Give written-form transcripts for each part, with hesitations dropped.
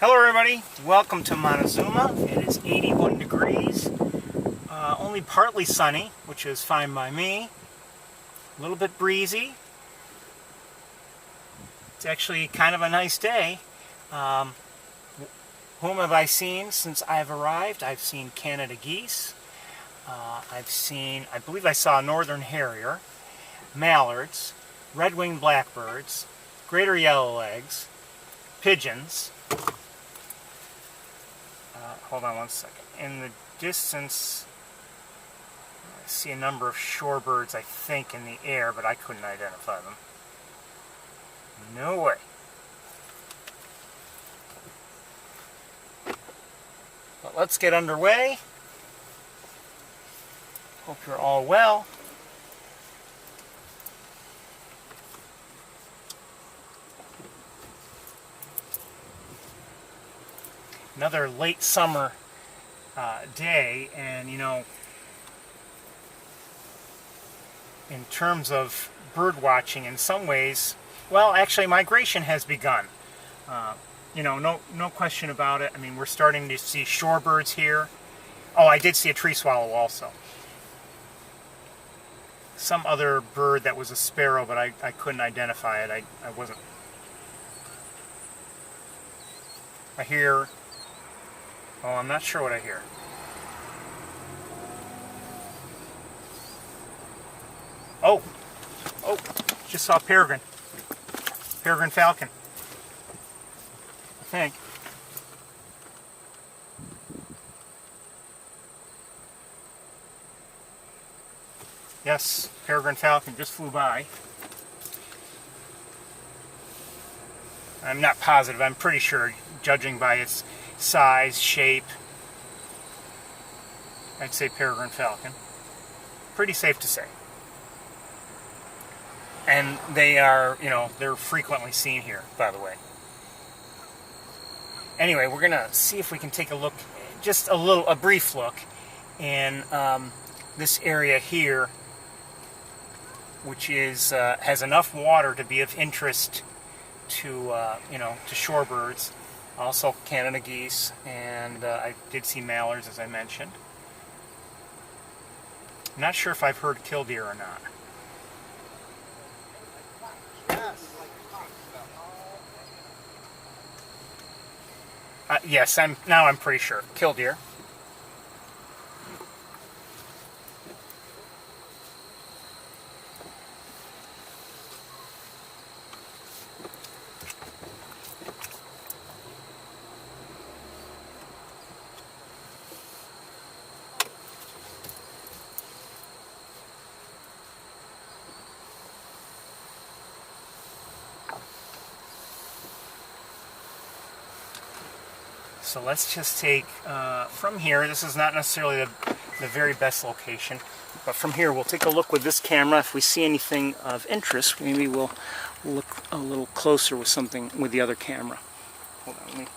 Hello everybody, welcome to Montezuma. It is 81 degrees, only partly sunny, which is fine by me. A little bit breezy. It's actually kind of a nice day. Whom have I seen since I've arrived? I've seen Canada geese. I believe I saw a northern harrier, mallards, red-winged blackbirds, greater yellowlegs, pigeons. Hold on one second. In the distance, I see a number of shorebirds, I think, in the air, but I couldn't identify them. No way. But let's get underway. Hope you're all well. Another late summer day, and you know, in terms of bird watching, in some ways, well, actually migration has begun. You know, no question about it. I mean, we're starting to see shorebirds here. Oh, I did see a tree swallow also. Some other bird that was a sparrow, but I couldn't identify it. I wasn't. I hear. Oh, I'm not sure what I hear. Oh, just saw a peregrine falcon, I think. Yes, peregrine falcon just flew by. I'm not positive, I'm pretty sure, judging by its size, shape, I'd say peregrine falcon. Pretty safe to say. And they are, you know, they're frequently seen here, by the way. Anyway, we're going to see if we can take a look, just a brief look, in this area here, which is has enough water to be of interest to, you know, to shorebirds. Also Canada geese, and I did see mallards, as I mentioned. I'm not sure if I've heard killdeer or not. Yes, I'm pretty sure. Killdeer. So let's just take, from here, this is not necessarily the very best location, but from here we'll take a look with this camera. If we see anything of interest, maybe we'll look a little closer with something with the other camera. Hold on, let me...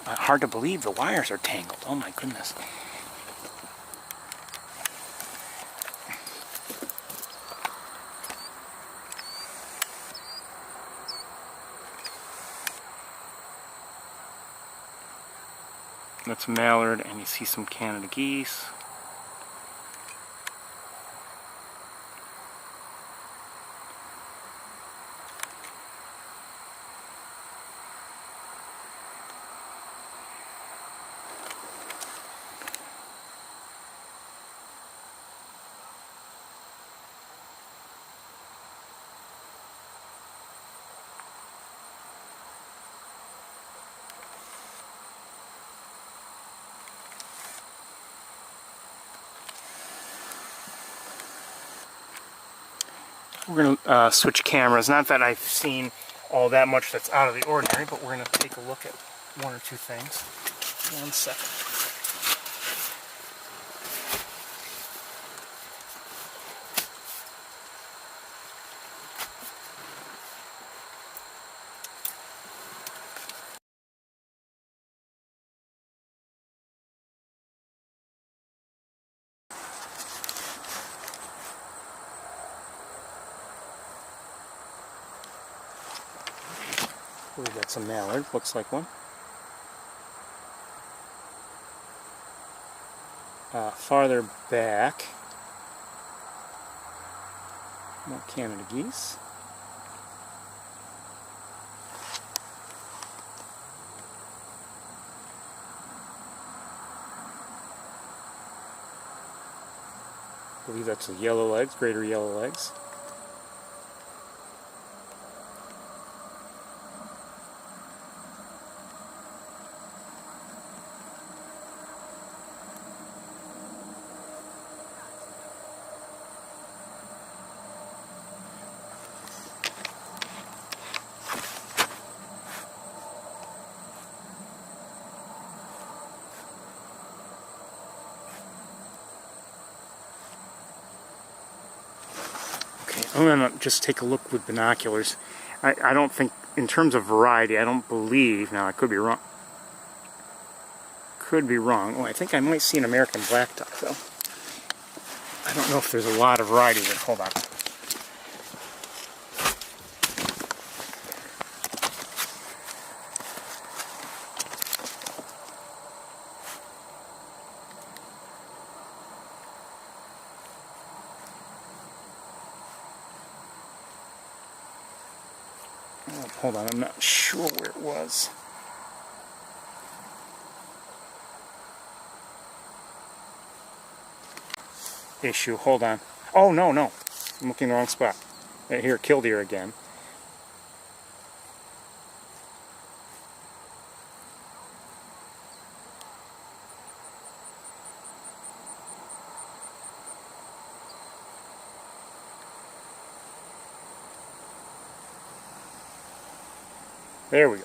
hard to believe the wires are tangled. Oh my goodness. That's mallard, and you see some Canada geese. We're going to switch cameras. Not that I've seen all that much that's out of the ordinary, but we're going to take a look at one or two things. 1 second. I believe that's a mallard, looks like one. Farther back, more Canada geese. I believe that's the yellow legs, greater yellow legs. I'm going to just take a look with binoculars. I don't think, in terms of variety, I don't believe, now I could be wrong. Could be wrong. Oh, I think I might see an American black duck, though. I don't know if there's a lot of variety there. Hold on. Oh, hold on, I'm not sure where it was. Issue, hold on. Oh, no, I'm looking in the wrong spot. Here, killdeer again. There we go.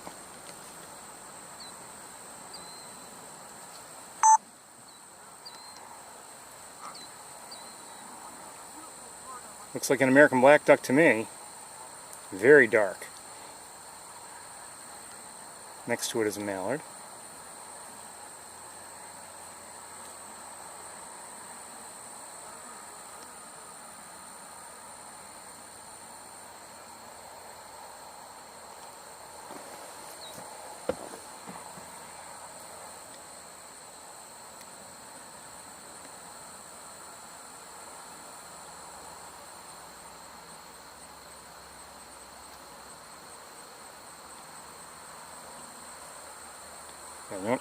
Looks like an American black duck to me. Very dark. Next to it is a mallard.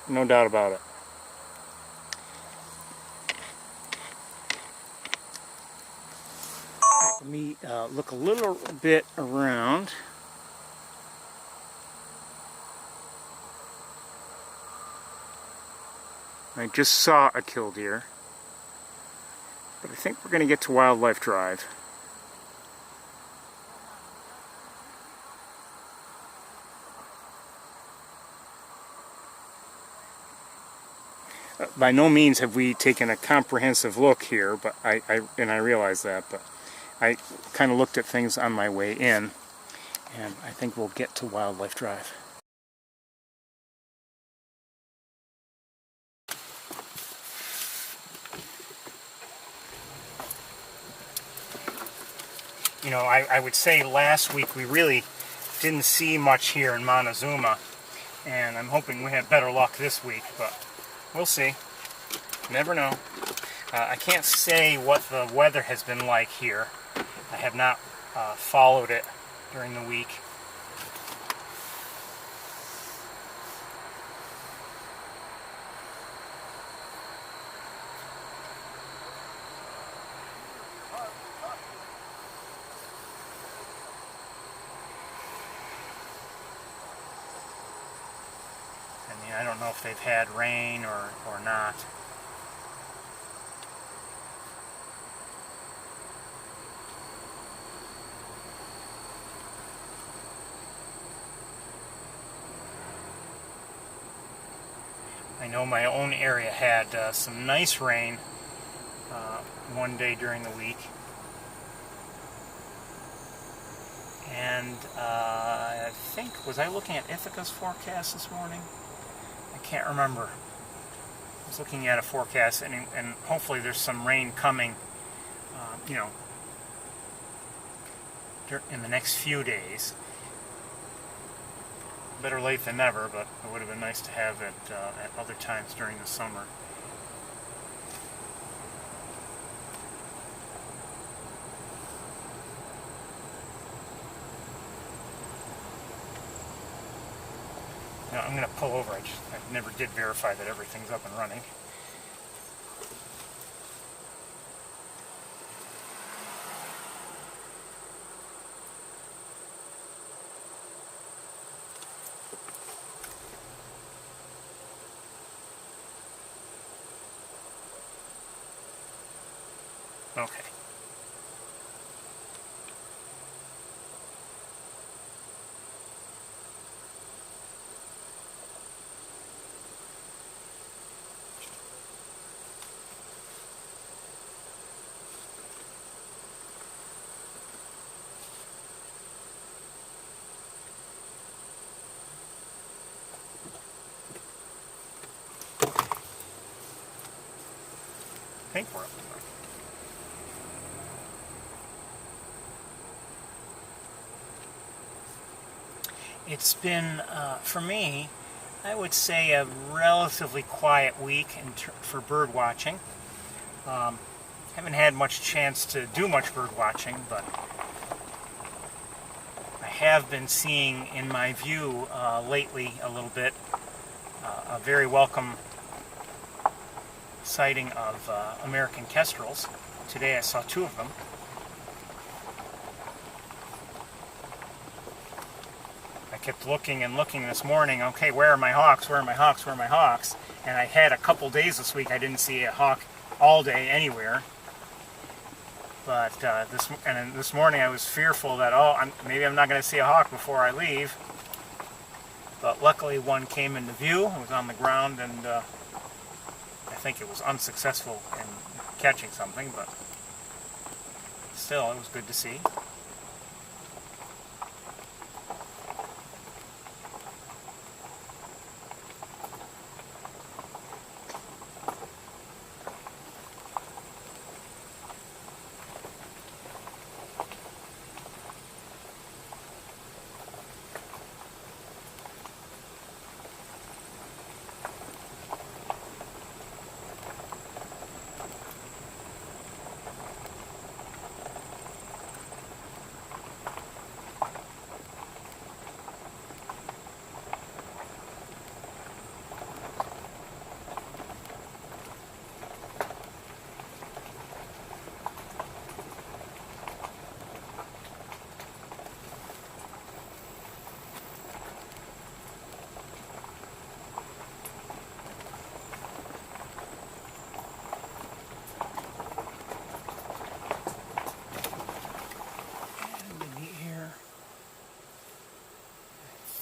No doubt about it. Let me look a little bit around. I just saw a killdeer, but I think we're going to get to Wildlife Drive. By no means have we taken a comprehensive look here, but I realize that, but I kind of looked at things on my way in, and I think we'll get to Wildlife Drive. You know, I would say last week we really didn't see much here in Montezuma, and I'm hoping we have better luck this week, but we'll see. Never know. I can't say what the weather has been like here. I have not followed it during the week. I mean, I don't know if they've had rain or not. I know my own area had some nice rain one day during the week. And I think, was I looking at Ithaca's forecast this morning? I can't remember. I was looking at a forecast, and hopefully there's some rain coming, you know, in the next few days. Better late than never, but it would have been nice to have it at other times during the summer. Now I'm going to pull over. I never did verify that everything's up and running. Okay. I think we're up to it. It's been, for me, I would say a relatively quiet week for bird watching. Haven't had much chance to do much bird watching, but I have been seeing in my view lately a little bit a very welcome sighting of American kestrels. Today I saw 2 of them. I kept looking and looking this morning, okay, where are my hawks, where are my hawks, where are my hawks? And I had a couple days this week I didn't see a hawk all day anywhere. But this morning I was fearful that, maybe I'm not going to see a hawk before I leave. But luckily one came into view. It was on the ground, and I think it was unsuccessful in catching something, but still it was good to see.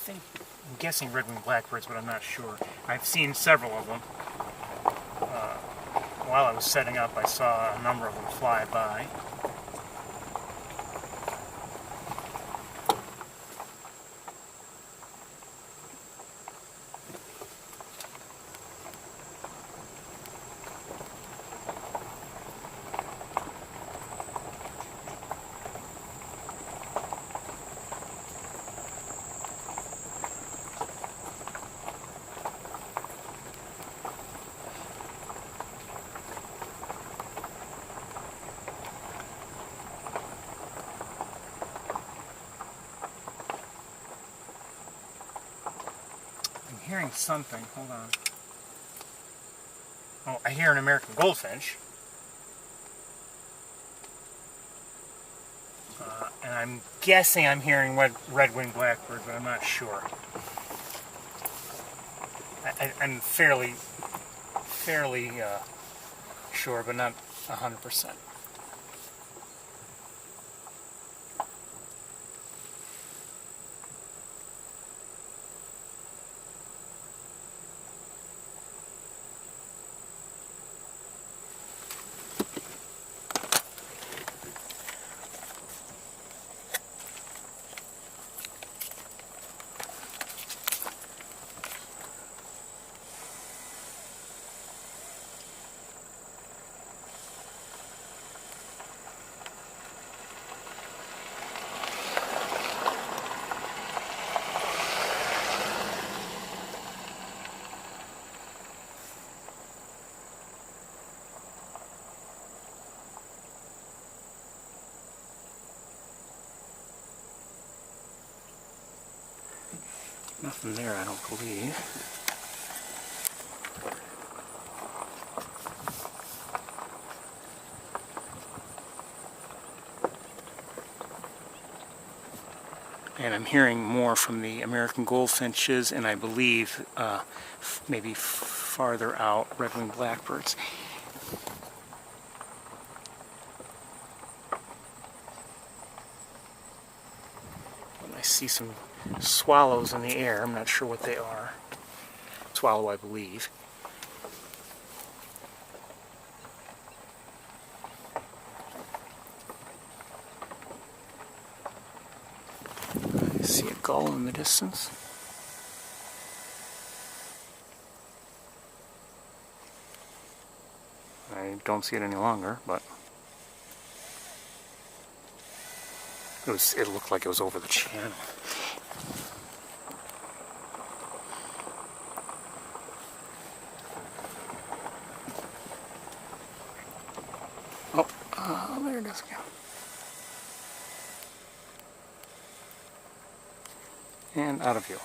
I'm guessing red-winged blackbirds, but I'm not sure. I've seen several of them. While I was setting up, I saw a number of them fly by. Hearing something. Hold on. Oh, I hear an American goldfinch. And I'm guessing I'm hearing red-winged blackbird, but I'm not sure. I'm fairly sure, but not 100%. Nothing there, I don't believe. And I'm hearing more from the American goldfinches, and I believe maybe farther out, red-winged blackbirds. And I see some swallows in the air. I'm not sure what they are. Swallow, I believe. I see a gull in the distance. I don't see it any longer, but it looked like it was over the channel. Oh, there it is again. And out of view.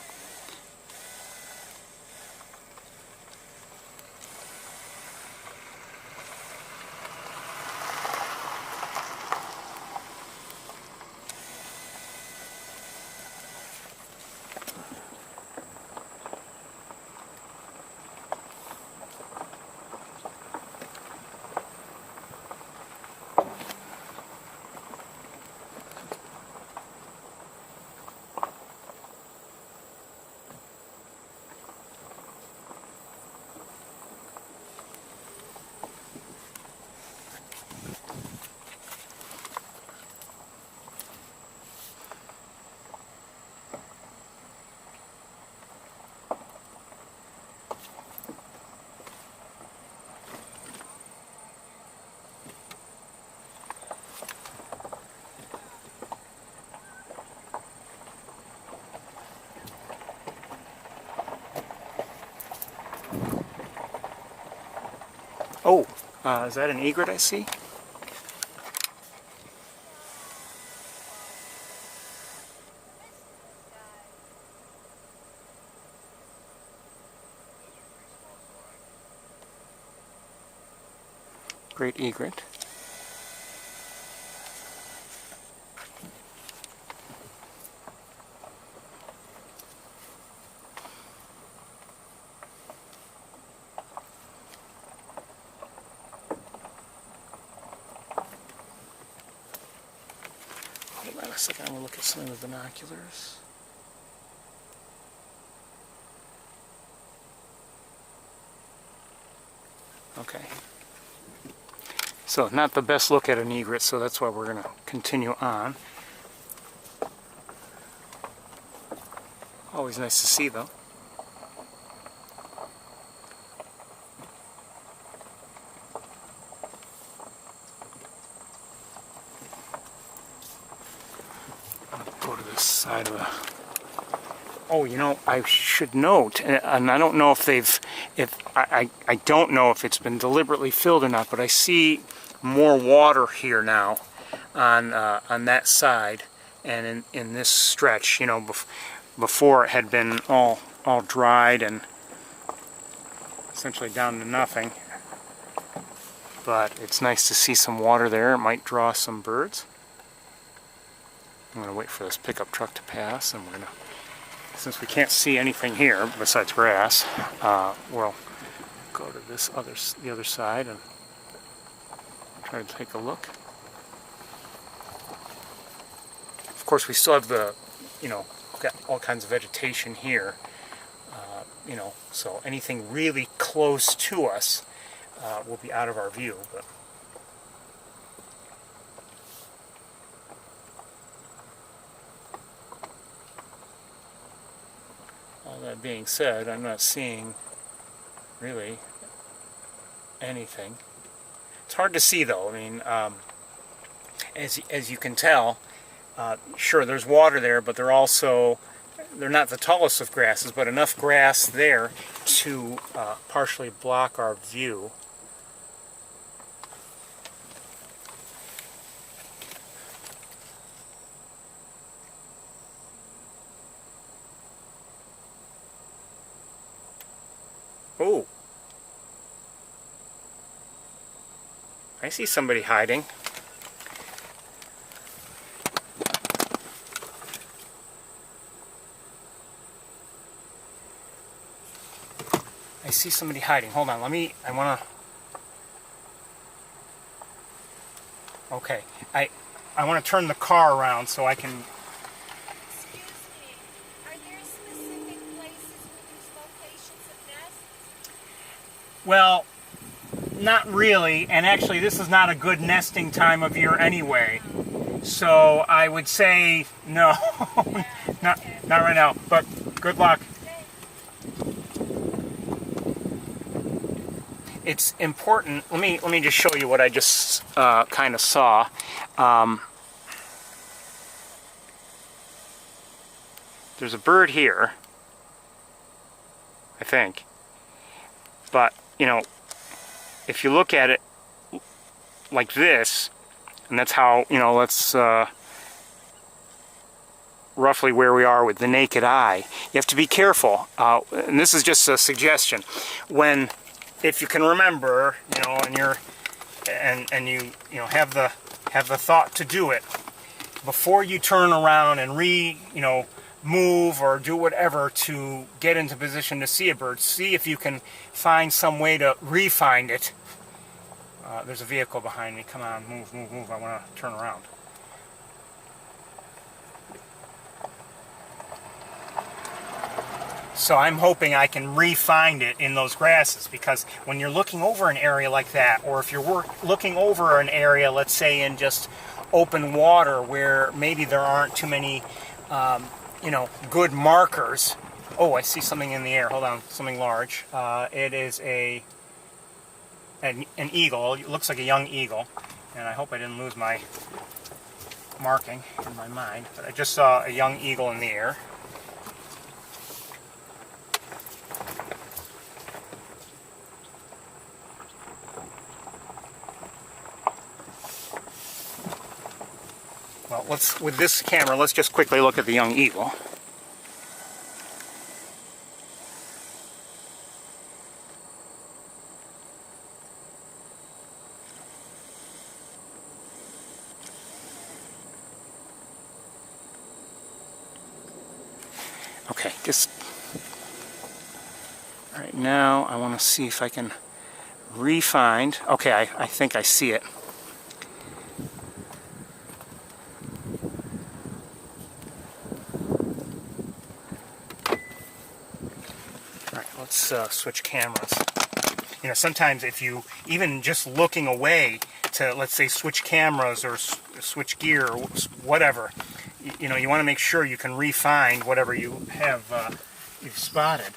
Oh, is that an egret I see? Great egret. Hold on a second, I'm going to look at some of the binoculars. Okay. So not the best look at an egret, so that's why we're going to continue on. Always nice to see, though. I'll go to this side of the... Oh, you know, I should note, and I don't know if they've... I don't know if it's been deliberately filled or not, but I see more water here now on that side and in this stretch. You know, before it had been all dried and essentially down to nothing. But it's nice to see some water there. It might draw some birds. I'm going to wait for this pickup truck to pass, and we're going to, since we can't see anything here besides grass, we'll go to the other side and try to take a look. Of course, we still have the, you know, got all kinds of vegetation here, you know, so anything really close to us will be out of our view. But all that being said, I'm not seeing really anything. It's hard to see, though. I mean, as you can tell, sure, there's water there, but they're not the tallest of grasses, but enough grass there to partially block our view. Oh. I see somebody hiding. I see somebody hiding. Hold on, I want to... Okay, I want to turn the car around so I can... Excuse me, are there specific places with these locations of nests? Well, not really, and actually this is not a good nesting time of year anyway. So I would say no, not right now, but good luck. It's important. Let me just show you what I just kind of saw. There's a bird here, I think. But, you know, if you look at it like this, and that's how, you know, that's roughly where we are with the naked eye. You have to be careful, and this is just a suggestion. If you can remember, you know, and you have the thought to do it before you turn around and move or do whatever to get into position to see a bird. See if you can find some way to re-find it. There's a vehicle behind me. Come on, move. I want to turn around. So I'm hoping I can re-find it in those grasses, because when you're looking over an area like that, or if you're looking over an area, let's say in just open water where maybe there aren't too many, good markers. Oh, I see something in the air. Hold on, something large. It is an eagle. It looks like a young eagle, and I hope I didn't lose my marking in my mind. But I just saw a young eagle in the air. Well, with this camera, let's just quickly look at the young eagle. Okay, just right now I want to see if I can re-find. Okay, I think I see it. Let's switch cameras. You know, sometimes if you, even just looking away to, let's say, switch cameras or switch gear or whatever, you know, you want to make sure you can re-find whatever you have, you've spotted.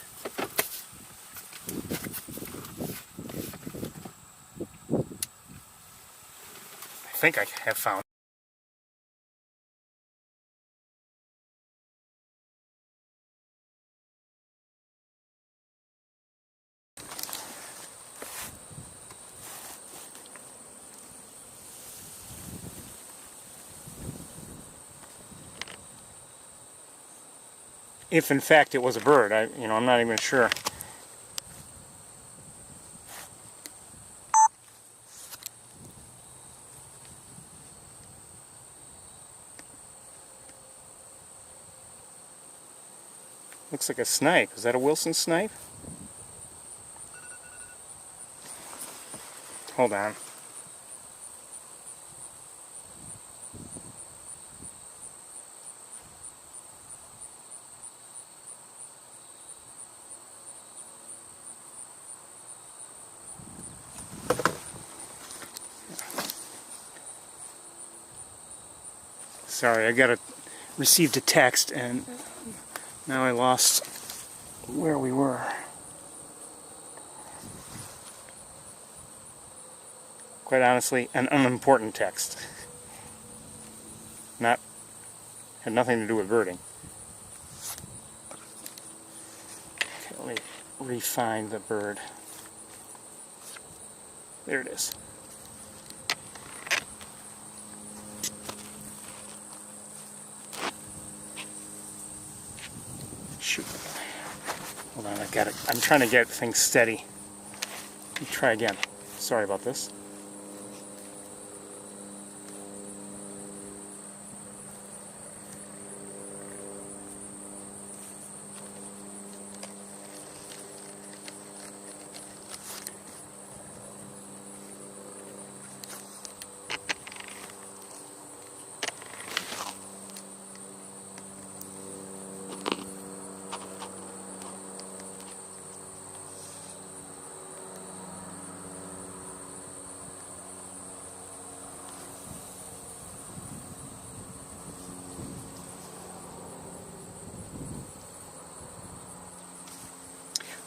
I think I have found. If in fact it was a bird, I'm not even sure. Looks like a snipe. Is that a Wilson snipe? Hold on. Sorry, received a text and now I lost where we were. Quite honestly, an unimportant text. Had nothing to do with birding. Okay, let me re-find the bird. There it is. Shoot. Hold on, I got it. I'm trying to get things steady. Let me try again. Sorry about this.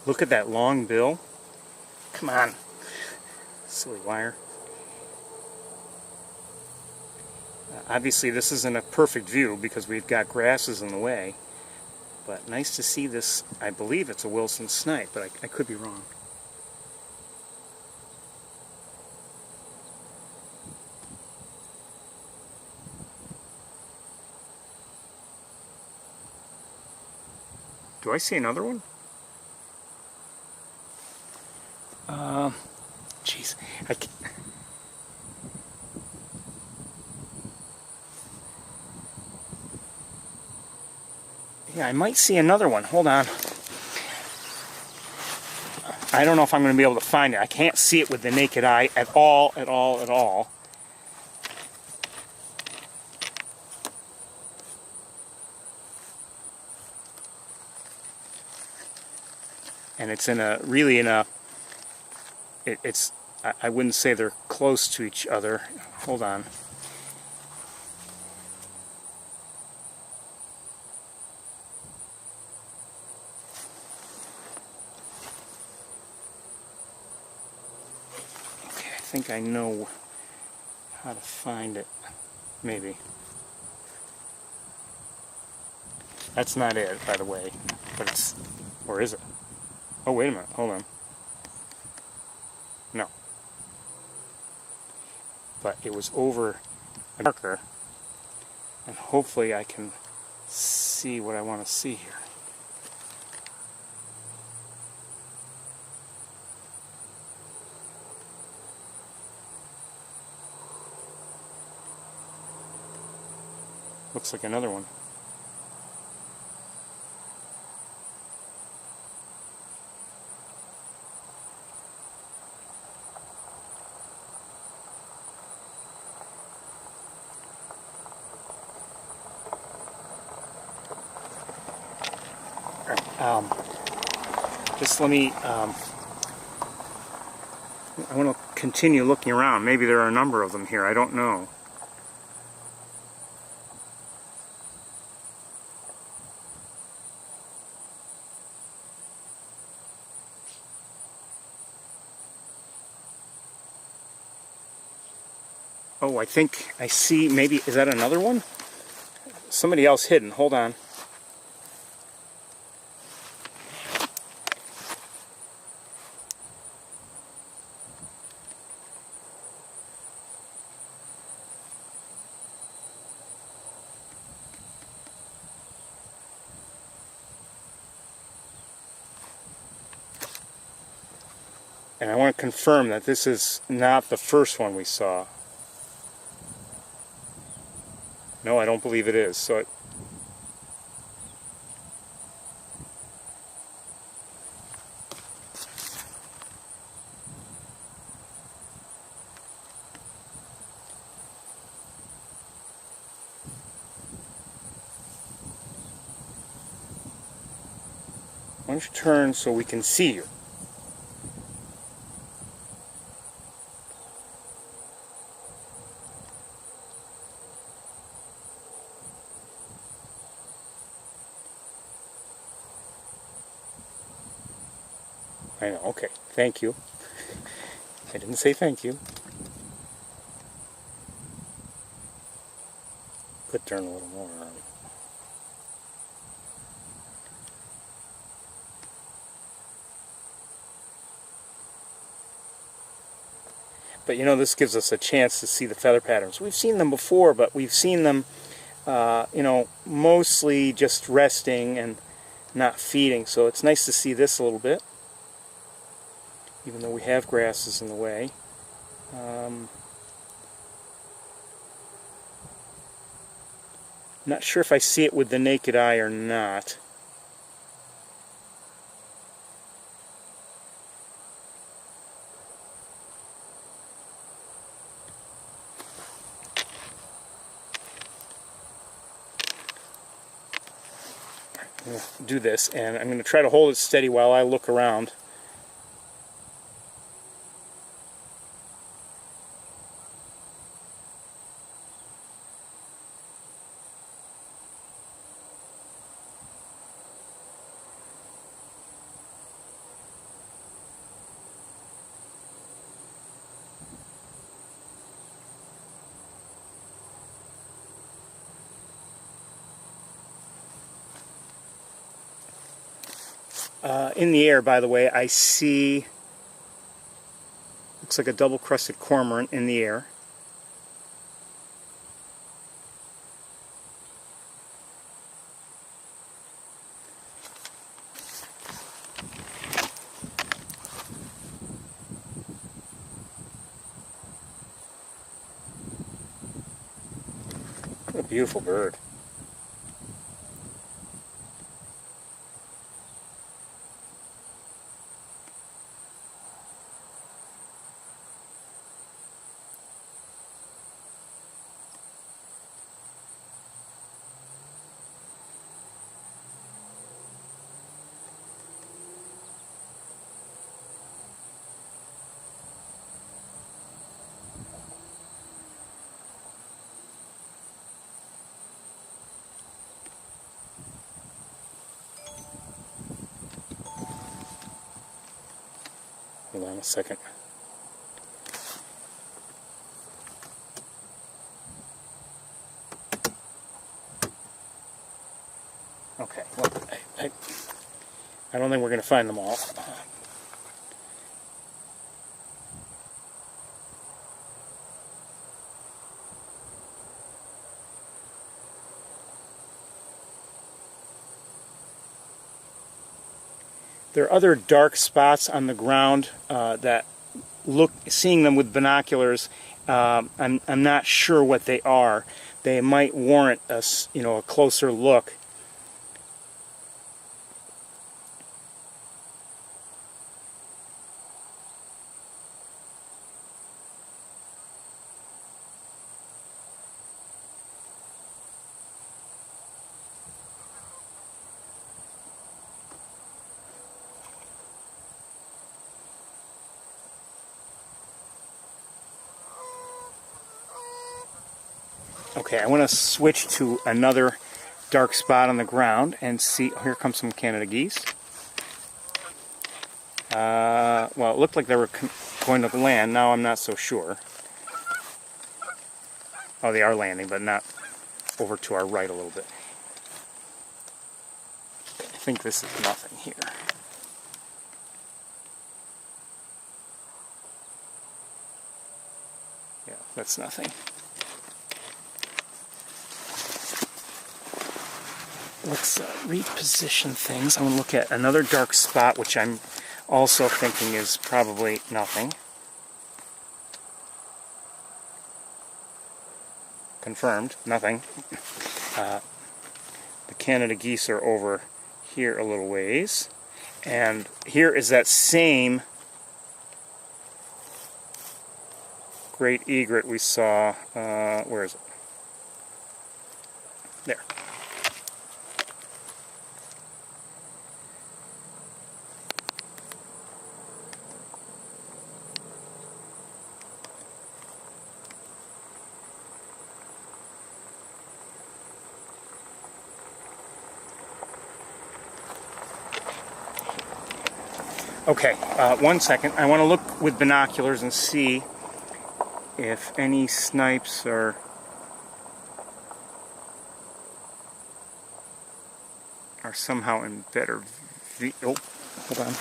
Look at that long bill. Come on. Silly wire. Obviously this isn't a perfect view because we've got grasses in the way. But nice to see this. I believe it's a Wilson snipe, but I could be wrong. Do I see another one? Jeez, yeah, I might see another one. Hold on. I don't know if I'm going to be able to find it. I can't see it with the naked eye at all, at all, at all. And it's in a, really in a, it's, I wouldn't say they're close to each other. Hold on. Okay, I think I know how to find it. Maybe. That's not it, by the way. But it's, or is it? Oh, wait a minute. Hold on. No. But it was over a marker, and hopefully I can see what I want to see here. Looks like another one. Just let me, I want to continue looking around. Maybe there are a number of them here. I don't know. Oh, I think I see, maybe, is that another one? Somebody else hidden. Hold on. And I want to confirm that this is not the first one we saw. No, I don't believe it is. So it, why don't you turn so we can see you? I know, okay, thank you. I didn't say thank you. Could turn a little more on. But you know, this gives us a chance to see the feather patterns. We've seen them before, but we've seen them, you know, mostly just resting, and not feeding. So it's nice to see this a little bit, even though we have grasses in the way. Not sure if I see it with the naked eye or not. I'm going to do this, and I'm going to try to hold it steady while I look around. In the air, by the way, I see, looks like a double-crested cormorant in the air. What a beautiful bird. Hold on a second. Okay, well, I don't think we're going to find them all. There are other dark spots on the ground that seeing them with binoculars, I'm not sure what they are. They might warrant us, a closer look. Okay, I want to switch to another dark spot on the ground and see. Here comes some Canada geese. Well, it looked like they were going to land. Now I'm not so sure. Oh, they are landing, but not over to our right a little bit. I think this is nothing here. Yeah, that's nothing. Let's reposition things. I'm going to look at another dark spot, which I'm also thinking is probably nothing. Confirmed, nothing. The Canada geese are over here a little ways. And here is that same great egret we saw. Where is it? There. Okay, 1 second. I want to look with binoculars and see if any snipes are somehow in better view. Oh, hold on.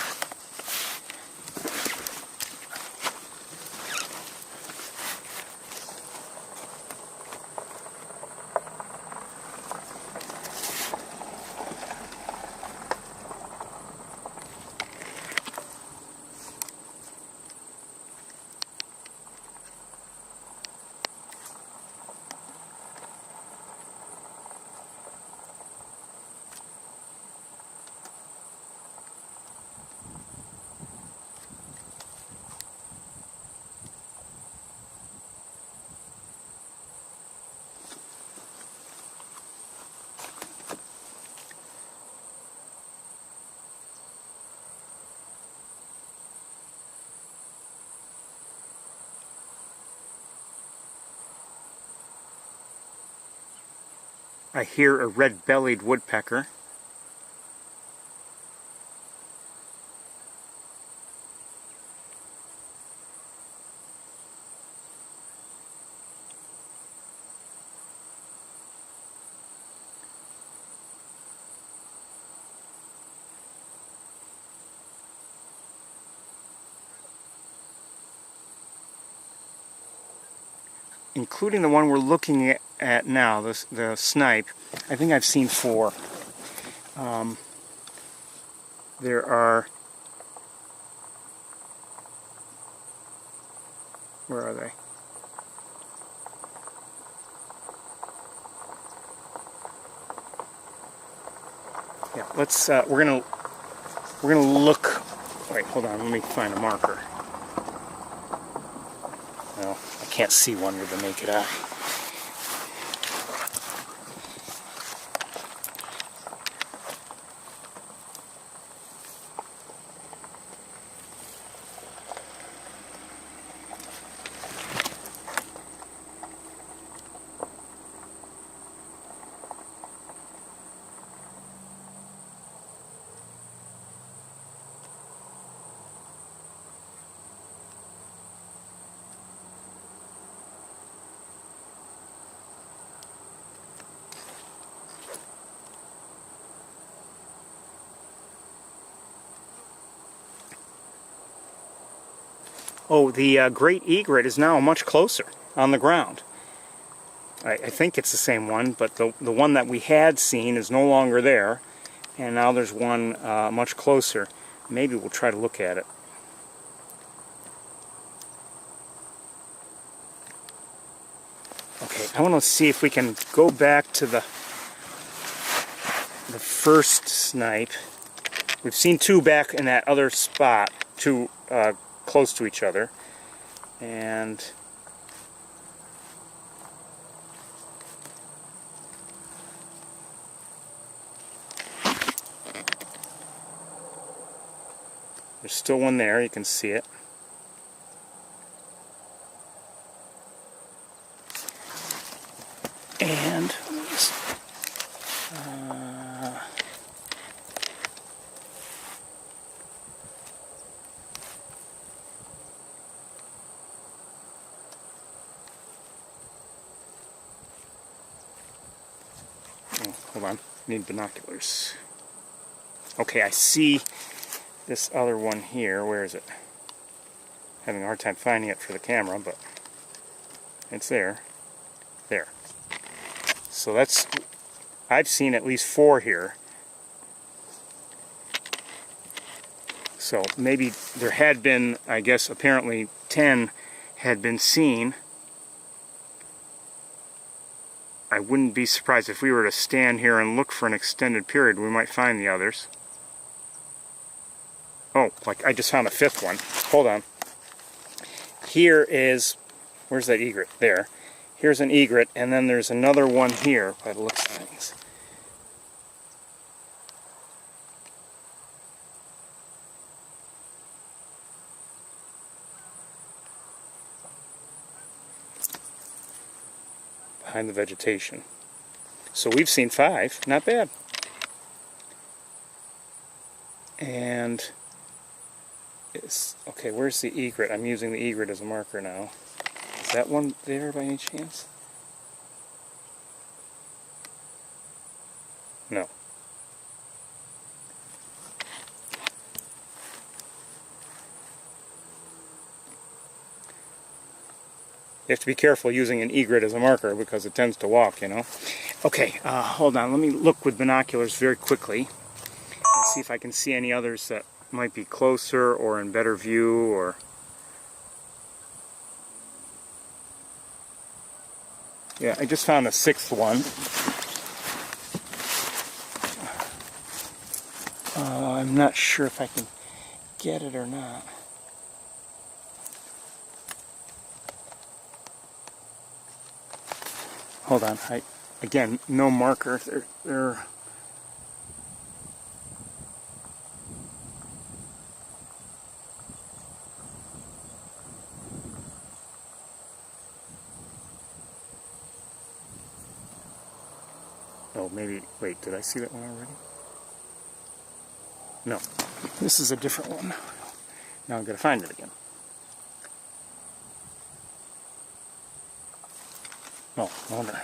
I hear a red-bellied woodpecker. Including the one we're looking at now, the snipe, I think I've seen 4. There are... Where are they? Yeah, let's. We're gonna look. Wait, hold on. Let me find a marker. No, I can't see one with the naked eye. Oh, the great egret is now much closer on the ground. I think it's the same one, but the one that we had seen is no longer there, and now there's one much closer. Maybe we'll try to look at it. Okay, I want to see if we can go back to the first snipe. We've seen 2 back in that other spot, 2 close to each other, and there's still one there, you can see it. And hold on, need binoculars. Okay, I see this other one here. Where is it? Having a hard time finding it for the camera, but it's there. There. So that's, I've seen at least 4 here. So maybe there had been, I guess apparently 10 had been seen. I wouldn't be surprised if we were to stand here and look for an extended period, we might find the others. Oh, like I just found a 5th one. Hold on. Here is, where's that egret? There. Here's an egret, and then there's another one here by the looks of things. Behind the vegetation. So we've seen 5, not bad. And it's, okay, where's the egret? I'm using the egret as a marker now. Is that one there by any chance? No. You have to be careful using an egret as a marker because it tends to walk, you know. Okay, hold on. Let me look with binoculars very quickly and see if I can see any others that might be closer or in better view or... Yeah, I just found a 6th one. I'm not sure if I can get it or not. Hold on, again, no marker. They're Oh, maybe, wait, did I see that one already? No, this is a different one. Now I'm going to find it again. Oh, hold on.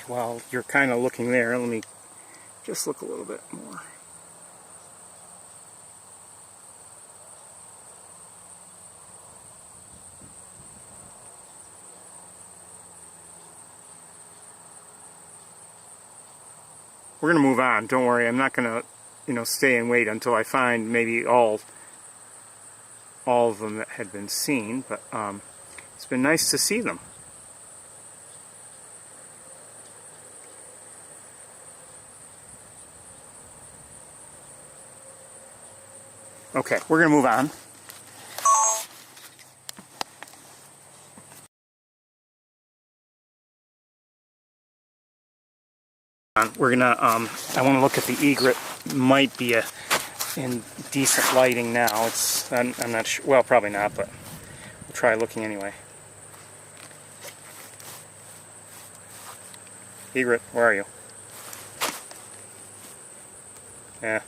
While you're kind of looking there, let me just look a little bit more. We're going to move on. Don't worry. I'm not going to, stay and wait until I find maybe all of them that had been seen. But it's been nice to see them. Okay, we're going to move on. We're gonna, I want to look at the egret. Might be in decent lighting now. I'm not sure, well, probably not, but we'll try looking anyway. Egret, where are you? Yeah.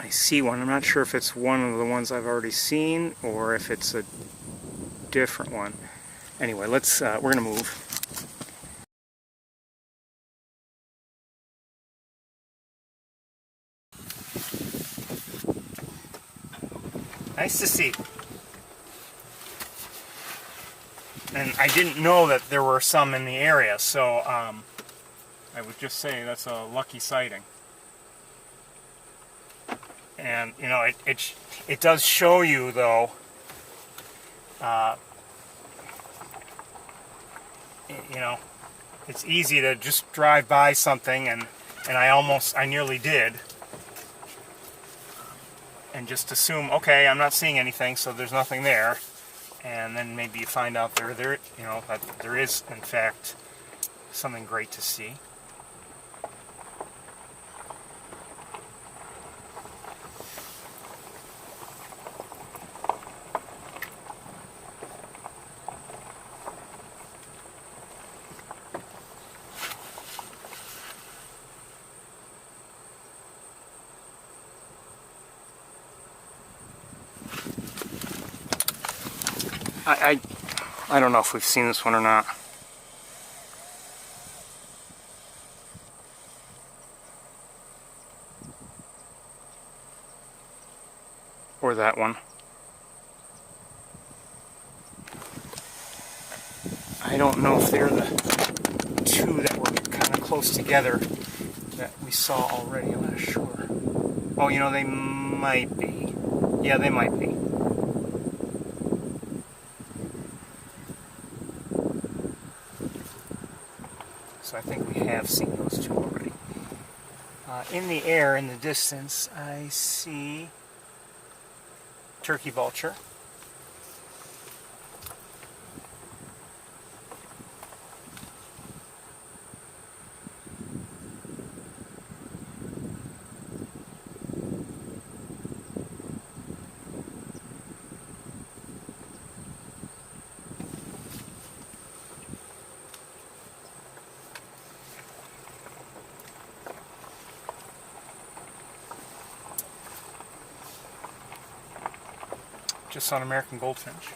I see one. I'm not sure if it's one of the ones I've already seen or if it's a different one. Anyway, we're going to move. Nice to see. And I didn't know that there were some in the area, so I would just say that's a lucky sighting. And it does show you, though, it's easy to just drive by something, and I nearly did, and just assume, okay, I'm not seeing anything, so there's nothing there, and then maybe you find out that there is, in fact, something great to see. I don't know if we've seen this one or not. Or that one. I don't know if they're the two that were kind of close together that we saw already. I'm not sure. Oh, they might be. Yeah, they might be. So I think we have seen those two already. In the air, in the distance, I see turkey vulture. just saw an American goldfinch.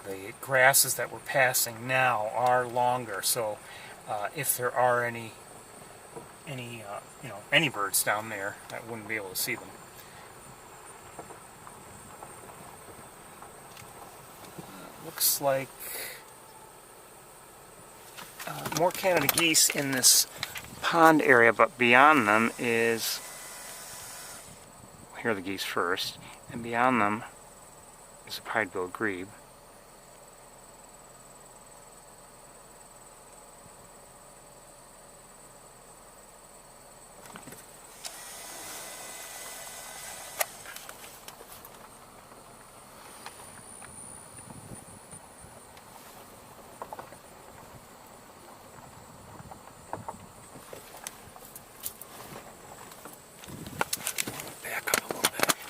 The grasses that we're passing now are longer, so if there are any birds down there, I wouldn't be able to see them. Looks like more Canada geese in this pond area, but beyond them is, here are the geese first, and beyond them is a pied-billed grebe.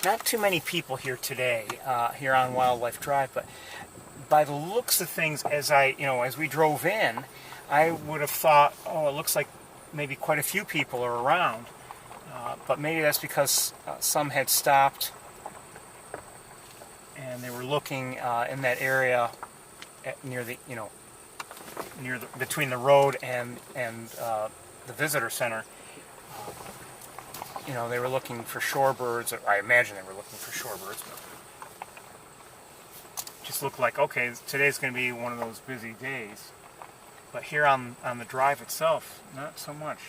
Not too many people here today, here on Wildlife Drive, but by the looks of things, as we drove in, I would have thought, oh, it looks like maybe quite a few people are around, but maybe that's because some had stopped and they were looking in that area between the road and the visitor center. They were looking for shorebirds, or I imagine they were looking for shorebirds, but just looked like, okay, today's going to be one of those busy days. But here on the drive itself, not so much.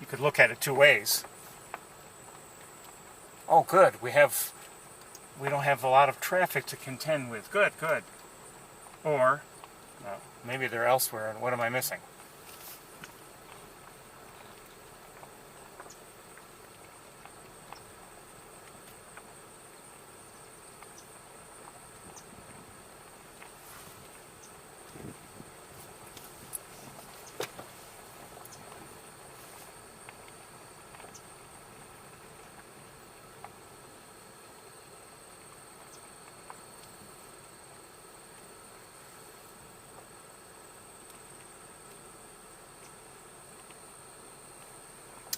You could look at it two ways. Oh, good, we don't have a lot of traffic to contend with. Good, good. Or, well, maybe they're elsewhere, and what am I missing?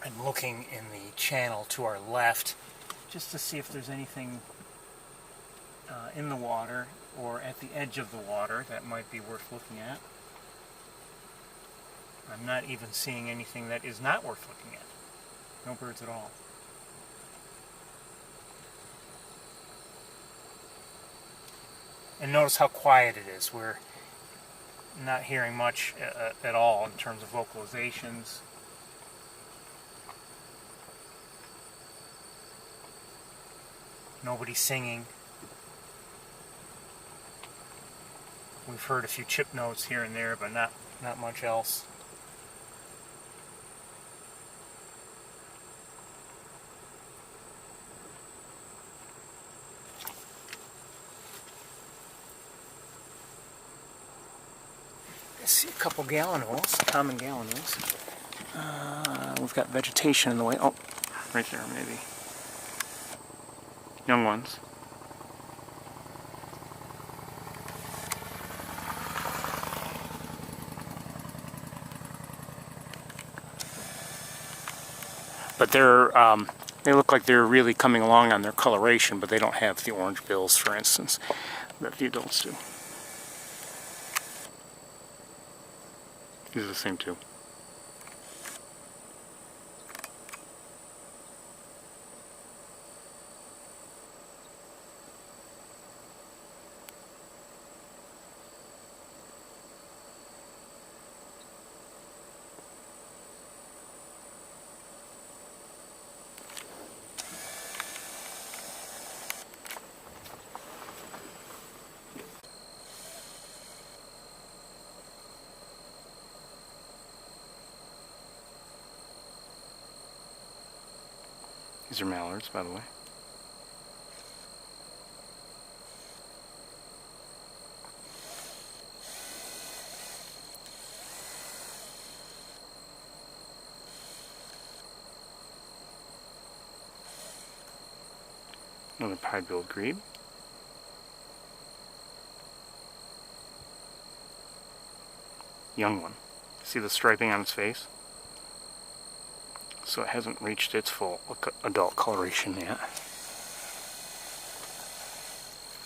I'm looking in the channel to our left just to see if there's anything in the water or at the edge of the water that might be worth looking at. I'm not even seeing anything that is not worth looking at. No birds at all. And notice how quiet it is. We're not hearing much at all in terms of vocalizations. Nobody singing. We've heard a few chip notes here and there, but not much else. I see a couple gallinules, common gallinules. We've got vegetation in the way. Oh, right there maybe. Young ones. But they look like they're really coming along on their coloration, but they don't have the orange bills, for instance, that the adults do. These are the same too. These are mallards, by the way. Another pied-billed grebe. Young one. See the striping on its face? So it hasn't reached its full adult coloration yet.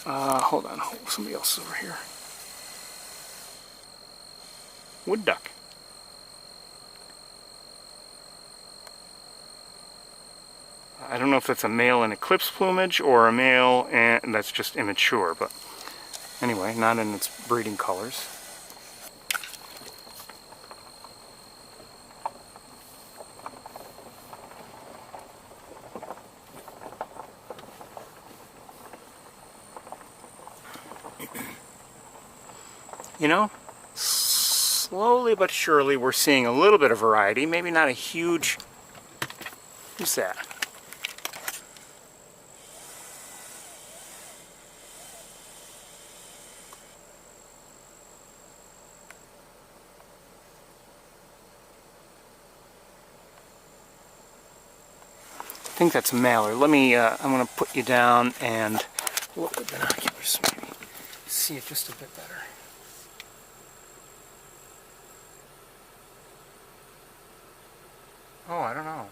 Hold on, somebody else is over here. Wood duck. I don't know if it's a male in eclipse plumage or a male and that's just immature, but anyway, not in its breeding colors. You know, slowly but surely we're seeing a little bit of variety, maybe not a huge... Who's that? I think that's a mallard. Let me, I'm going to put you down and look with binoculars, maybe see it just a bit better. Oh, I don't know.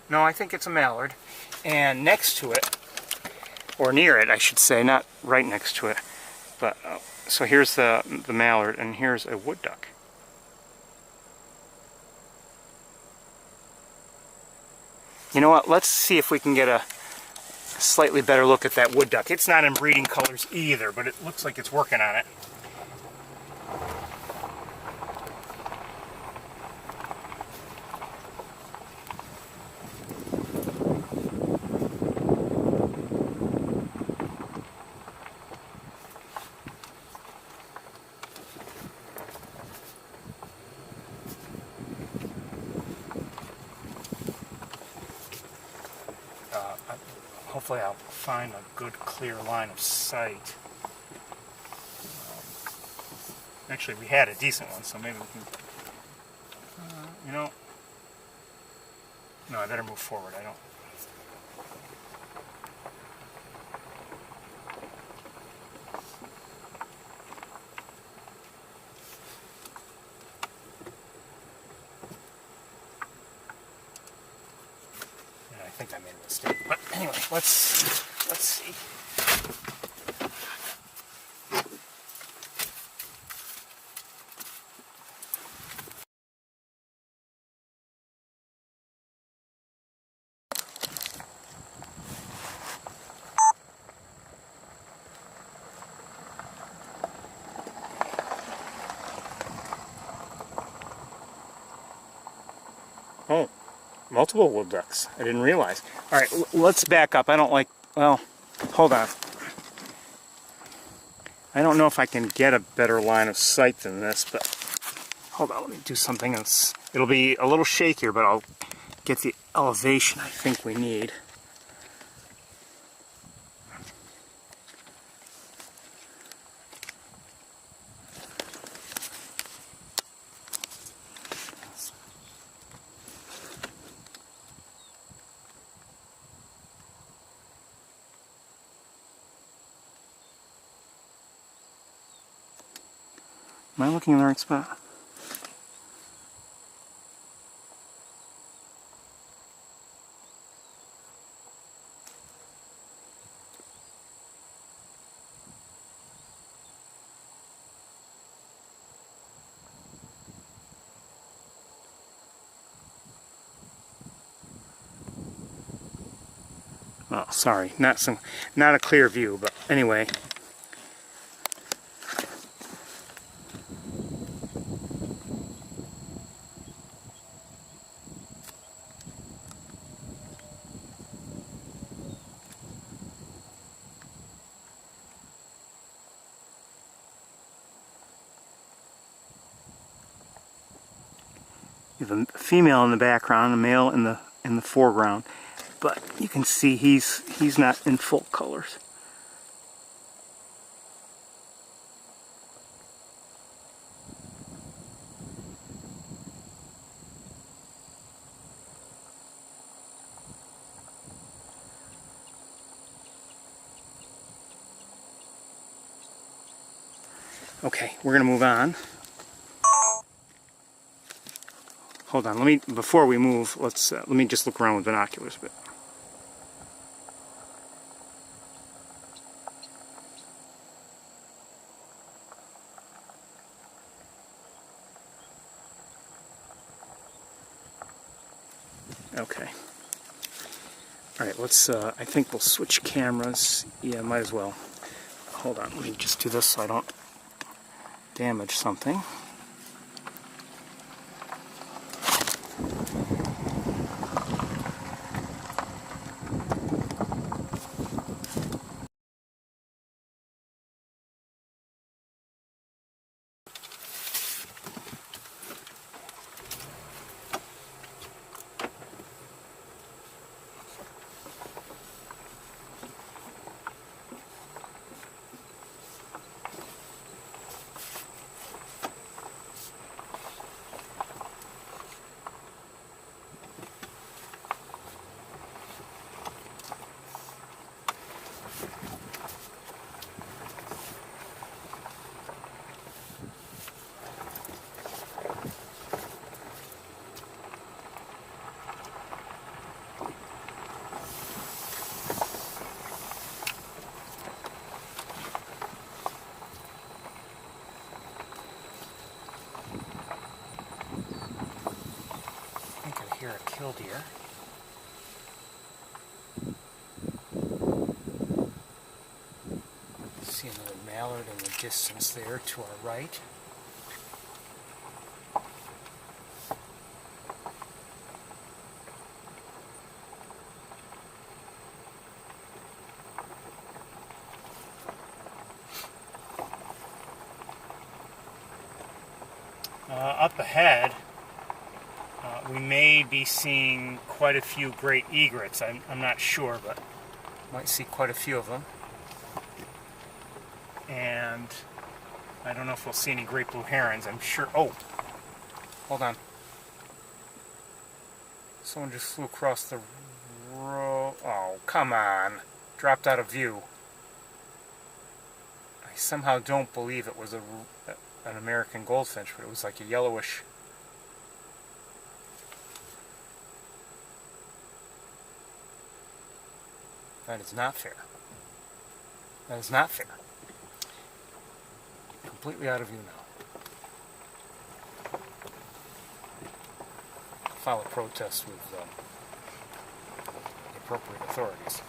No, I think it's a mallard. And next to it, or near it, I should say, not right next to it, but so here's the mallard, and here's a wood duck. You know what, let's see if we can get a slightly better look at that wood duck. It's not in breeding colors either, but it looks like it's working on it. Hopefully I'll find a good clear line of sight. Actually, we had a decent one, so maybe we can... you know... No, I better move forward. I don't... I think I made a mistake. But anyway, let's see. Oh. Multiple wood ducks. I didn't realize. All right, let's back up. I don't like... Well, hold on. I don't know if I can get a better line of sight than this, but... Hold on, let me do something else. It'll be a little shakier, but I'll get the elevation I think we need. Am I looking in the right spot? Oh, sorry, not a clear view, but anyway. You have a female in the background, a male in the foreground, but you can see he's not in full colors. Okay, we're gonna move on. Hold on, before we move, let me just look around with binoculars a bit. Okay. All right, I think we'll switch cameras. Yeah, might as well. Hold on, let me just do this so I don't damage something. Hear a killdeer. See another mallard in the distance there to our right. Up ahead, we may be seeing quite a few great egrets. I'm not sure, but might see quite a few of them. And I don't know if we'll see any great blue herons. I'm sure. Oh, hold on. Someone just flew across the road. Oh, come on. Dropped out of view. I somehow don't believe it was an American goldfinch, but it was like a yellowish. That is not fair. That is not fair. Completely out of view now. File a protest with the appropriate authorities.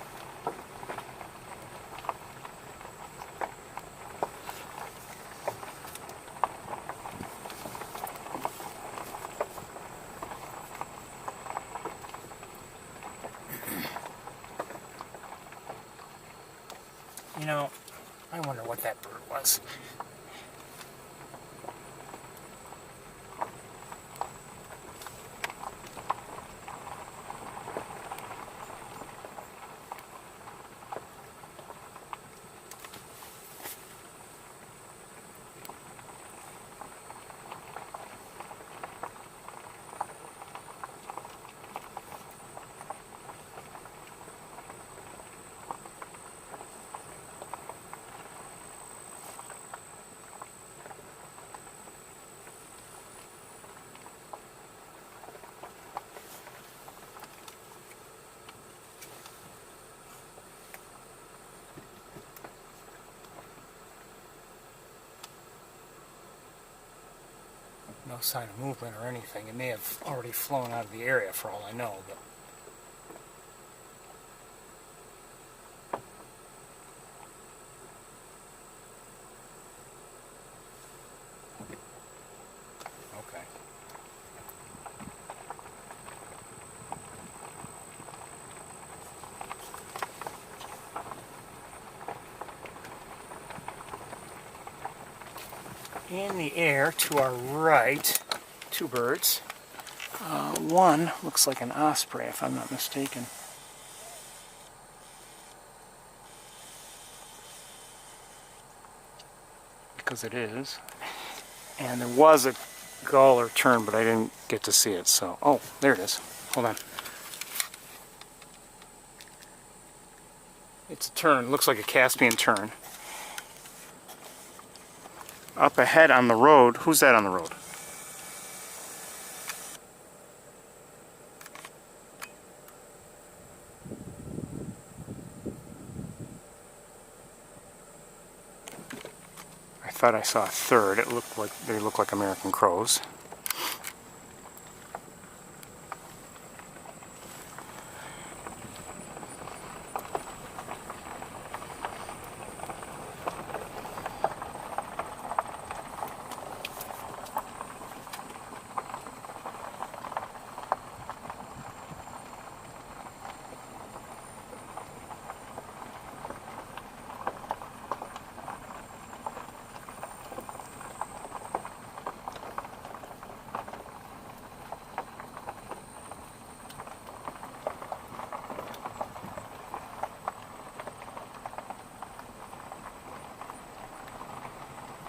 You know, I wonder what that bird was. No sign of movement or anything. It may have already flown out of the area for all I know, but okay. In the air to our right, two birds. One looks like an osprey, if I'm not mistaken. Because it is. And there was a gull or tern, but I didn't get to see it, so... Oh, there it is. Hold on. It's a tern. Looks like a Caspian tern. Up ahead on the road. Who's that on the road? I thought I saw a third. It looked like they look like American crows.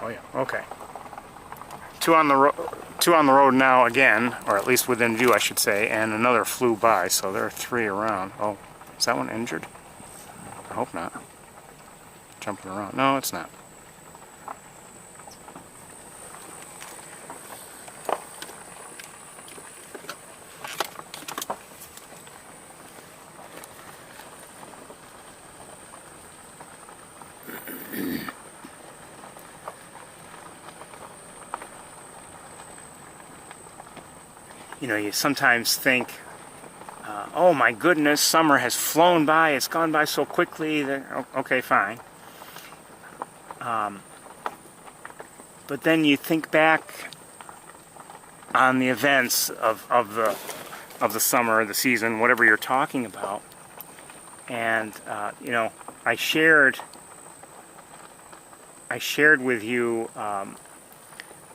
Oh yeah, okay. Two on the road now again, or at least within view I should say, and another flew by, so there are three around. Oh, is that one injured? I hope not. Jumping around. No, it's not. You know, you sometimes think, oh my goodness, summer has flown by, it's gone by so quickly. Okay, fine. But then you think back on the events of the summer, the season, whatever you're talking about, and you know, I shared with you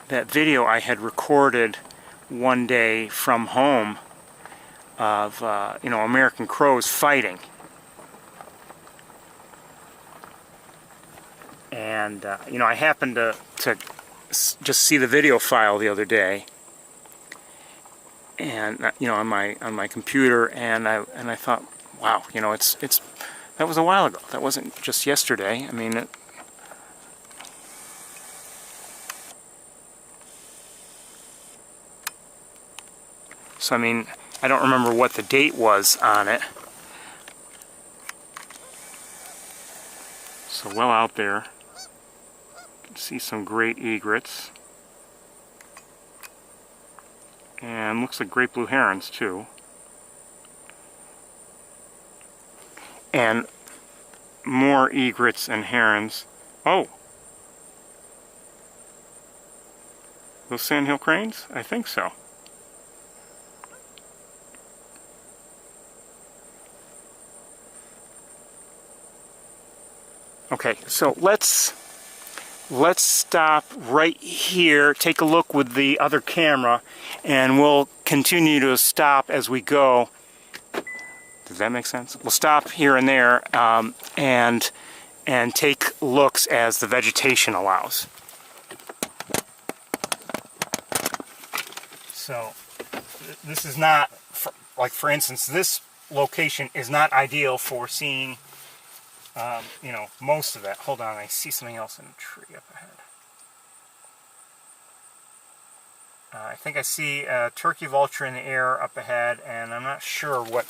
that video I had recorded one day from home of you know, American crows fighting, and you know, I happened to just see the video file the other day, and you know, on my computer, and I thought, wow, you know, it's that was a while ago. That wasn't just yesterday. I mean, so I mean, I don't remember what the date was on it. So well out there. You can see some great egrets. And looks like great blue herons too. And more egrets and herons. Oh! Those sandhill cranes? I think so. Okay, so let's stop right here, take a look with the other camera, and we'll continue to stop as we go. Does that make sense? We'll stop here and there and take looks as the vegetation allows. So this is not, like for instance, this location is not ideal for seeing you know, most of that. Hold on, I see something else in a tree up ahead. I think I see a turkey vulture in the air up ahead, and I'm not sure what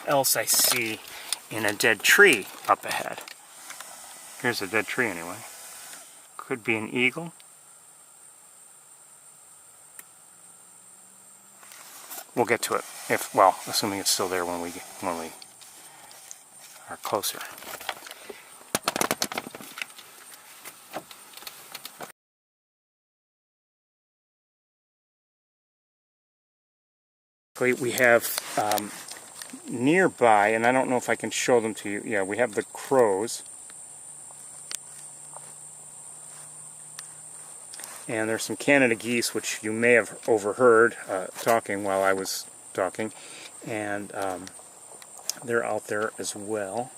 else I see in a dead tree up ahead. Here's a dead tree anyway. Could be an eagle. We'll get to it, if, well, assuming it's still there when we are closer. We have nearby, and I don't know if I can show them to you. Yeah, we have the crows. And there's some Canada geese, which you may have overheard talking while I was talking. And they're out there as well.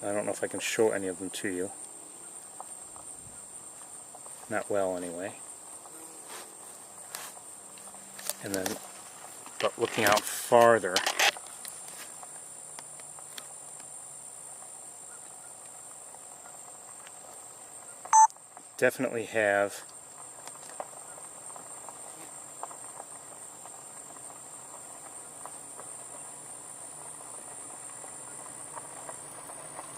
I don't know if I can show any of them to you. Not well, anyway. And then, but looking out farther, definitely have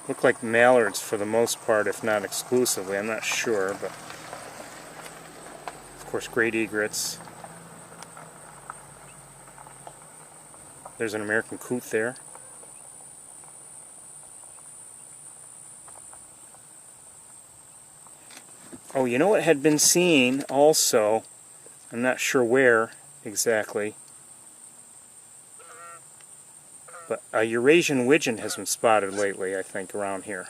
look like mallards for the most part, if not exclusively. I'm not sure, but of course great egrets. There's an American coot there. Oh, you know what had been seen also, I'm not sure where exactly, but a Eurasian Widgeon has been spotted lately, I think, around here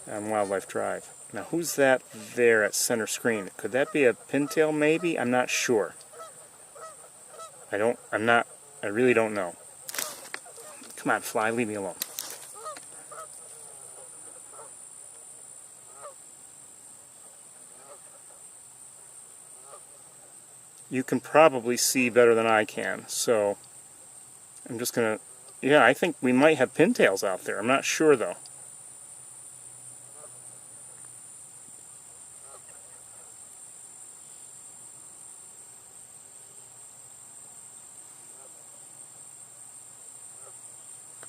on Wildlife Drive. Now, who's that there at center screen? Could that be a pintail, maybe? I'm not sure. I really don't know. Come on, fly, leave me alone. You can probably see better than I can, so I'm just gonna, yeah, I think we might have pintails out there. I'm not sure though.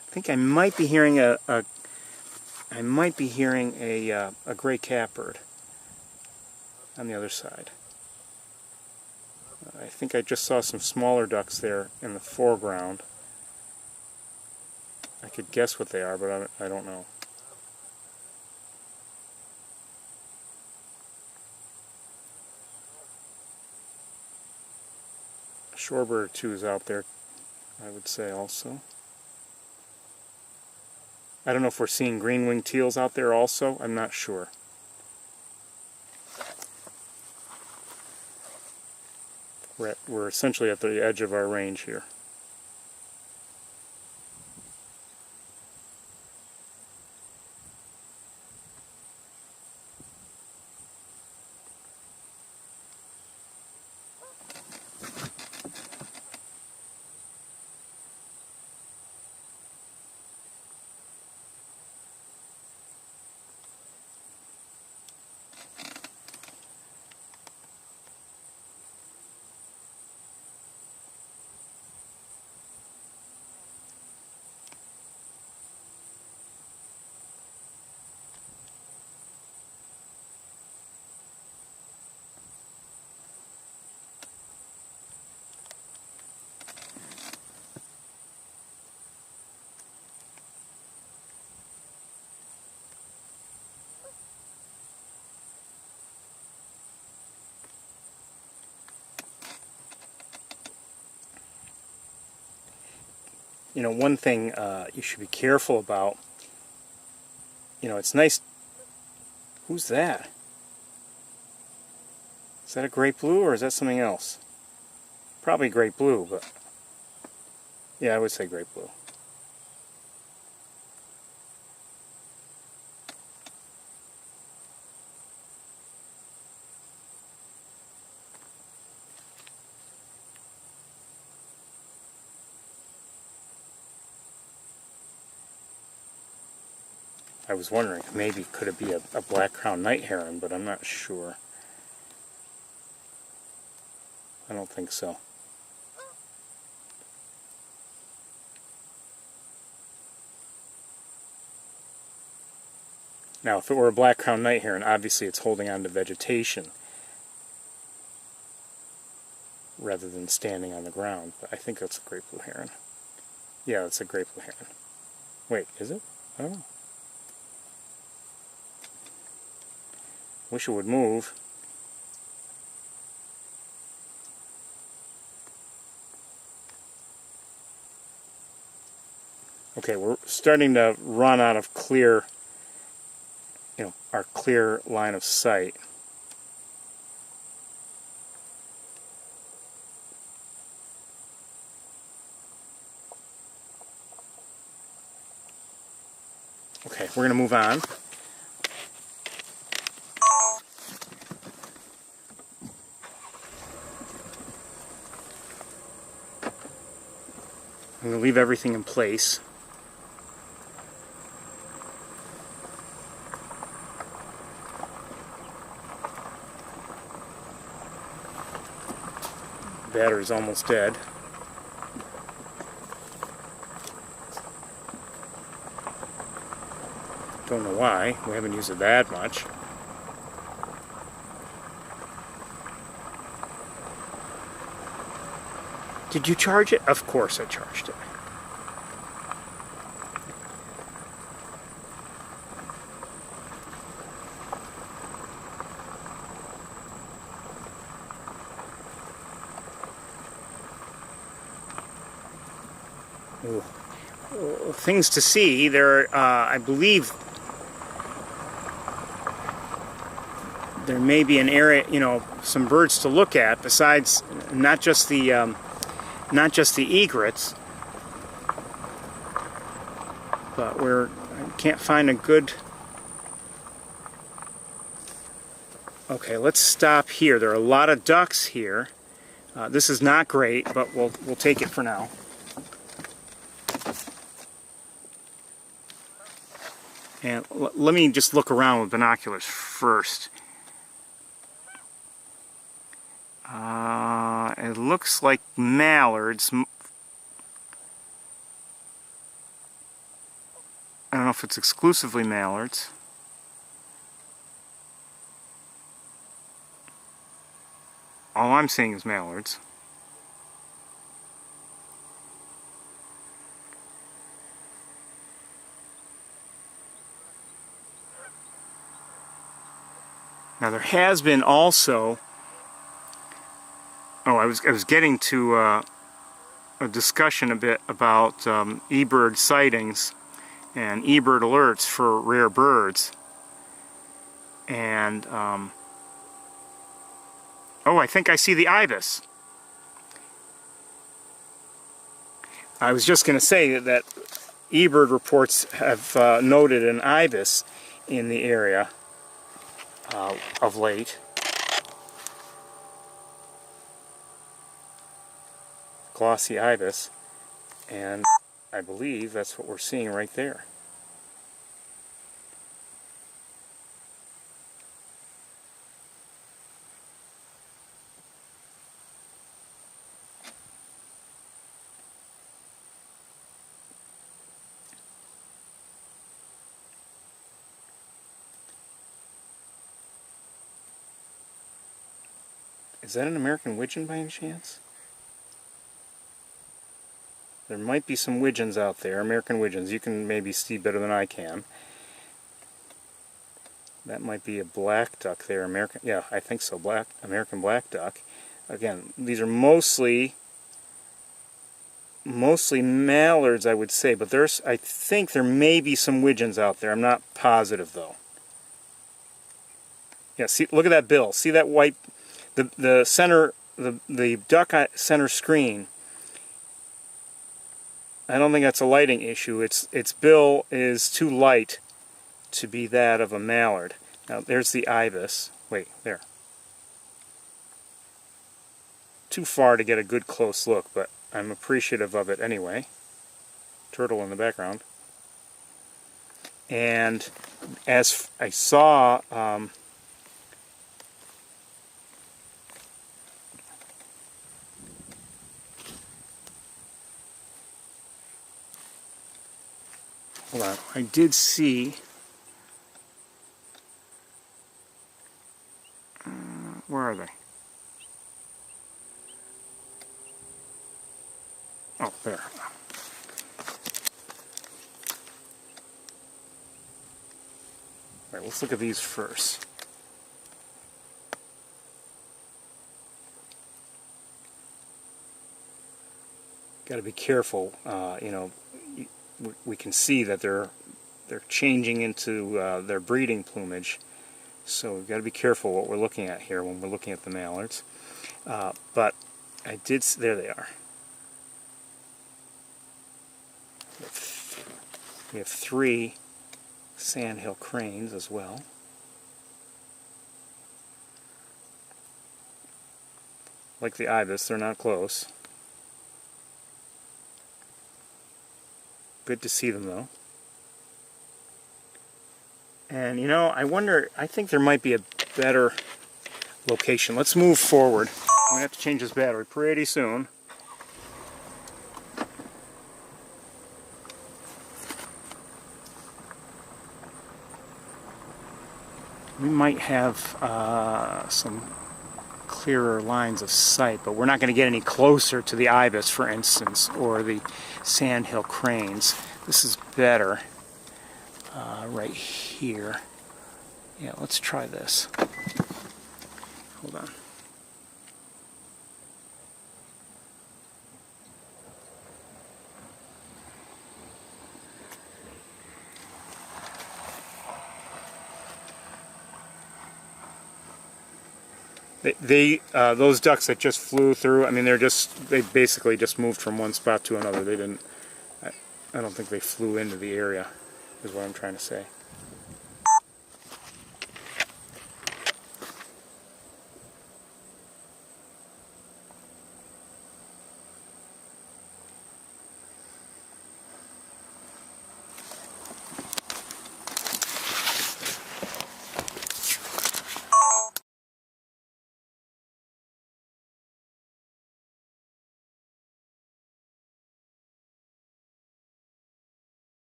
I think I might be hearing a gray catbird on the other side. I think I just saw some smaller ducks there in the foreground. I could guess what they are, but I don't know. A shorebird or two is out there, I would say also. I don't know if we're seeing green-winged teals out there also. I'm not sure. We're essentially at the edge of our range here. You know, one thing you should be careful about, you know, it's nice. Who's that? Is that a great blue or is that something else? Probably great blue, but yeah, I would say great blue. I was wondering, maybe could it be a black-crowned night heron, but I'm not sure. I don't think so. Now, if it were a black-crowned night heron, obviously it's holding on to vegetation rather than standing on the ground. But I think that's a great blue heron. Yeah, it's a great blue heron. Wait, is it? I don't know. Wish it would move. Okay, we're starting to run out of clear our clear line of sight. Okay, we're going to move on. I'm going to leave everything in place. Battery's almost dead. Don't know why. We haven't used it that much. Did you charge it? Of course I charged it. Ooh. Things to see. There, I believe, there may be an area, some birds to look at besides not just the egrets, but I can't find a good. Okay, let's stop here. There are a lot of ducks here. This is not great, but we'll take it for now. And let me just look around with binoculars first. It looks like mallards. I don't know if it's exclusively mallards. All I'm seeing is mallards. Now there has been also, I was getting to a discussion a bit about eBird sightings and eBird alerts for rare birds. And I think I see the ibis. I was just going to say that eBird reports have noted an ibis in the area of late. Glossy ibis, and I believe that's what we're seeing right there. Is that an American widgeon by any chance? There might be some widgeons out there, American widgeons. You can maybe see better than I can. That might be a black duck there, yeah, I think so, American black duck. Again, these are mostly mallards, I would say, but I think there may be some widgeons out there. I'm not positive though. Yeah, see, look at that bill. See that white, the center, the duck center screen. I don't think that's a lighting issue. Its bill is too light to be that of a mallard. Now there's the ibis. Wait, there. Too far to get a good close look, but I'm appreciative of it anyway. Turtle in the background. And as I saw, hold on, I did see, where are they? Oh, there. All right, let's look at these first. Got to be careful, you know. We can see that they're they're changing into their breeding plumage. So we've got to be careful what we're looking at here when we're looking at the mallards. But I did, there they are. We have 3 sandhill cranes as well. Like the ibis, they're not close. Good to see them though. And you know, I wonder, I think there might be a better location. Let's move forward. I'm going to have to change this battery pretty soon. We might have some clearer lines of sight, but we're not going to get any closer to the ibis, for instance, or the sandhill cranes. This is better right here. Yeah, let's try this. Hold on. Those ducks that just flew through, I mean, they basically just moved from one spot to another. They didn't, I don't think they flew into the area, is what I'm trying to say.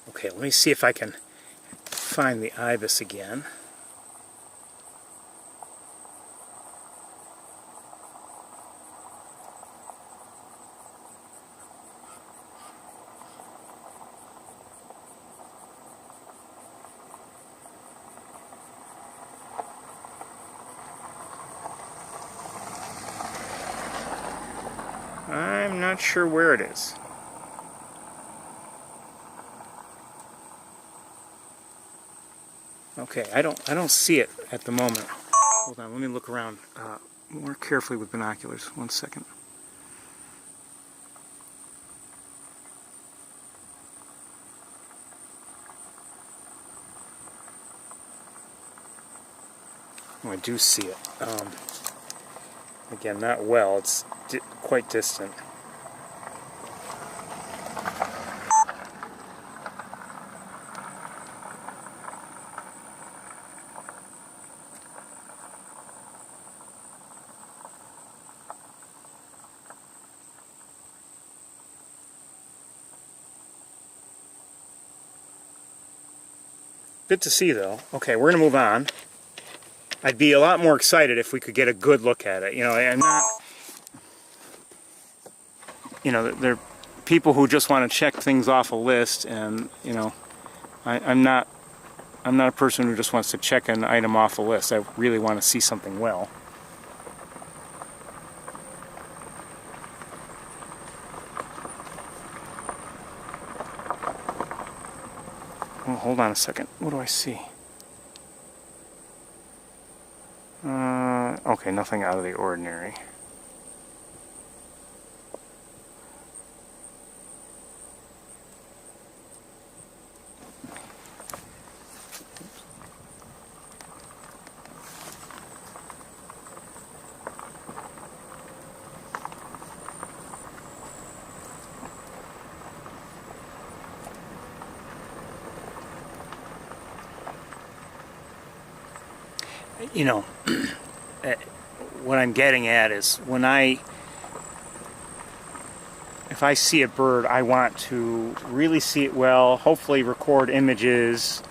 Okay, let me see if I can find the ibis again. I'm not sure where it is. Okay, I don't see it at the moment. Hold on, let me look around more carefully with binoculars. 1 second. Oh, I do see it. Again, not well. It's quite distant. Good to see, though. Okay, we're going to move on. I'd be a lot more excited if we could get a good look at it. You know, I'm not... You know, there are people who just want to check things off a list, and, you know, I'm not a person who just wants to check an item off a list. I really want to see something well. Oh, hold on a second. What do I see? Okay, nothing out of the ordinary. you know, what I'm getting at is if I see a bird, I want to really see it well, hopefully record images.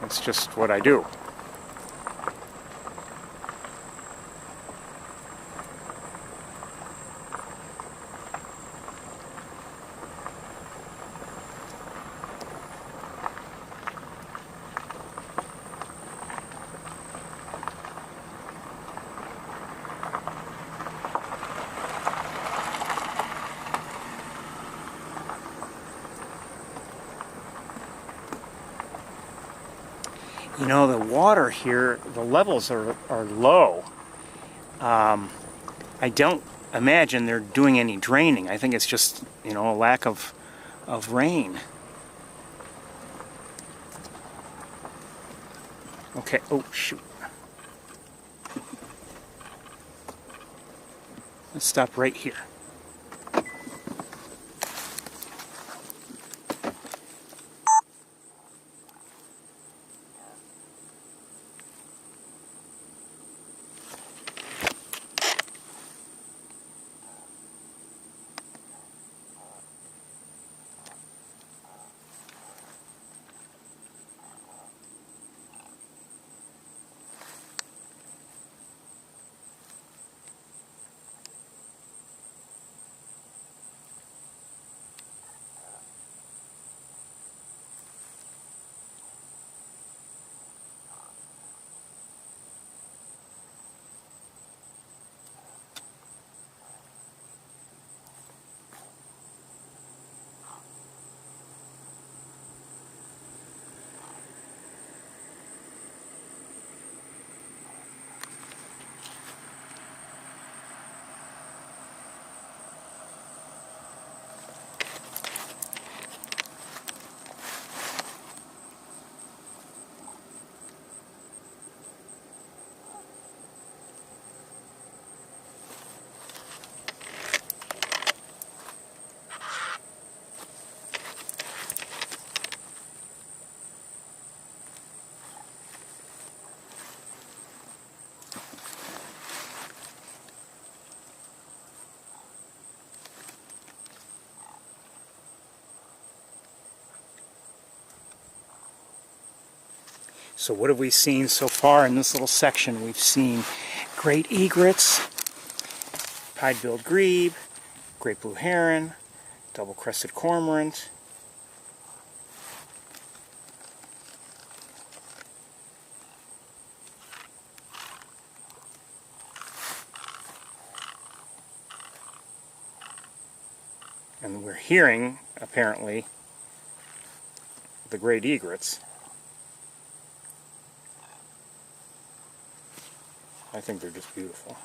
That's just what I do. You know, the water here, the levels are low. I don't imagine they're doing any draining. I think it's just, you know, a lack of rain. Okay, oh shoot. Let's stop right here. So what have we seen so far in this little section? We've seen great egrets, pied-billed grebe, great blue heron, double-crested cormorant, and we're hearing, apparently, the great egrets. I think they're just beautiful.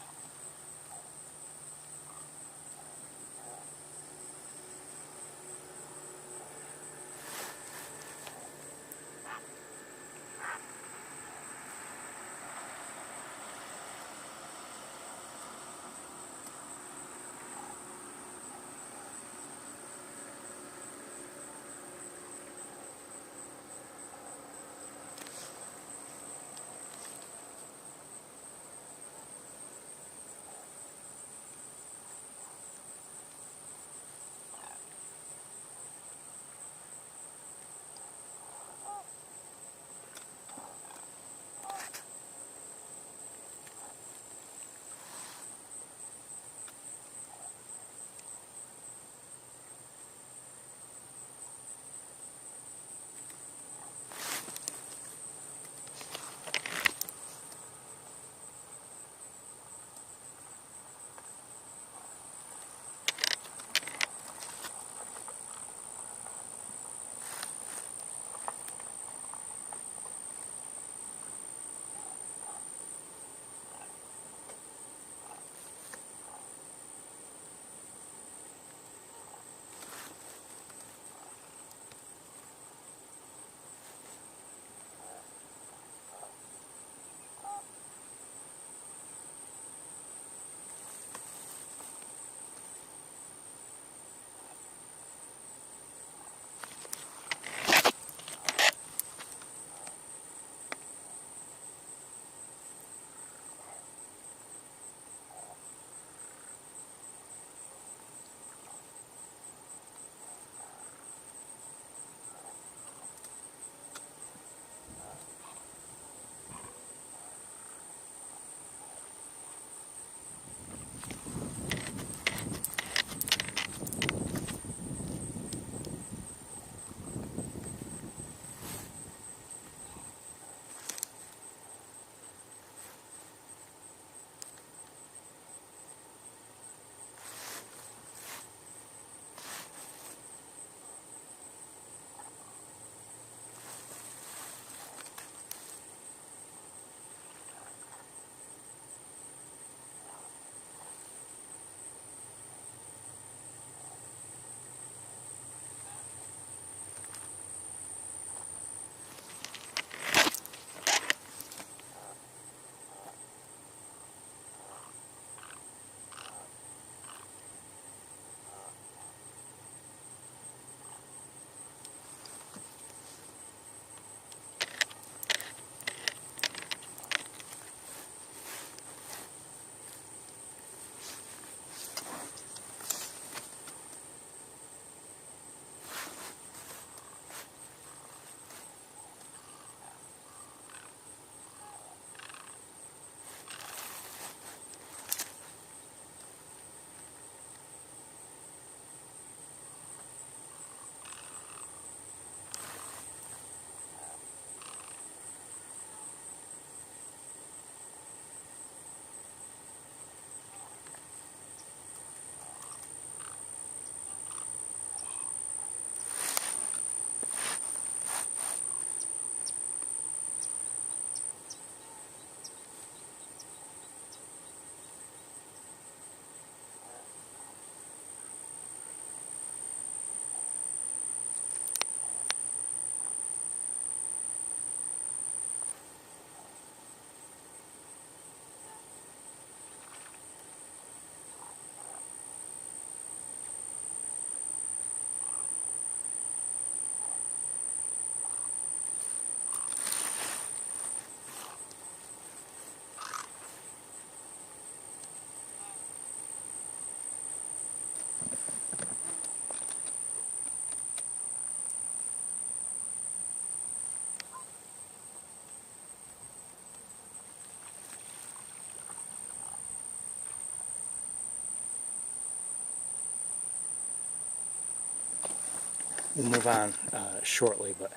we'll move on shortly, but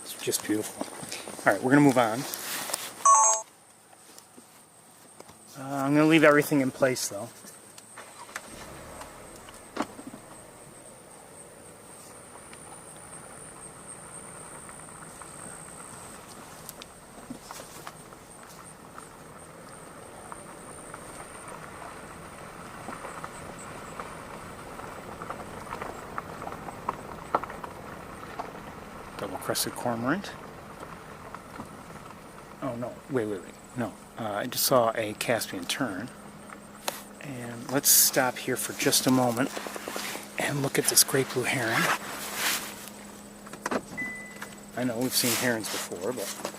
it's just beautiful. All right, we're going to move on. I'm going to leave everything in place, though. Double-crested cormorant. Oh, no. Wait. No. I just saw a Caspian tern. And let's stop here for just a moment and look at this great blue heron. I know we've seen herons before, but...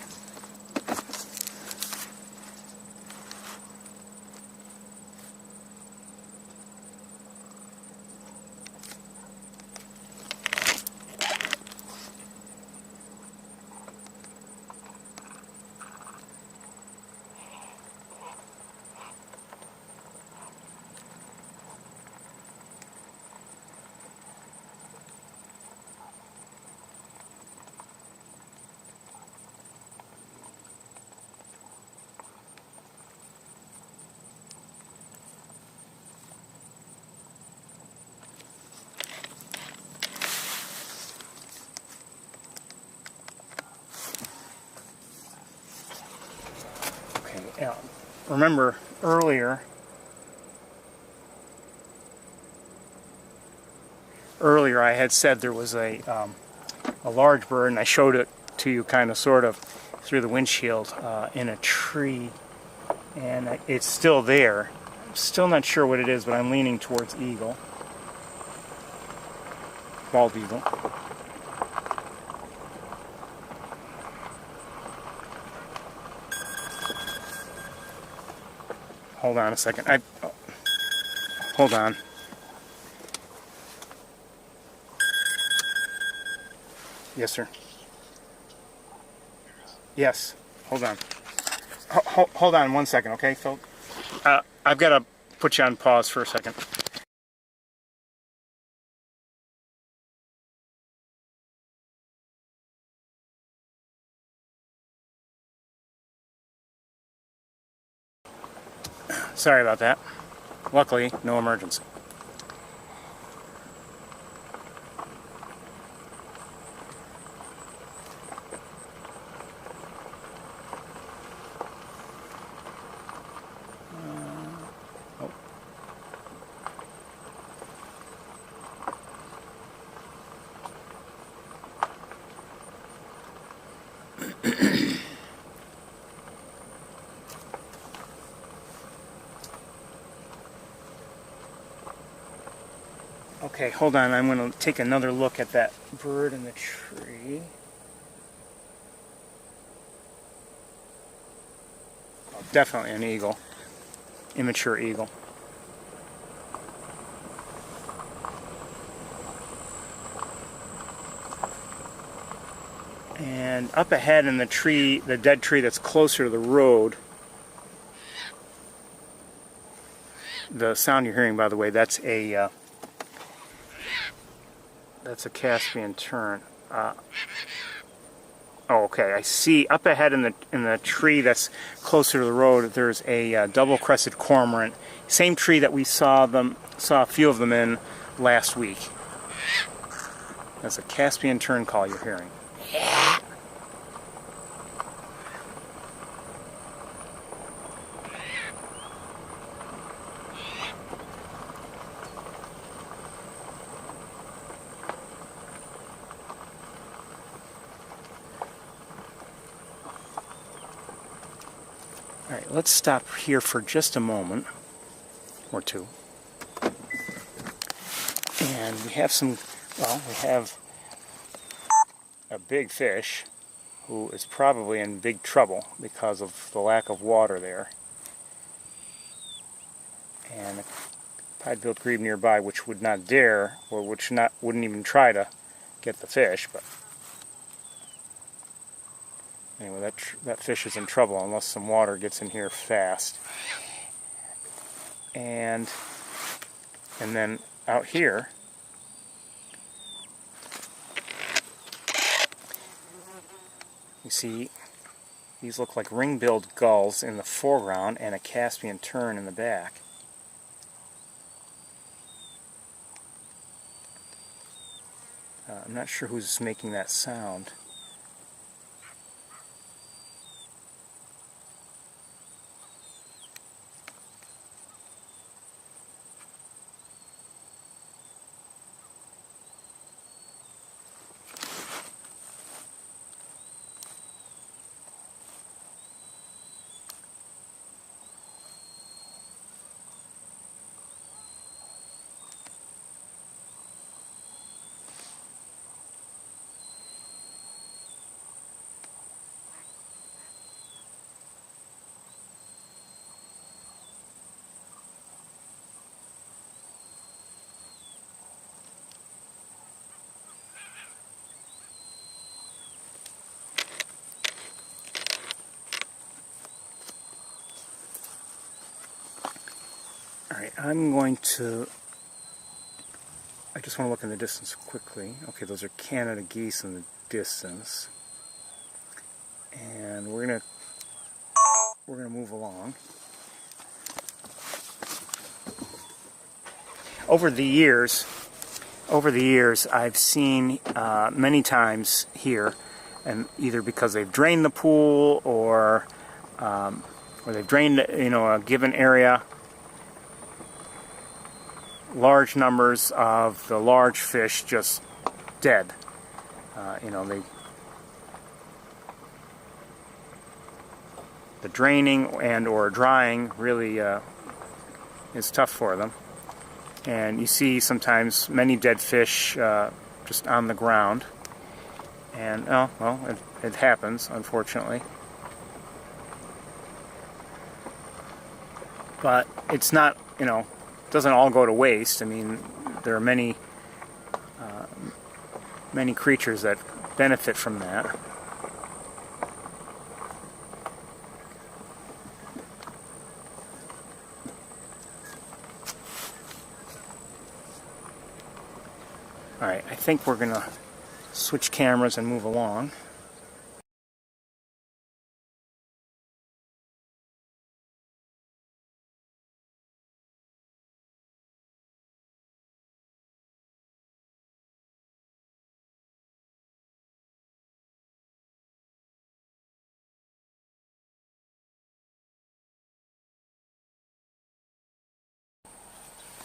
remember earlier I had said there was a large bird, and I showed it to you kind of sort of through the windshield in a tree, and it's still there. I'm still not sure what it is, but I'm leaning towards eagle, bald eagle. Hold on a second. Hold on. Yes, sir. Yes. Hold on. Hold on 1 second, okay, Phil? I've got to put you on pause for a second. Sorry about that. Luckily, no emergency. Okay, hold on. I'm going to take another look at that bird in the tree. Oh, definitely an eagle. Immature eagle. And up ahead in the tree, the dead tree that's closer to the road, the sound you're hearing, by the way, that's a Caspian tern. Okay, I see up ahead in the tree that's closer to the road. There's a double-crested cormorant, same tree that we saw a few of them in last week. That's a Caspian tern call you're hearing. Alright, let's stop here for just a moment or two. And we have we have a big fish who is probably in big trouble because of the lack of water there. And a pied-billed grebe nearby which would not dare, or wouldn't even try to get the fish, but anyway, that fish is in trouble unless some water gets in here fast. And then out here, you see these look like ring-billed gulls in the foreground and a Caspian tern in the back. I'm not sure who's making that sound. Alright, I just want to look in the distance quickly. Okay, those are Canada geese in the distance. And we're gonna move along. Over the years I've seen many times here, and either because they've drained the pool or they've drained a given area, large numbers of the large fish just dead. The draining and or drying really is tough for them. And you see sometimes many dead fish just on the ground. And, it happens, unfortunately. But it's not, doesn't all go to waste. I mean, there are many creatures that benefit from that. Alright, I think we're going to switch cameras and move along.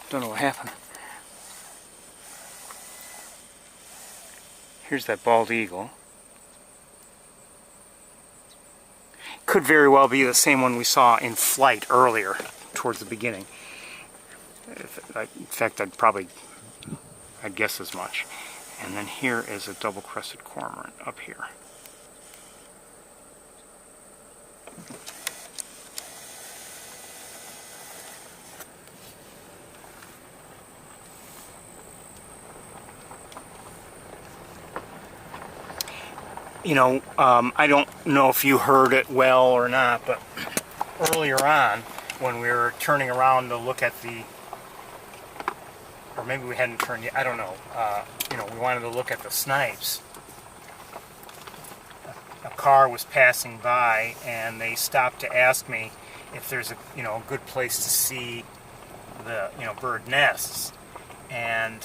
Don't know what happened. Here's that bald eagle. Could very well be the same one we saw in flight earlier, towards the beginning. In fact, I'd guess as much. And then here is a double-crested cormorant up here. I don't know if you heard it well or not, but earlier on, when we were turning around to look at or maybe we hadn't turned yet, I don't know, we wanted to look at the snipes. A car was passing by, and they stopped to ask me if there's a good place to see the bird nests. And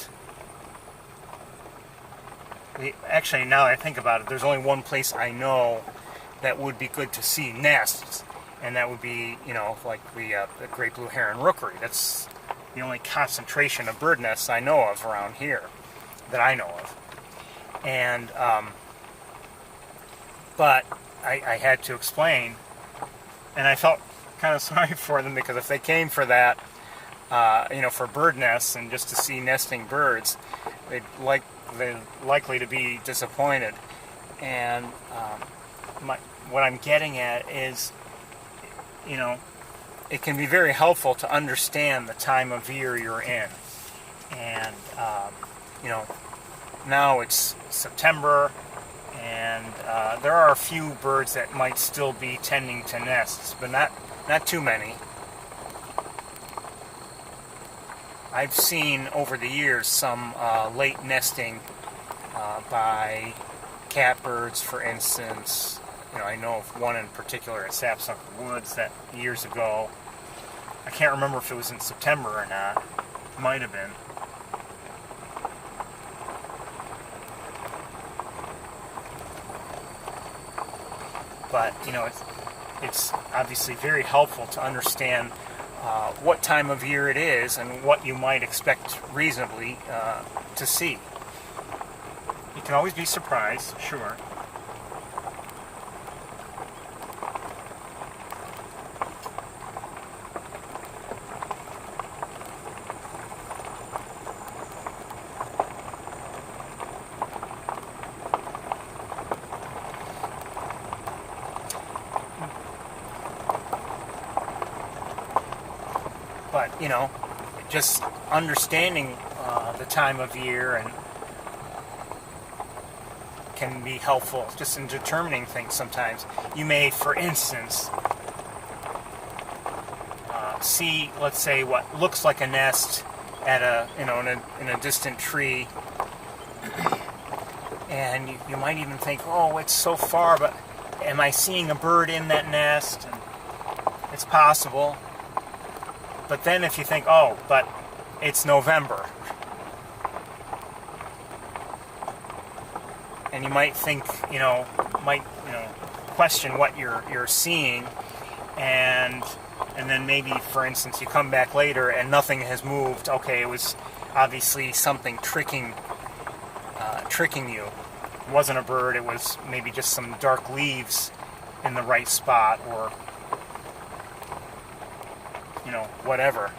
actually, now that I think about it, there's only one place I know that would be good to see nests, and that would be like the great blue heron rookery. That's the only concentration of bird nests I know of around here, that I know of. And but I had to explain, and I felt kind of sorry for them, because if they came for that, for bird nests and just to see nesting birds, they're likely to be disappointed. And what I'm getting at is, it can be very helpful to understand the time of year you're in. And now it's September, and there are a few birds that might still be tending to nests, but not too many. I've seen over the years some late nesting by catbirds, for instance. I know of one in particular at Sapsucker Woods that years ago. I can't remember if it was in September or not. Might have been. But it's obviously very helpful to understand what time of year it is and what you might expect reasonably to see. You can always be surprised, sure. But, just understanding the time of year and can be helpful just in determining things sometimes. You may, for instance, see, let's say, what looks like a nest at in a distant tree, and you might even think, oh, it's so far, but am I seeing a bird in that nest? And it's possible. But then if you think, oh, but it's November, and you might think, question what you're seeing, and then maybe, for instance, you come back later and nothing has moved. Okay, it was obviously something tricking you. It wasn't a bird. It was maybe just some dark leaves in the right spot, or whatever.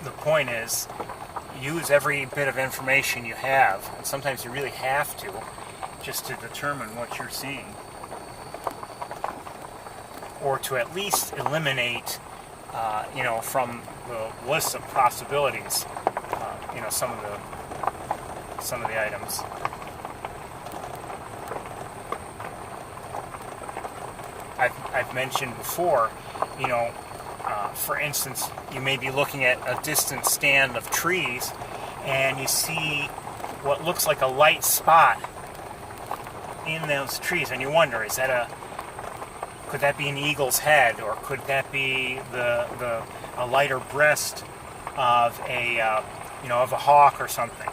The point is, use every bit of information you have, and sometimes you really have to, just to determine what you're seeing, or to at least eliminate, from the list of possibilities, some of the items. I've mentioned before, for instance, you may be looking at a distant stand of trees, and you see what looks like a light spot in those trees, and you wonder, could that be an eagle's head, or could that be a lighter breast of of a hawk or something?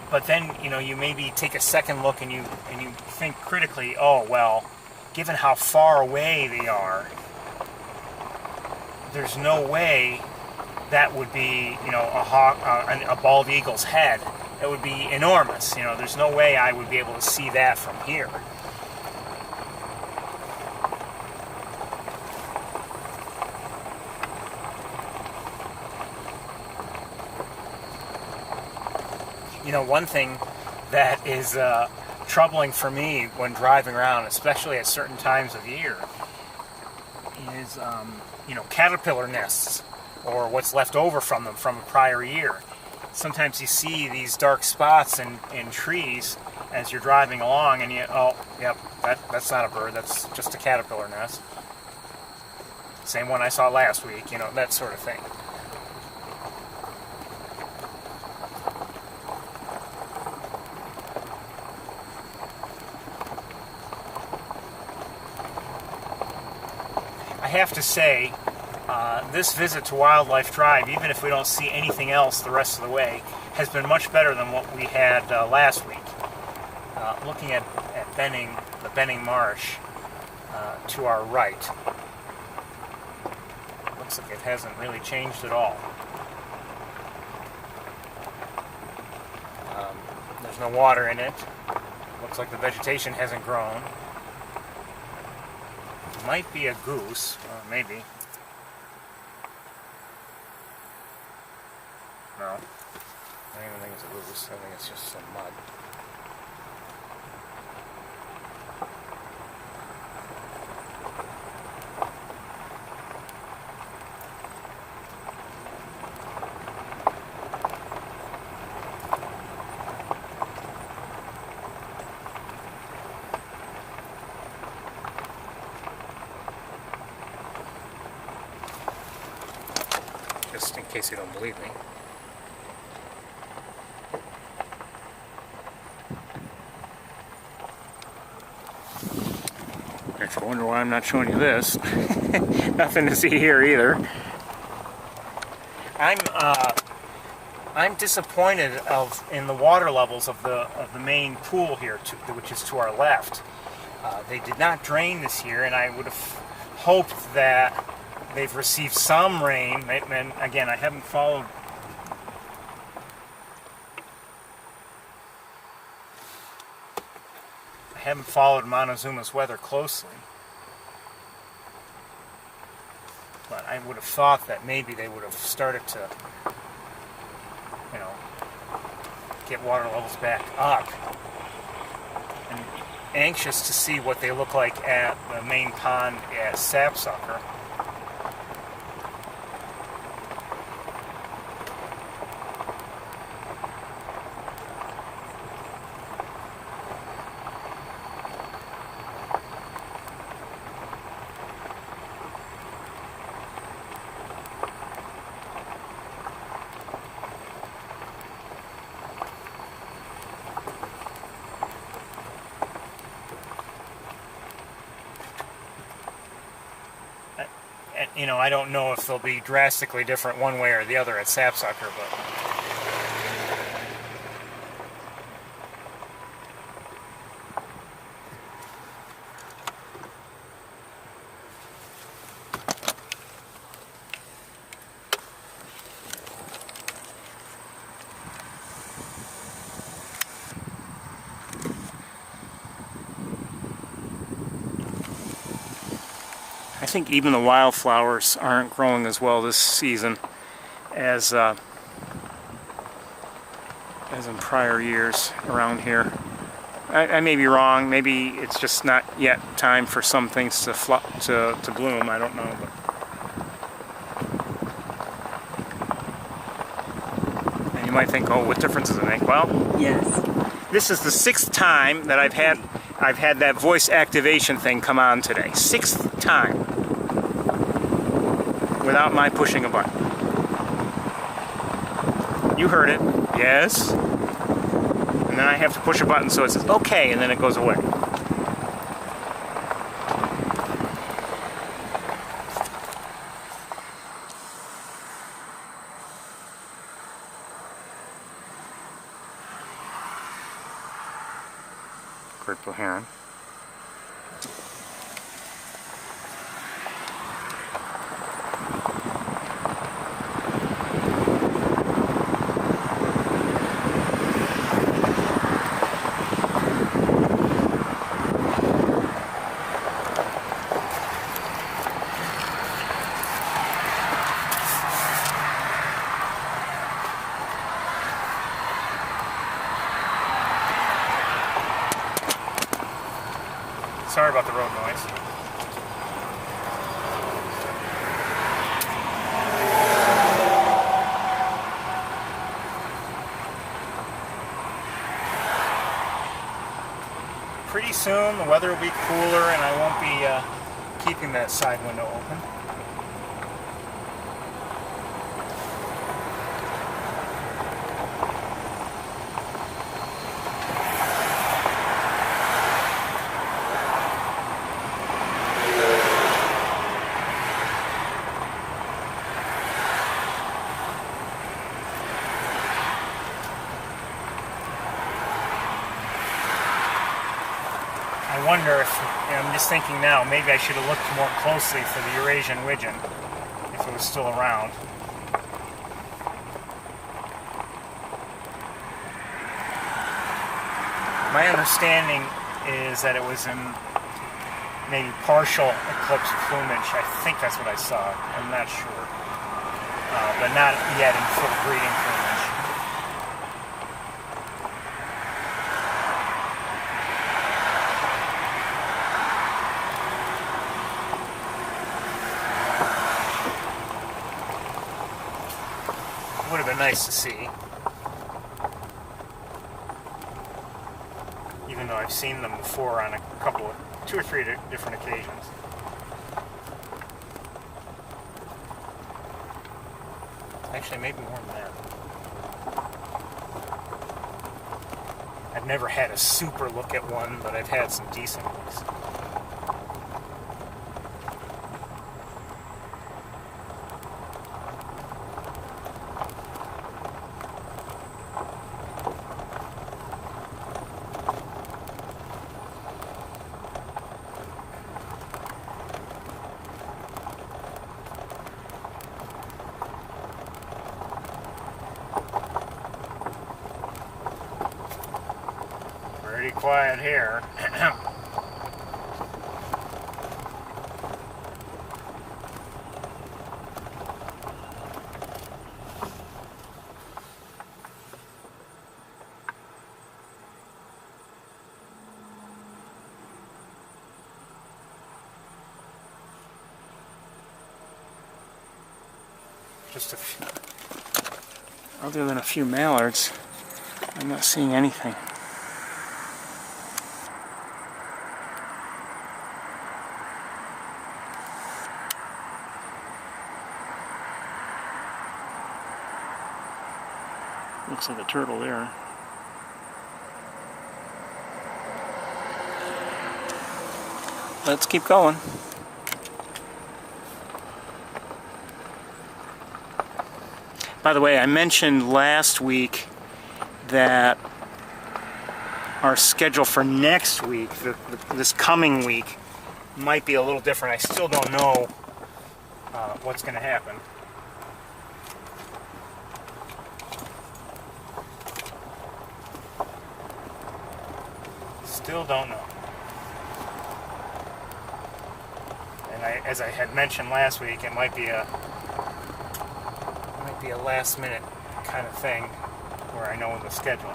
But then, you maybe take a second look and you think critically, oh, well, given how far away they are, there's no way that would be, a hawk, a bald eagle's head. It would be enormous. There's no way I would be able to see that from here. One thing that is troubling for me when driving around, especially at certain times of year, is, you know, caterpillar nests, or what's left over from them from a prior year. Sometimes you see these dark spots in trees as you're driving along, and you, oh, yep, that's not a bird, that's just a caterpillar nest. Same one I saw last week, you know, that sort of thing. I have to say, this visit to Wildlife Drive, even if we don't see anything else the rest of the way, has been much better than what we had last week. Looking at the Benning Marsh to our right, looks like it hasn't really changed at all. There's no water in it. Looks like the vegetation hasn't grown. Might be a goose, maybe. No, I don't even think it's a goose. I think it's just some mud. Just in case you don't believe me. If you wonder why I'm not showing you this, nothing to see here either. I'm disappointed in the water levels of the main pool here, which is to our left. They did not drain this year, and I would have hoped that they've received some rain. And again, I haven't followed Montezuma's weather closely, but I would have thought that maybe they would have started to, you know, get water levels back up. And anxious to see what they look like at the main pond at Sapsucker. You know, I don't know if they'll be drastically different one way or the other at Sapsucker, but I think even the wildflowers aren't growing as well this season as in prior years around here. I may be wrong. Maybe it's just not yet time for some things to bloom. I don't know. And you might think, oh, what difference does it make? Well, Yes. this is the 6th time that I've had that voice activation thing come on today. 6th time. Without my pushing a button. You heard it. Yes. And then I have to push a button so it says okay, and then it goes away. Great blue heron. Sorry about the road noise. pretty soon the weather will be cooler and I won't be keeping that side window open. I wonder if, I'm just thinking now, maybe I should have looked more closely for the Eurasian Widgeon, if it was still around. My understanding is that it was in maybe partial eclipse plumage. I think that's what I saw. I'm not sure. But not yet in full breeding plumage. Would have been nice to see, even though I've seen them before on a couple of, 2 or 3 different occasions. Actually, maybe more than that. I've never had a super look at one, but I've had some decent looks. Pretty quiet here. Just a few. Other than a few mallards, I'm not seeing anything. Looks like a turtle there. Let's keep going. By the way, I mentioned last week that our schedule for next week, this coming week, might be a little different. I still don't know what's going to happen. Still don't know. And as I had mentioned last week, it might be a last minute kind of thing where I know the schedule.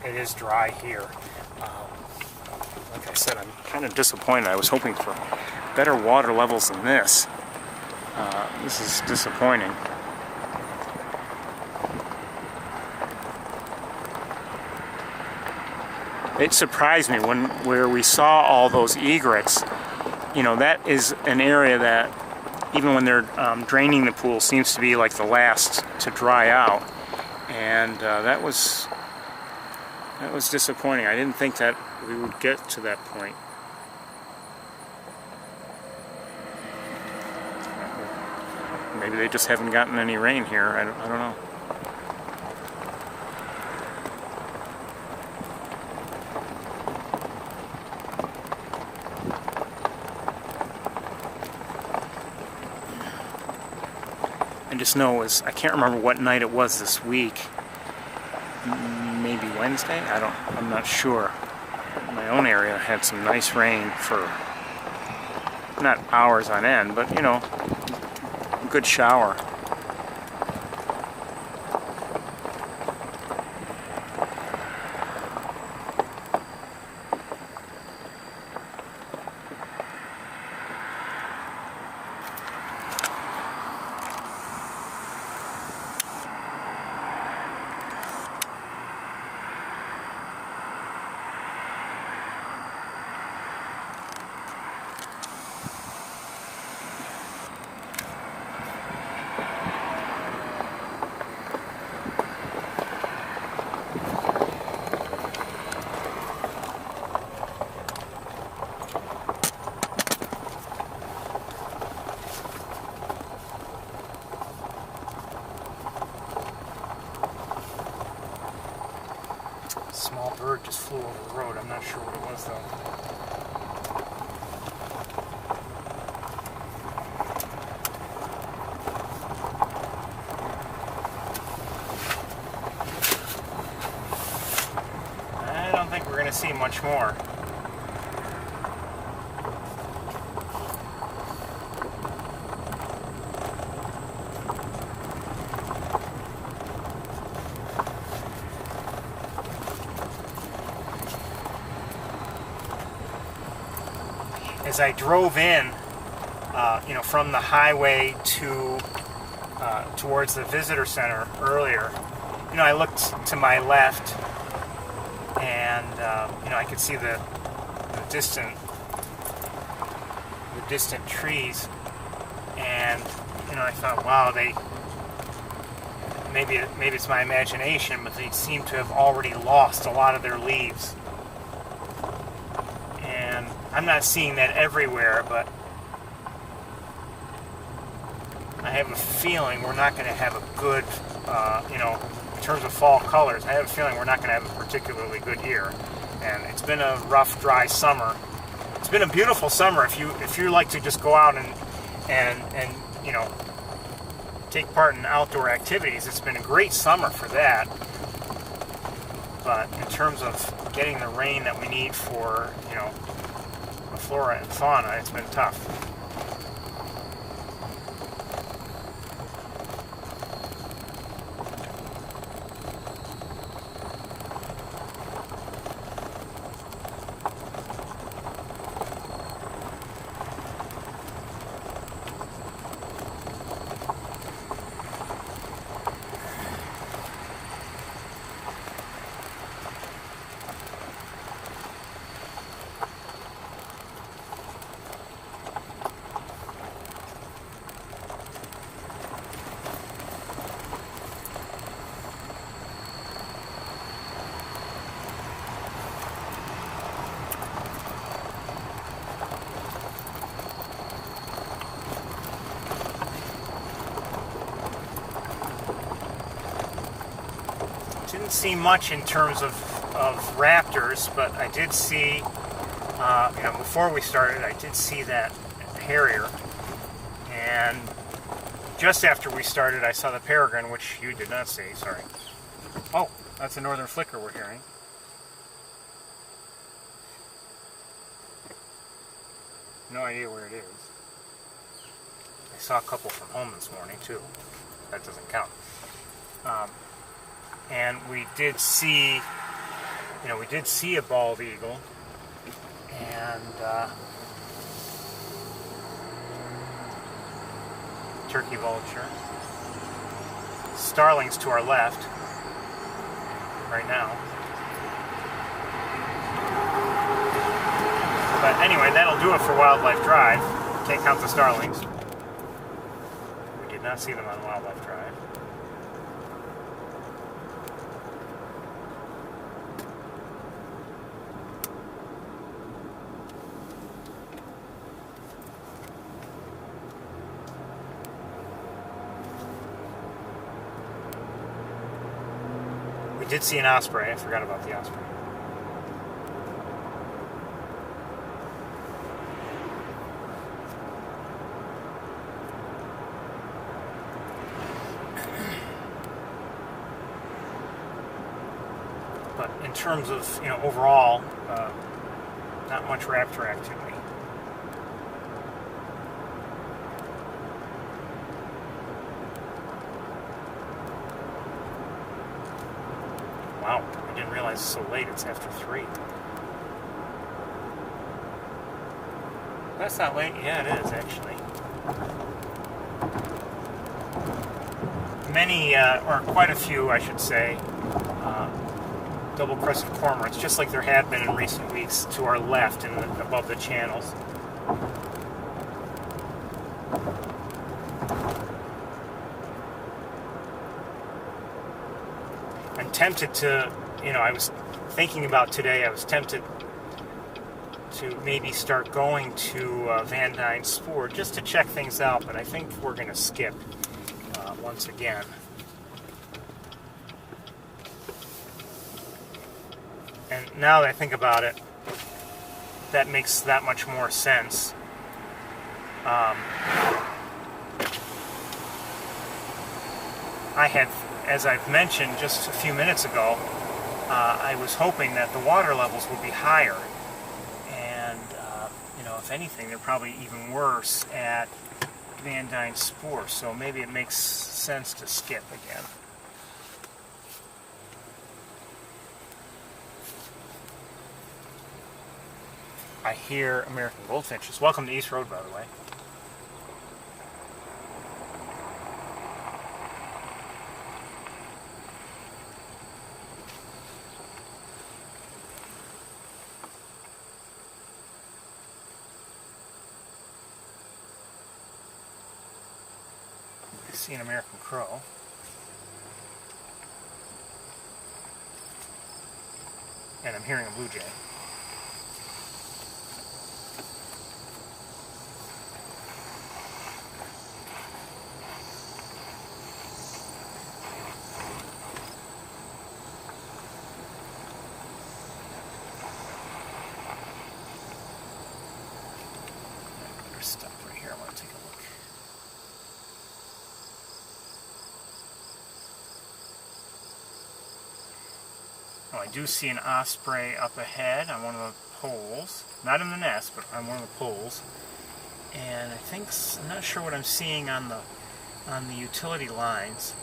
It is dry here. Like I said, I'm kind of disappointed. I was hoping for better water levels than this. This is disappointing. It surprised me where we saw all those egrets. You know, that is an area that, even when they're draining the pool, seems to be like the last to dry out. And that was disappointing. I didn't think that we would get to that point. Maybe they just haven't gotten any rain here. I don't know. I just know I can't remember what night it was this week. Maybe Wednesday? I'm not sure. My own area had some nice rain for not hours on end, but you know, a good shower. small bird just flew over the road. I'm not sure what it was though. I don't think we're going to see much more. As I drove in, from the highway to towards the visitor center earlier, I looked to my left, and I could see the distant trees, and I thought, wow, maybe it's my imagination, but they seem to have already lost a lot of their leaves. And I'm not seeing that everywhere, but I have a feeling we're not going to have a good, in terms of fall colors, I have a feeling we're not going to have a particularly good year. And it's been a rough, dry summer. It's been a beautiful summer if you like to just go out and take part in outdoor activities. It's been a great summer for that. But in terms of getting the rain that we need for, the flora and fauna, it's been tough. Didn't see much in terms of raptors, but I did see, before we started, I did see that harrier. And just after we started, I saw the peregrine, which you did not see, sorry. Oh, that's a northern flicker we're hearing. No idea where it is. I saw a couple from home this morning, too. That doesn't count. And we did see a bald eagle, and turkey vulture. Starlings to our left right now. But anyway, that'll do it for Wildlife Drive. Can't count the starlings. We did not see them on Wildlife Drive. We did see an osprey. I forgot about the osprey. But in terms of, overall, not much raptor activity. Wow, I didn't realize it's so late. It's after 3. That's not late. Yeah, it is, actually. Many, or quite a few, I should say, double-crested cormorants, just like there had been in recent weeks, to our left and above the channels. I'm tempted to, I was thinking about today, I was tempted to maybe start going to Van Dyne's Spoor just to check things out, but I think we're going to skip once again. And now that I think about it, that makes that much more sense. I had, as I've mentioned just a few minutes ago, I was hoping that the water levels would be higher. And, you know, if anything, they're probably even worse at Van Dyne Spoor, so maybe it makes sense to skip again. I hear American goldfinches. Welcome to East Road, by the way. I see an American crow. And I'm hearing a blue jay. There's stuff right here. I want to take a look. Oh, I do see an osprey up ahead on one of the poles. Not in the nest, but on one of the poles. And I think, I'm not sure what I'm seeing on the utility lines.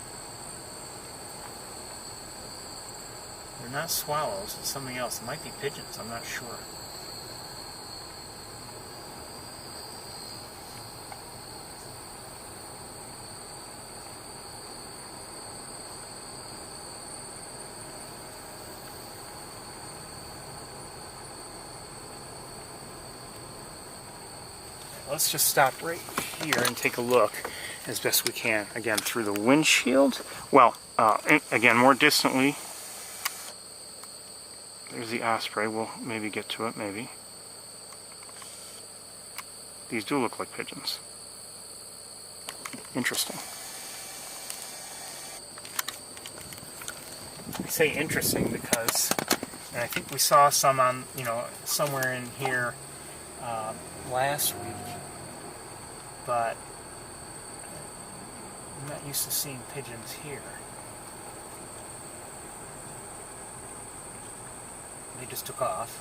They're not swallows, it's something else. It might be pigeons, I'm not sure. Let's just stop right here and take a look as best we can. Again, through the windshield. Well, again, more distantly, there's the osprey. We'll maybe get to it, maybe. These do look like pigeons. Interesting. I say interesting because, and I think we saw some on, you know, somewhere in here last week. But I'm not used to seeing pigeons here. They just took off.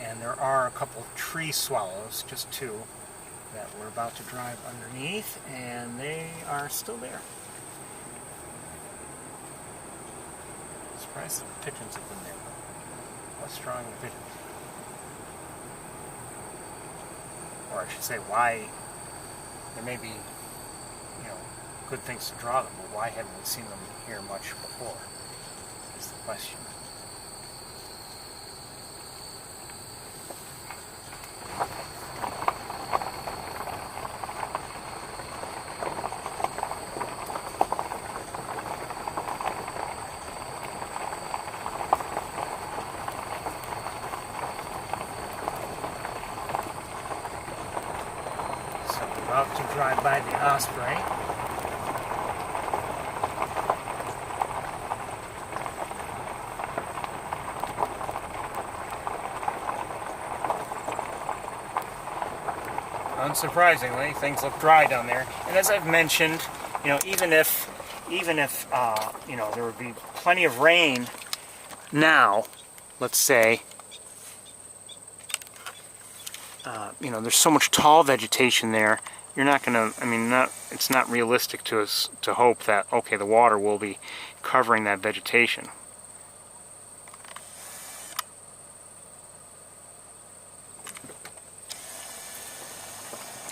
And there are a couple of tree swallows, just two, that we're about to drive underneath, and they are still there. I'm surprised the pigeons have been there. What's drawing the pigeons? Or I should say, why? There may be, you know, good things to draw them, but why haven't we seen them here much before? Is the question. About to drive by the Osprey. Unsurprisingly, things look dry down there. And as I've mentioned, you know, even if you know, there would be plenty of rain now, let's say, you know, there's so much tall vegetation there. You're not going to, I mean, it's not realistic to us to hope that, okay, the water will be covering that vegetation.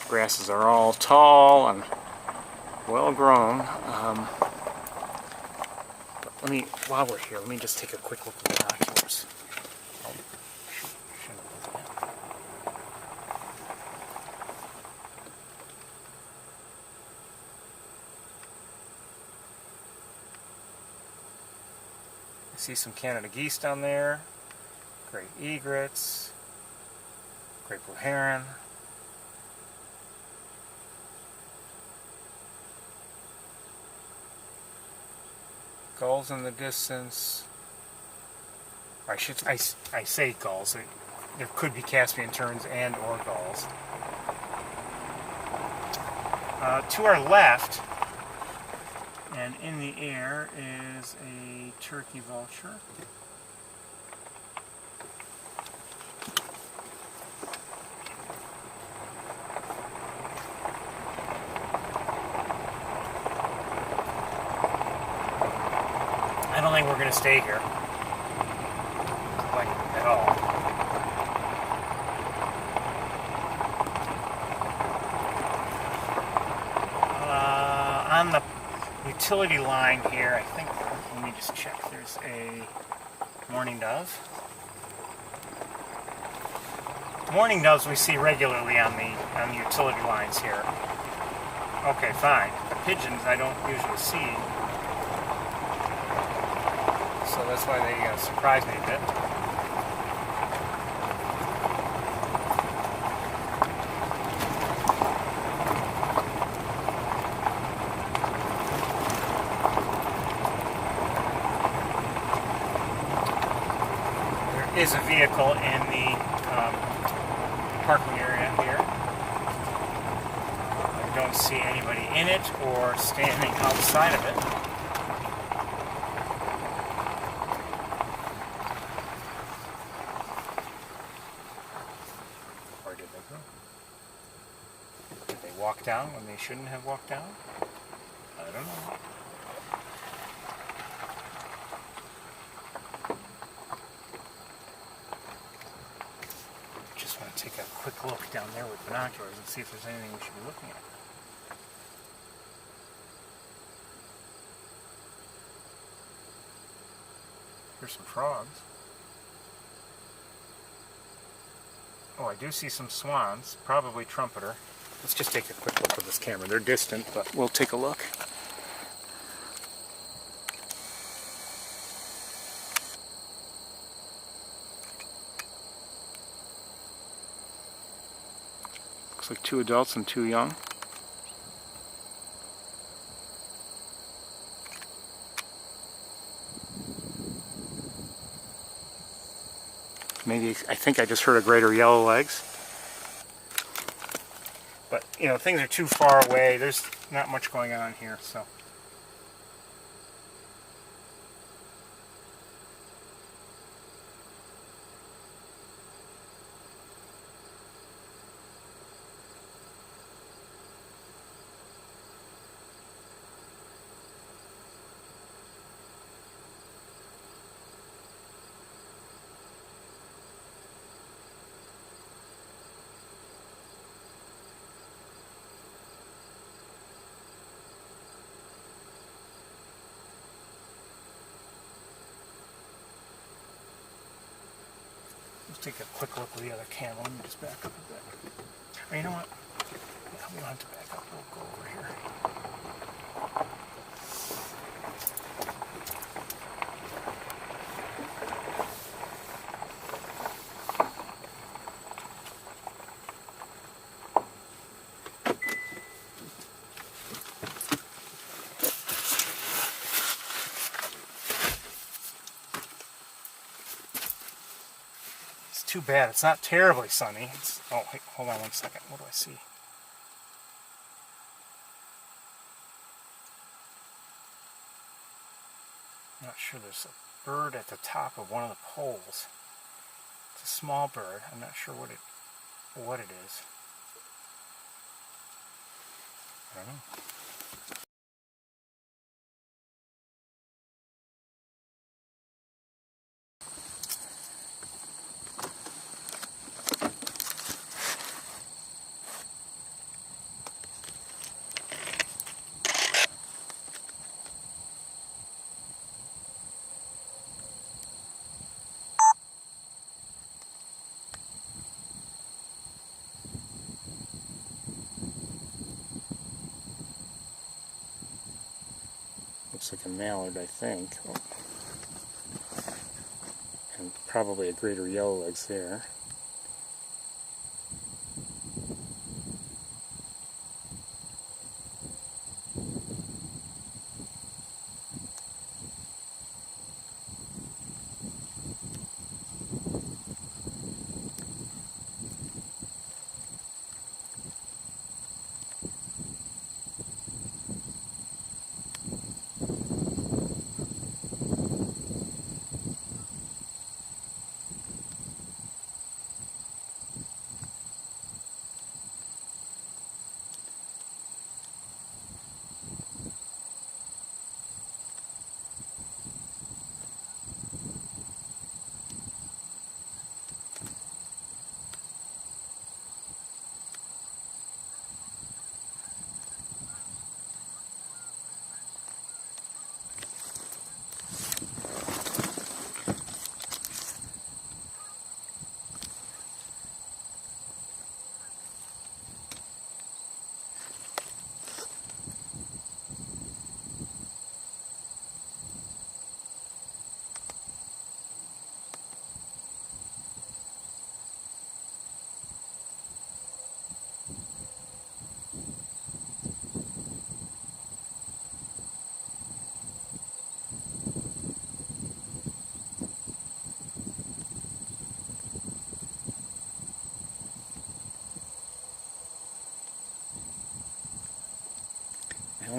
Grasses are all tall and well grown. But let me, while we're here, let me just take a quick look at the binoculars. Oh, shouldn't have done that. I see some Canada geese down there, great egrets, great blue heron. Gulls in the distance. Or I say gulls. There could be Caspian terns and or gulls. To our left, and in the air, is a turkey vulture. I don't think we're going to stay here, like, at all. On the utility line here, I think, let me just check, there's a mourning dove. Mourning doves we see regularly on the utility lines here. Okay, fine. Pigeons I don't usually see. So that's why they surprised me a bit. There is a vehicle in the parking area here. I don't see anybody in it or standing outside of it. Walk down when they shouldn't have walked down? I don't know. Just want to take a quick look down there with binoculars and see if there's anything we should be looking at. Here's some frogs. Oh, I do see some swans, probably trumpeter. Let's just take a quick look with this camera. They're distant, but we'll take a look. Looks like 2 adults and 2 young. Maybe, I think I just heard a greater yellow legs. But, you know, things are too far away. There's not much going on here, so. Take a quick look with the other camera. Let me just back up a bit. Or you know what? Yeah, we don't have to back up. We'll go over here. Too bad. It's not terribly sunny. It's, oh, hey, hold on one second. What do I see? I'm not sure. There's a bird at the top of one of the poles. It's a small bird. I'm not sure what it is. I don't know. Looks like a mallard, I think. Oh. And probably a greater yellow legs there.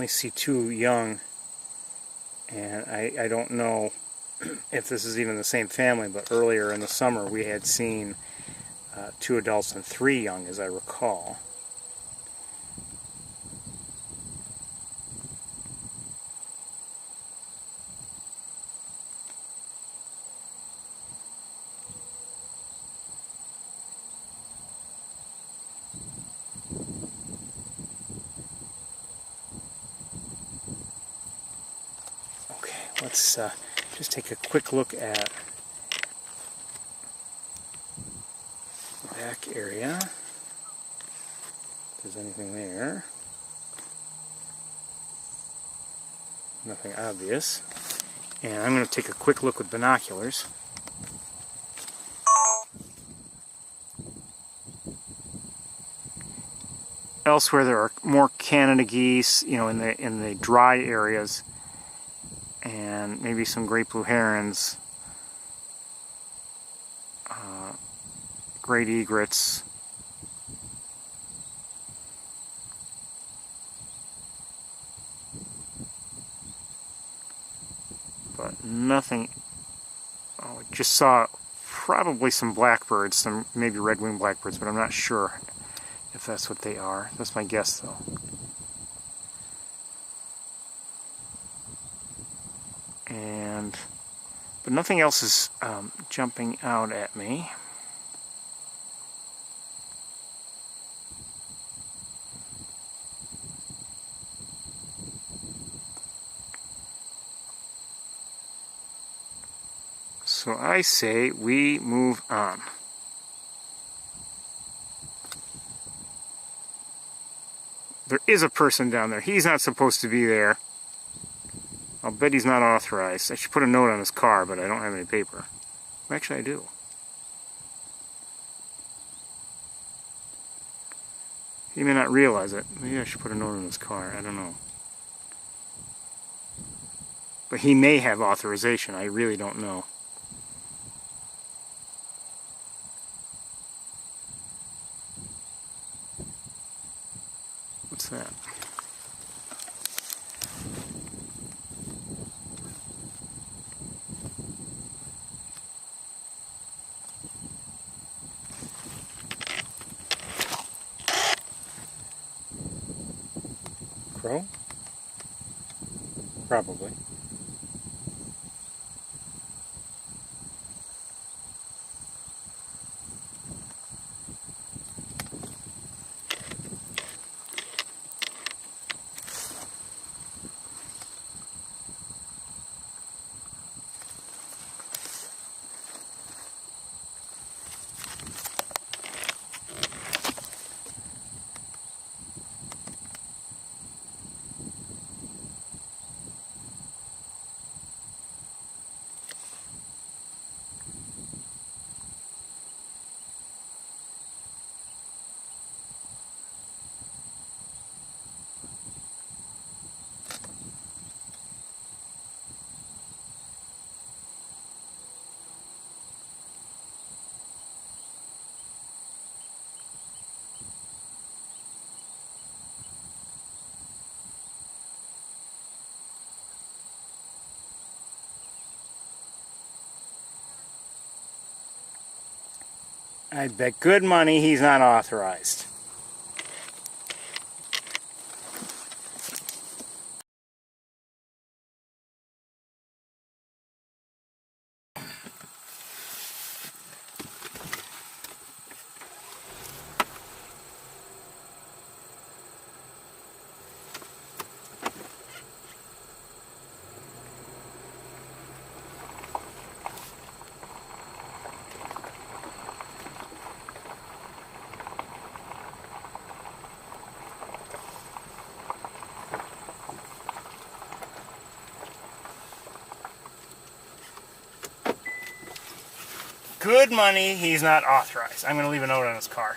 only see 2 young, and I don't know if this is even the same family, but earlier in the summer we had seen 2 adults and 3 young, as I recall. Let's just take a quick look at the back area. If there's anything there. Nothing obvious. And I'm going to take a quick look with binoculars. Elsewhere there are more Canada geese, you know, in the dry areas, and maybe some great blue herons, great egrets, but nothing. Oh, I just saw probably some blackbirds, some maybe red-winged blackbirds, but I'm not sure if that's what they are. That's my guess, though. But nothing else is jumping out at me. So I say we move on. There is a person down there. He's not supposed to be there. I'll bet he's not authorized. I should put a note on his car, but I don't have any paper. Actually, I do. He may not realize it. Maybe I should put a note on his car. I don't know. But he may have authorization. I really don't know. What's that? Crow? Probably. I bet good money he's not authorized. Good money, he's not authorized. I'm going to leave a note on his car.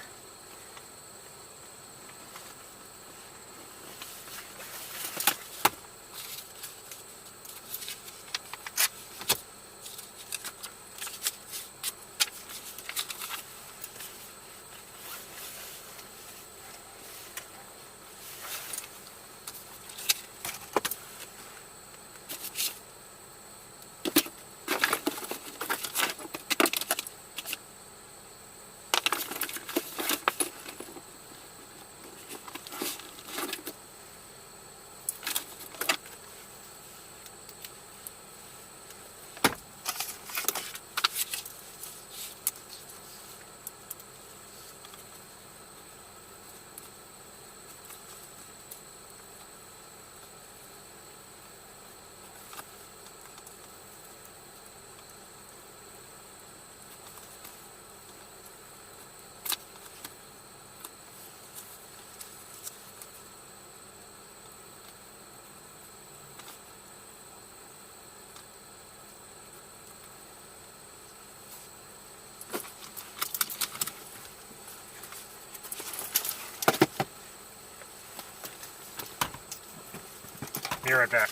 right back.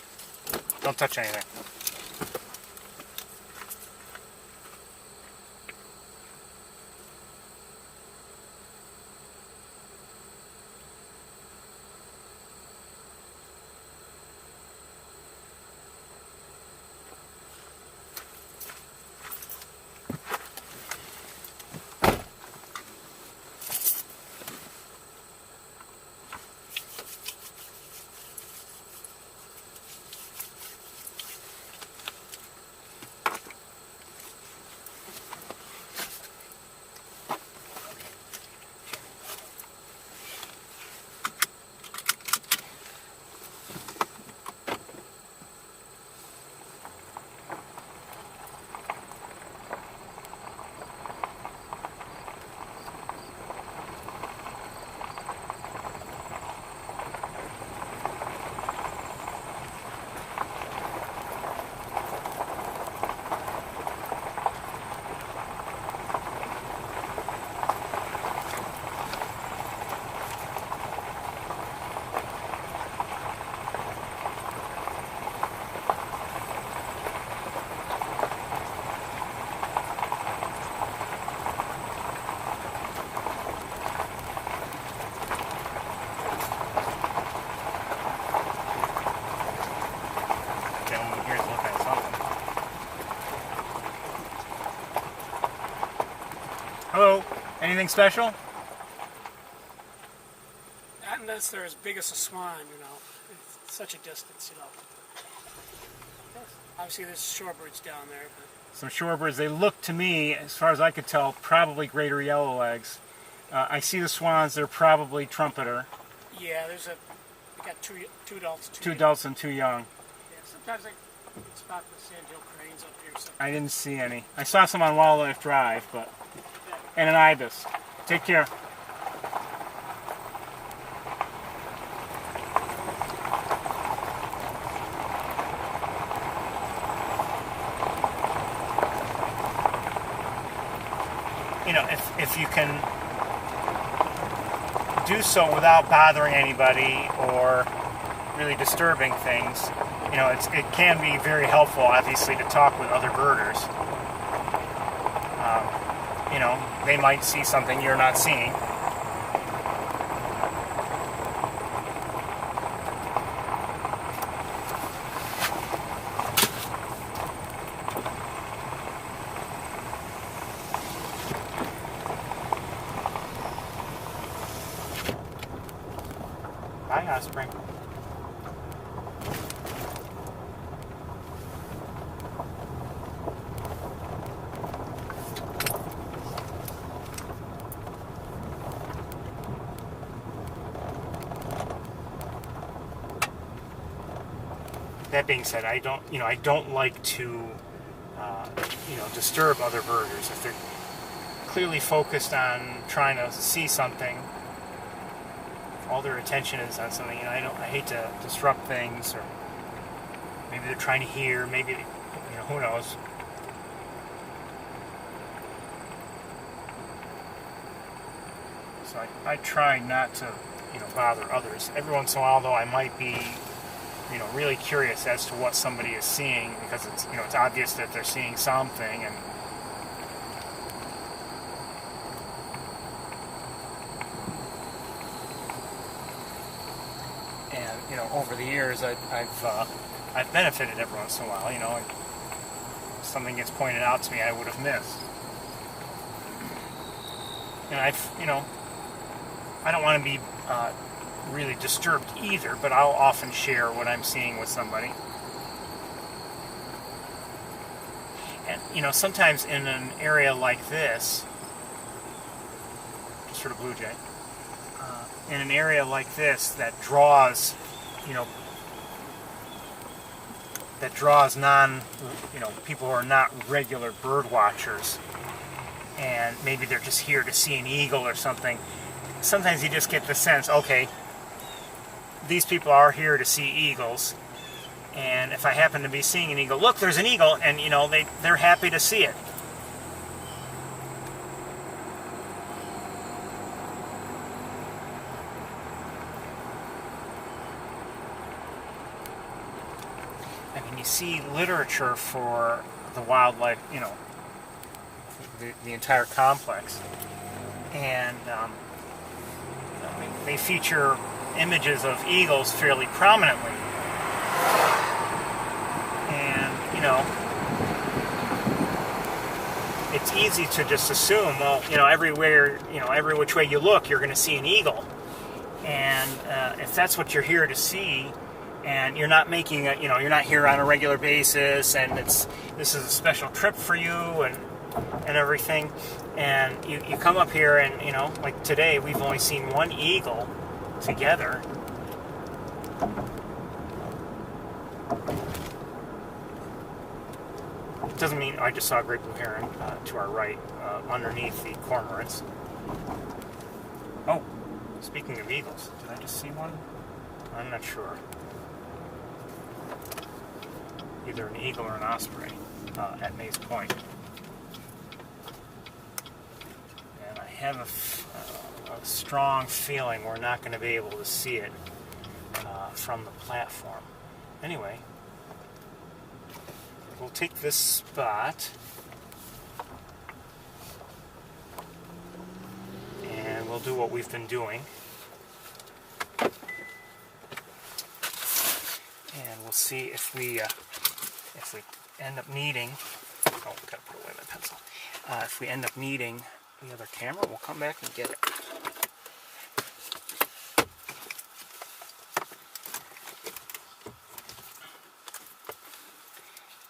Don't touch anything. Hello. Anything special? Not unless they're as big as a swan, you know. It's such a distance, you know. Obviously, there's shorebirds down there, but Some shorebirds. They look to me, as far as I could tell, probably greater yellowlegs. I see the swans. They're probably trumpeter. yeah, we got two adults, Two adults and two young. Yeah, sometimes I spot the sandhill cranes up here. So. I didn't see any. I saw some on Wildlife Drive, but and an ibis. Take care. You know, if you can do so without bothering anybody or really disturbing things, you know, it can be very helpful, obviously, to talk with other birders. You know, they might see something you're not seeing. Bye, Osprey. That being said, I don't like to, disturb other birders if they're clearly focused on trying to see something. All their attention is on something. I hate to disrupt things, or maybe they're trying to hear. Maybe, who knows. So I try not to, bother others. Every once in a while, though, I might be, really curious as to what somebody is seeing, because it's obvious that they're seeing something, and over the years I've benefited every once in a while. And if something gets pointed out to me I would have missed, and I don't want to be really disturbed either, but I'll often share what I'm seeing with somebody. And sometimes in an area like this, just for the blue jay, in an area like this that draws people who are not regular bird watchers, and maybe they're just here to see an eagle or something. Sometimes you just get the sense, okay, these people are here to see eagles, and if I happen to be seeing an eagle, look, there's an eagle, and they're happy to see it. I mean, you see literature for the wildlife, you know, the entire complex, and I mean, they feature images of eagles fairly prominently, and you know, it's easy to just assume, well, you know, everywhere, you know, every which way you look, you're going to see an eagle, and if that's what you're here to see, and you're not making a, you know, you're not here on a regular basis, and this is a special trip for you, and everything, and you come up here, and you know, like today, we've only seen one eagle together. Doesn't mean I just saw a great blue heron to our right, underneath the cormorants. Oh, speaking of eagles, did I just see one? I'm not sure. Either an eagle or an osprey at Mays Point. And I have a strong feeling we're not going to be able to see it from the platform. Anyway, we'll take this spot and we'll do what we've been doing. And we'll see if we end up needing, oh, gotta put away my pencil. If we end up needing the other camera, we'll come back and get it.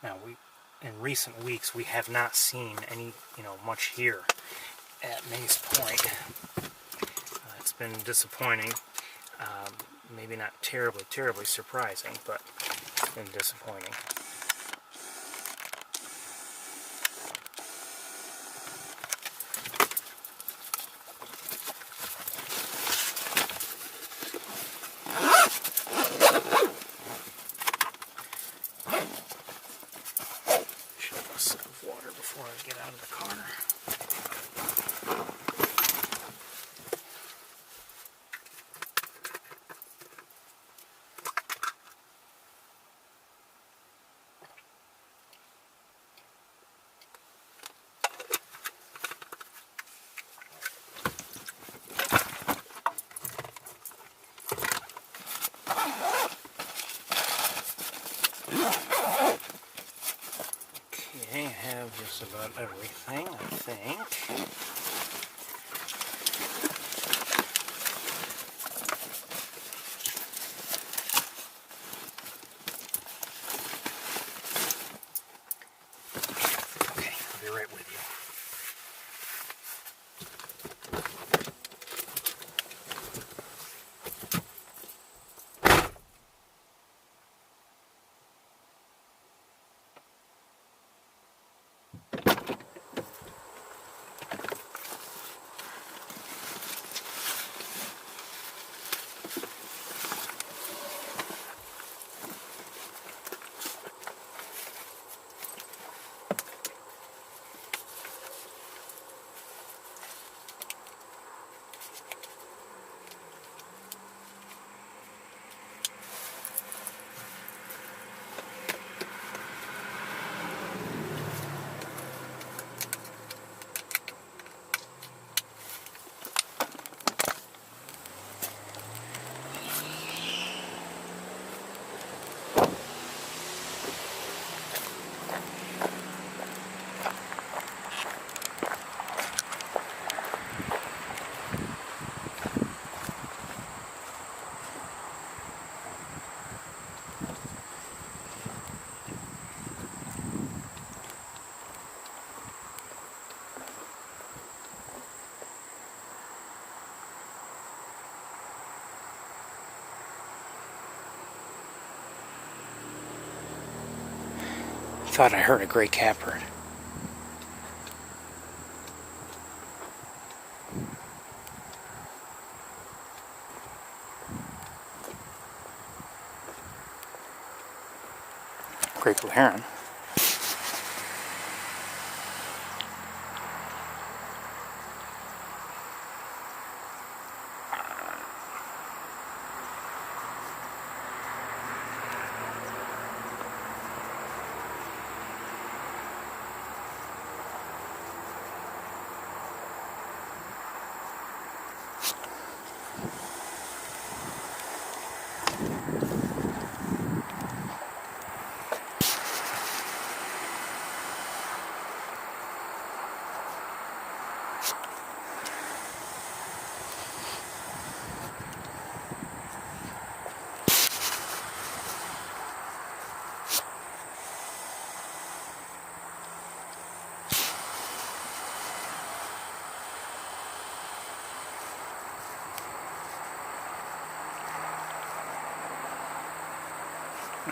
Now, in recent weeks, we have not seen any, you know, much here at Mays Point. It's been disappointing. Maybe not terribly surprising, but it's been disappointing. Should have a sip of water before I get out of the car. Okay, I have just about everything, I think. Okay, I'll be right with you. Thought I heard a gray catbird. Great blue heron.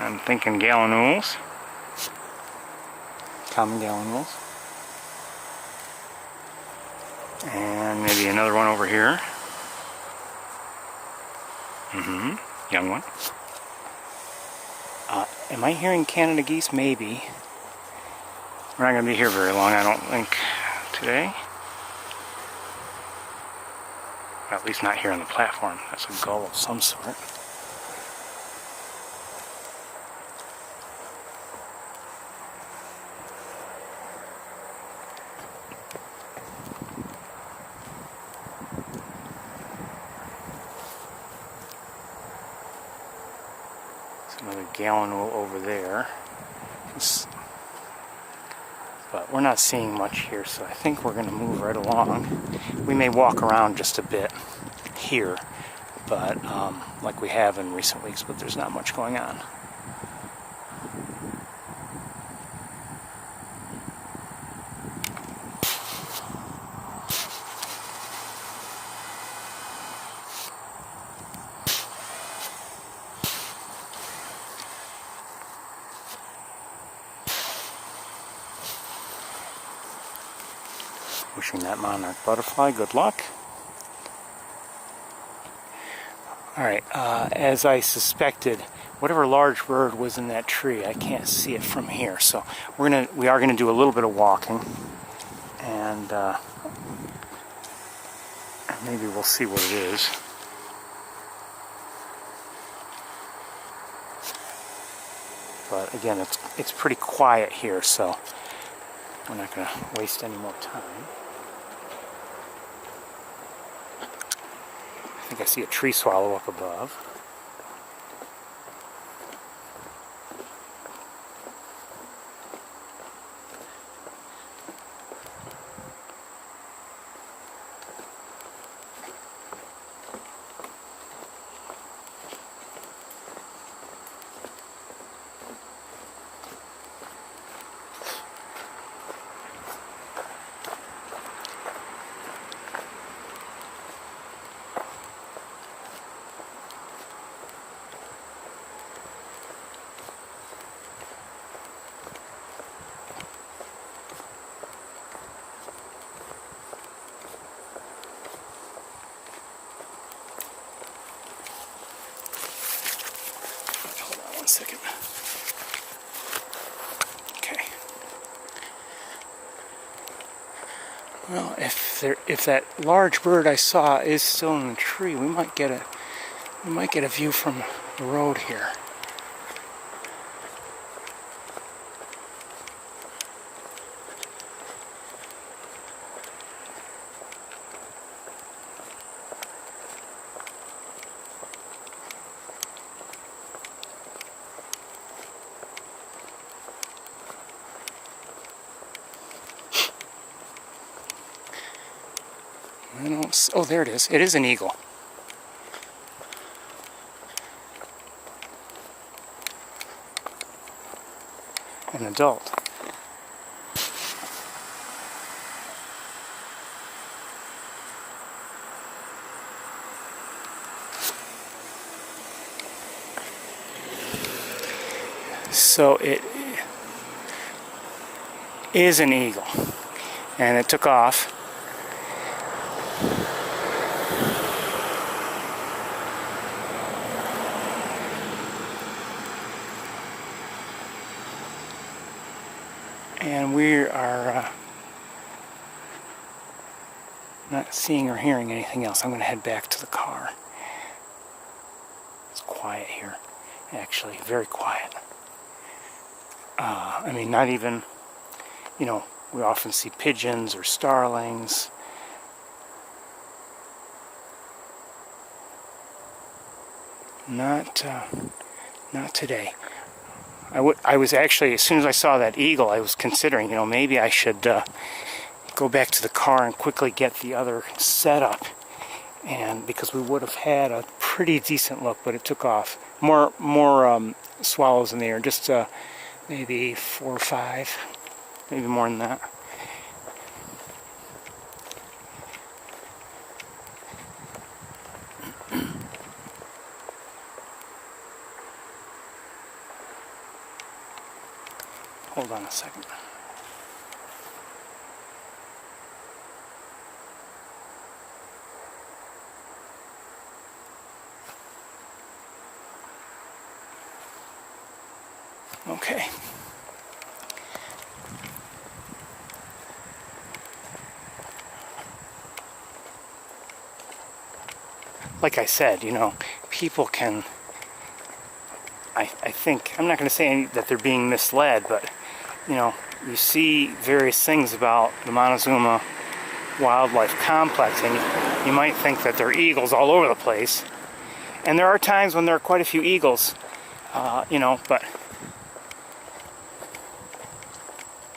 I'm thinking gallinules. Common gallinules. And maybe another one over here. Young one. Am I hearing Canada geese? Maybe. We're not going to be here very long, I don't think, today. Or at least not here on the platform. That's a gull of some sort. Another gallinule over there. But we're not seeing much here, so I think we're going to move right along. We may walk around just a bit here, but like we have in recent weeks, but there's not much going on. Wishing that monarch butterfly good luck. Alright, as I suspected, whatever large bird was in that tree, I can't see it from here. So we are gonna do a little bit of walking, and maybe we'll see what it is. But again, it's pretty quiet here, so we're not gonna waste any more time. I think I see a tree swallow up above. Second. Okay. Well, if that large bird I saw is still in the tree, we might get a view from the road here. Oh, there it is. It is an eagle. An adult. So it is an eagle, and it took off. And we are not seeing or hearing anything else. I'm going to head back to the car. It's quiet here, actually, very quiet. I mean, not even, you know, we often see pigeons or starlings. Not today. I was actually, as soon as I saw that eagle, I was considering, you know, maybe I should go back to the car and quickly get the other setup, and because we would have had a pretty decent look, but it took off. More swallows in the air, just maybe 4 or 5, maybe more than that. hold on a second. Okay. Like I said, you know, people can, I think, I'm not going to say that they're being misled, but, you know, you see various things about the Montezuma Wildlife Complex, and you might think that there are eagles all over the place. And there are times when there are quite a few eagles, you know, but,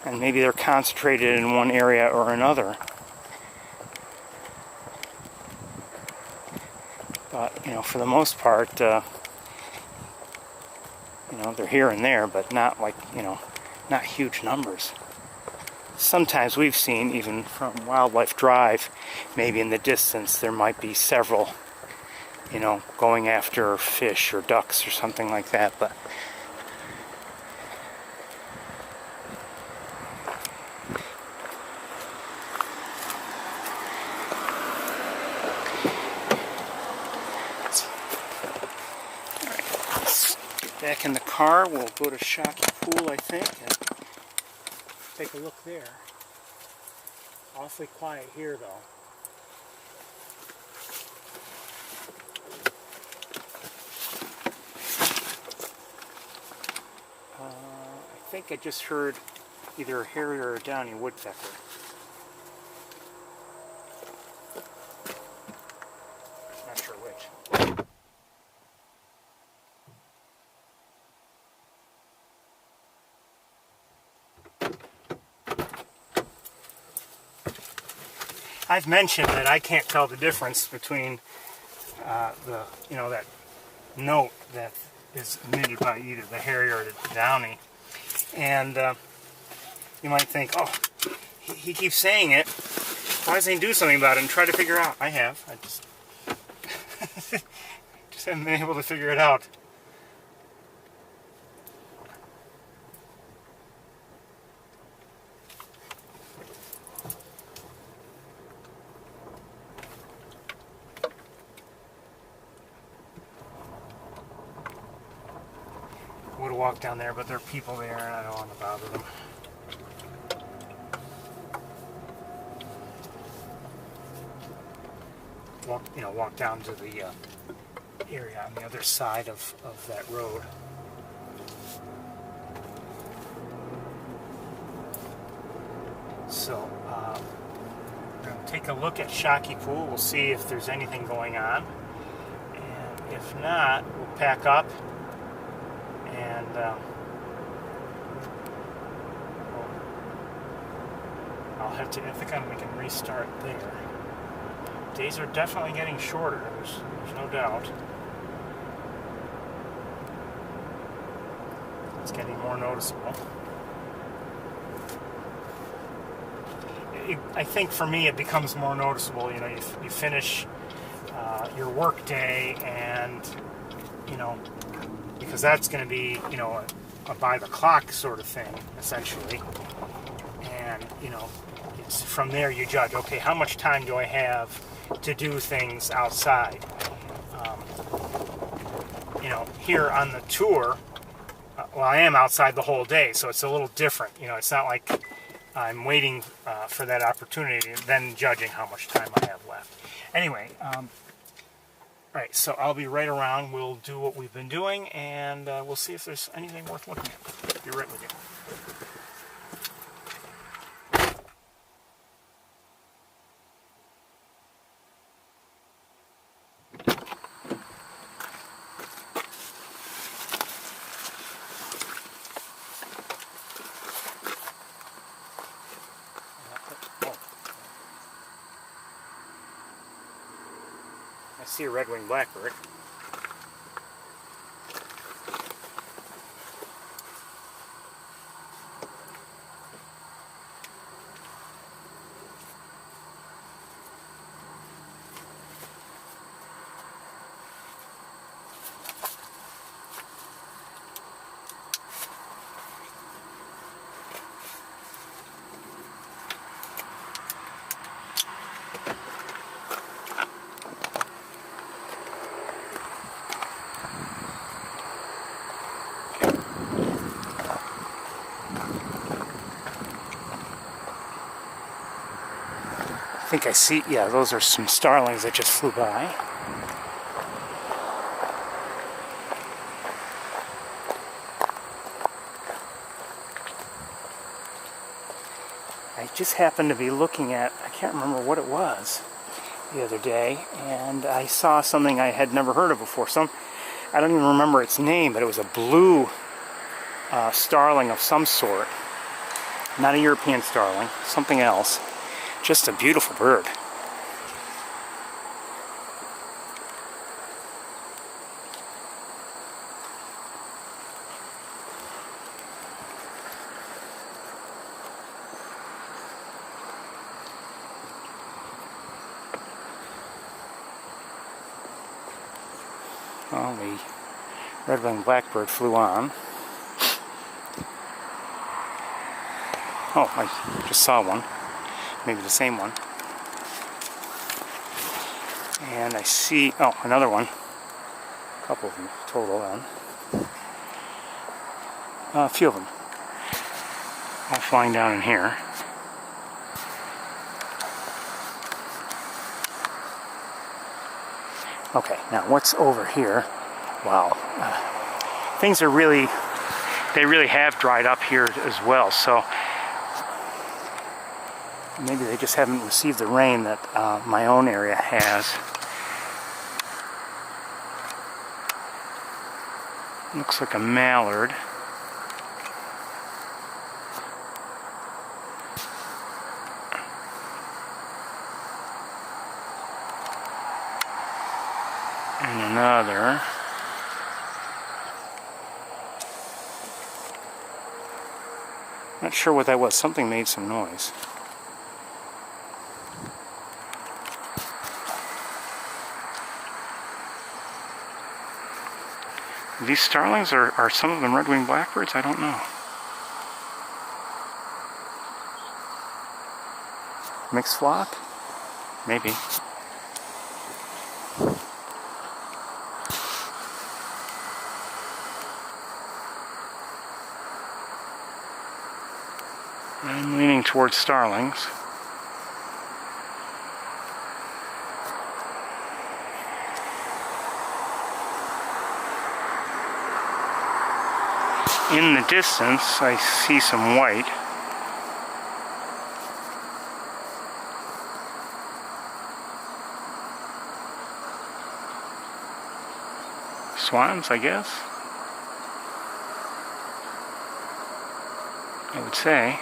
and maybe they're concentrated in one area or another. But, you know, for the most part, you know, they're here and there, but not like, you know, not huge numbers. Sometimes we've seen, even from Wildlife Drive, maybe in the distance, there might be several, you know, going after fish or ducks or something like that, but back in the car, we'll go to Shocky Pool, I think, and take a look there. Awfully quiet here, though. I think I just heard either a Heron or a downy woodpecker. Not sure which. I've mentioned that I can't tell the difference between the, you know, that note that is emitted by either the Harrier or the Downy. And you might think, oh, he keeps saying it. Why doesn't he do something about it and try to figure out? I have. I just, just haven't been able to figure it out. Would have walked down there, but there are people there and I don't want to bother them. Walk down to the area on the other side of that road. So we're going to take a look at Shocky Pool. We'll see if there's anything going on, and if not, we'll pack up. And I'll have to, I think we can restart there. Days are definitely getting shorter, there's no doubt. It's getting more noticeable. I think for me it becomes more noticeable, you know, you finish your work day and, you know, because that's going to be, you know, a by the clock sort of thing, essentially. And, you know, it's from there you judge, okay, how much time do I have to do things outside? You know, here on the tour, well, I am outside the whole day, so it's a little different. You know, it's not like I'm waiting for that opportunity, then judging how much time I have left. Anyway, Alright, so I'll be right around. We'll do what we've been doing, and we'll see if there's anything worth looking at. Be right with you. I see a red-winged blackbird. think I see, yeah, those are some starlings that just flew by. I just happened to be looking at, I can't remember what it was the other day, and I saw something I had never heard of before. I don't even remember its name, but it was a blue starling of some sort. Not a European starling, something else. Just a beautiful bird. Well, the red-winged blackbird flew on. Oh, I just saw one. Maybe the same one. And I see, oh, another one. A couple of them total then. A few of them. All flying down in here. Okay, now what's over here? Wow. Things are really, they really have dried up here as well, so maybe they just haven't received the rain that my own area has. Looks like a mallard. And another. Not sure what that was. Something made some noise. These starlings are some of them red-winged blackbirds? I don't know. Mixed flock? Maybe. I'm leaning towards starlings. In the distance, I see some white. Swans, I guess. I would say.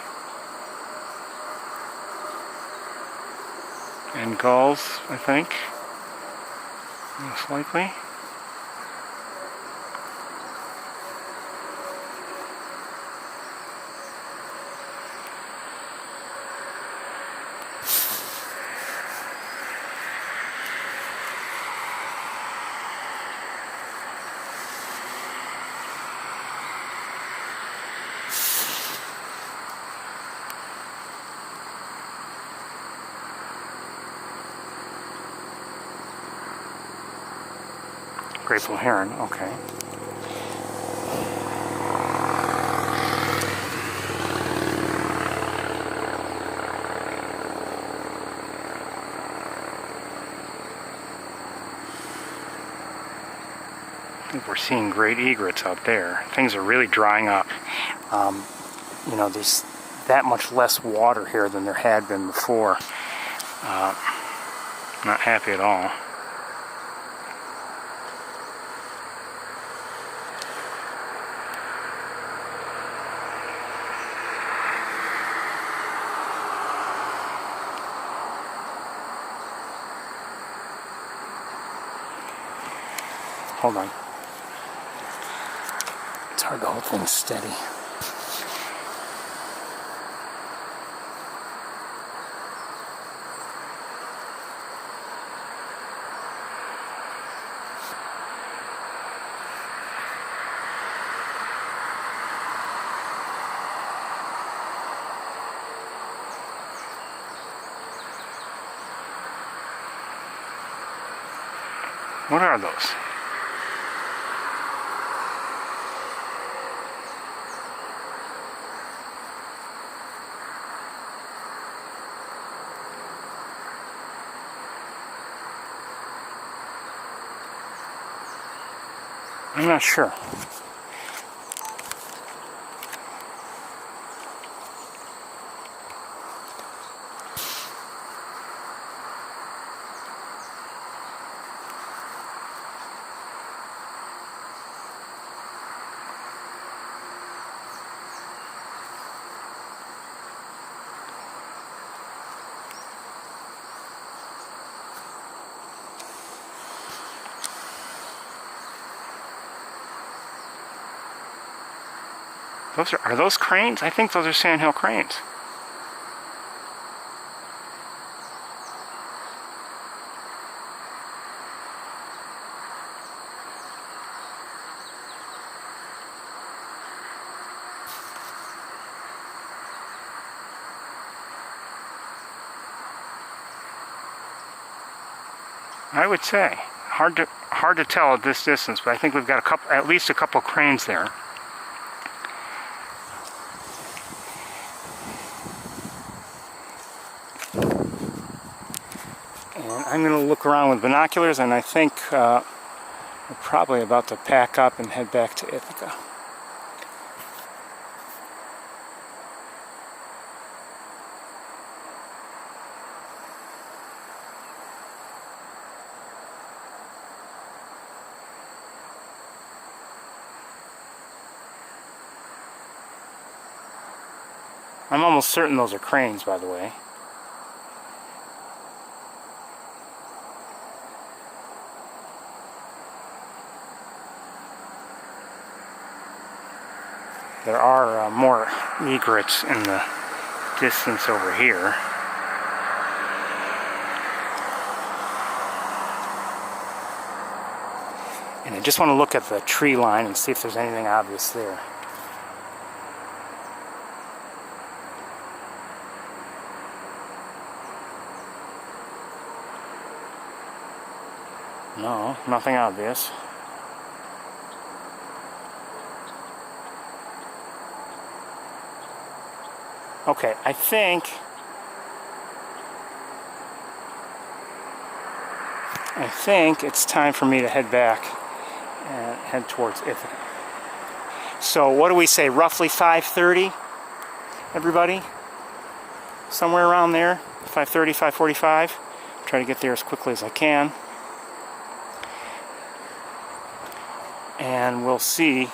And gulls, I think. Most likely. Graceful heron, okay. I think we're seeing great egrets out there. Things are really drying up. You know, there's that much less water here than there had been before. Not happy at all. Hold on. It's hard to hold things steady. What are those? I'm not sure. Are those cranes? I think those are sandhill cranes. I would say hard to tell at this distance, but I think we've got at least a couple cranes there. And I'm going to look around with binoculars, and I think we're probably about to pack up and head back to Ithaca. I'm almost certain those are cranes, by the way. There are more egrets in the distance over here. And I just want to look at the tree line and see if there's anything obvious there. No, nothing obvious. Okay, I think it's time for me to head back and head towards Ithaca. So what do we say, roughly 5:30, everybody? Somewhere around there, 5:30, 5:45. Try to get there as quickly as I can. And we'll see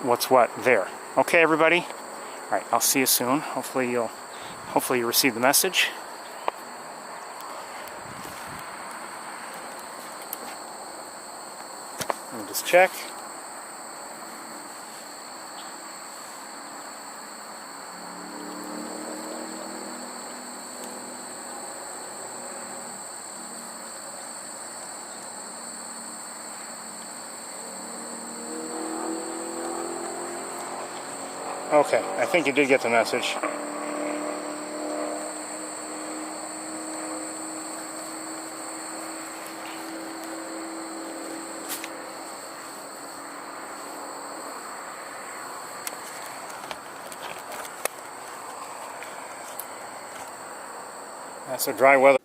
what's what there. Okay, everybody? All right, I'll see you soon. Hopefully you receive the message. Let me just check. Okay, I think you did get the message. That's a dry weather.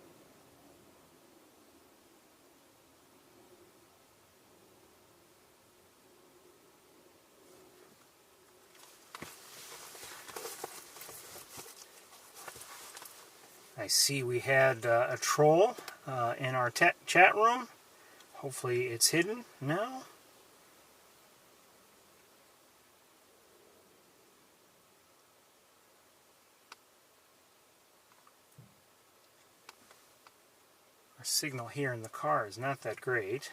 I see we had a troll in our chat room. Hopefully it's hidden now. Our signal here in the car is not that great.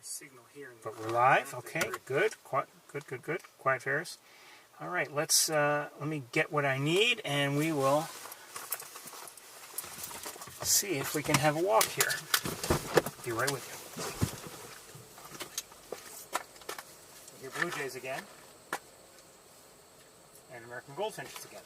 Signal here, but we're live. Okay, good. Good. Quiet, Ferris. All right, let me get what I need, and we will see if we can have a walk here. Be right with you. We'll hear blue jays again, and American goldfinches again.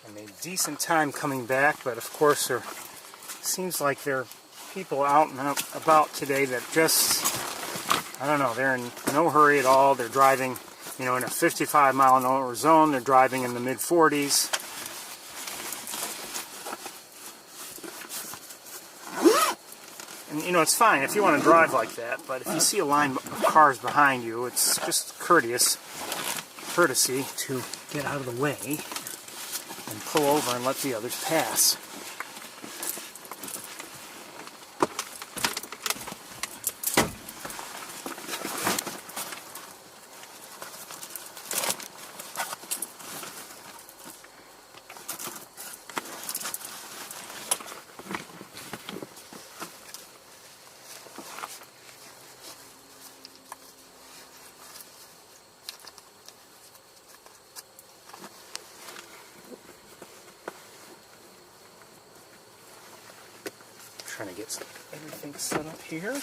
I made decent time coming back, but of course there seems like there are people out and about today that just, I don't know, they're in no hurry at all. They're driving, you know, in a 55-mile-an-hour zone. They're driving in the mid-40s. And, you know, it's fine if you want to drive like that, but if you see a line of cars behind you, it's just courtesy to get out of the way and pull over and let the others pass. Trying to get everything set up here.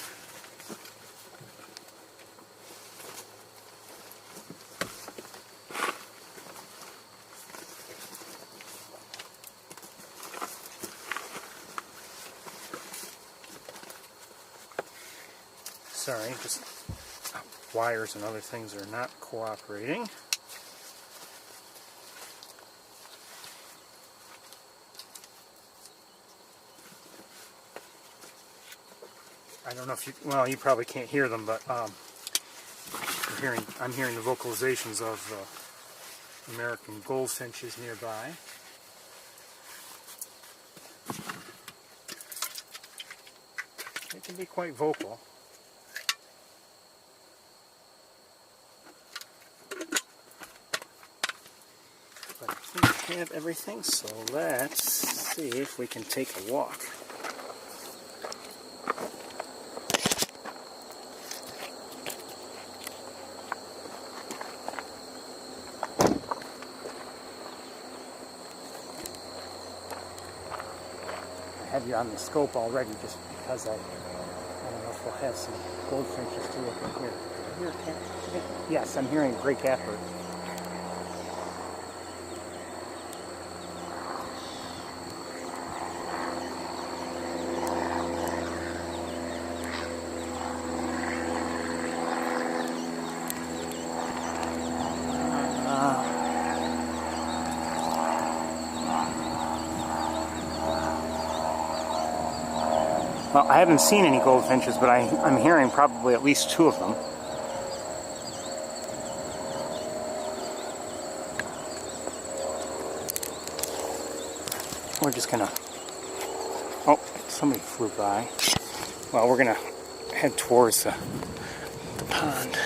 Sorry, just wires and other things are not cooperating. I don't know if you, well, you probably can't hear them, but I'm hearing the vocalizations of American goldfinches nearby. They can be quite vocal. But I think we have everything, so let's see if we can take a walk. I have you on the scope already just because I don't know if we'll have some goldfinches to look at here. I hear a cat? Yes, I'm hearing a gray catbird. Well, I haven't seen any goldfinches, but I'm hearing probably at least two of them. We're just gonna... Oh, somebody flew by. Well, we're gonna head towards the pond.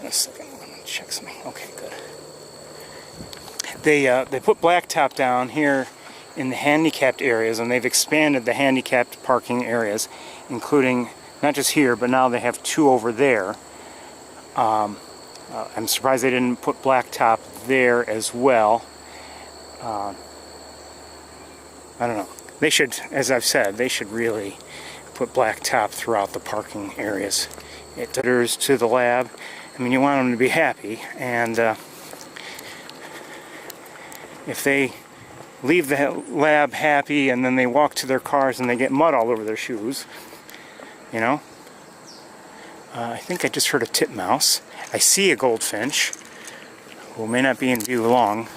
A second, I'm gonna check something. Okay, good. They put blacktop down here in the handicapped areas, and they've expanded the handicapped parking areas, including not just here, but now they have two over there. I'm surprised they didn't put blacktop there as well. I don't know. They should, as I've said, they should really put blacktop throughout the parking areas. It adheres to the lab. I mean, you want them to be happy, and if they leave the lab happy and then they walk to their cars and they get mud all over their shoes, you know. I think I just heard a titmouse. I see a goldfinch, who may not be in view long.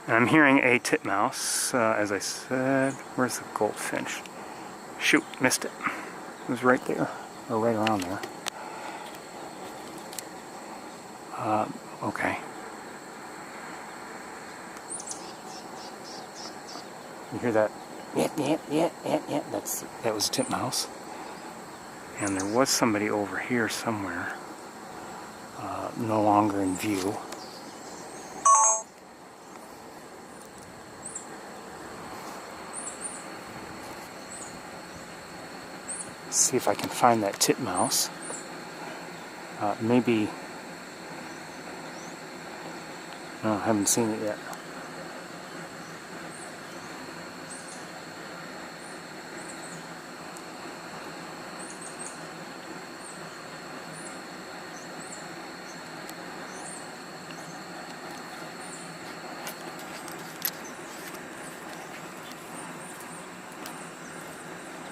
And I'm hearing a titmouse, as I said. Where's the goldfinch? Shoot, missed it. It was right there, or right around there. Okay. You hear that? Yeah. That was a titmouse. And there was somebody over here somewhere, no longer in view. See if I can find that titmouse. Maybe... No, I haven't seen it yet.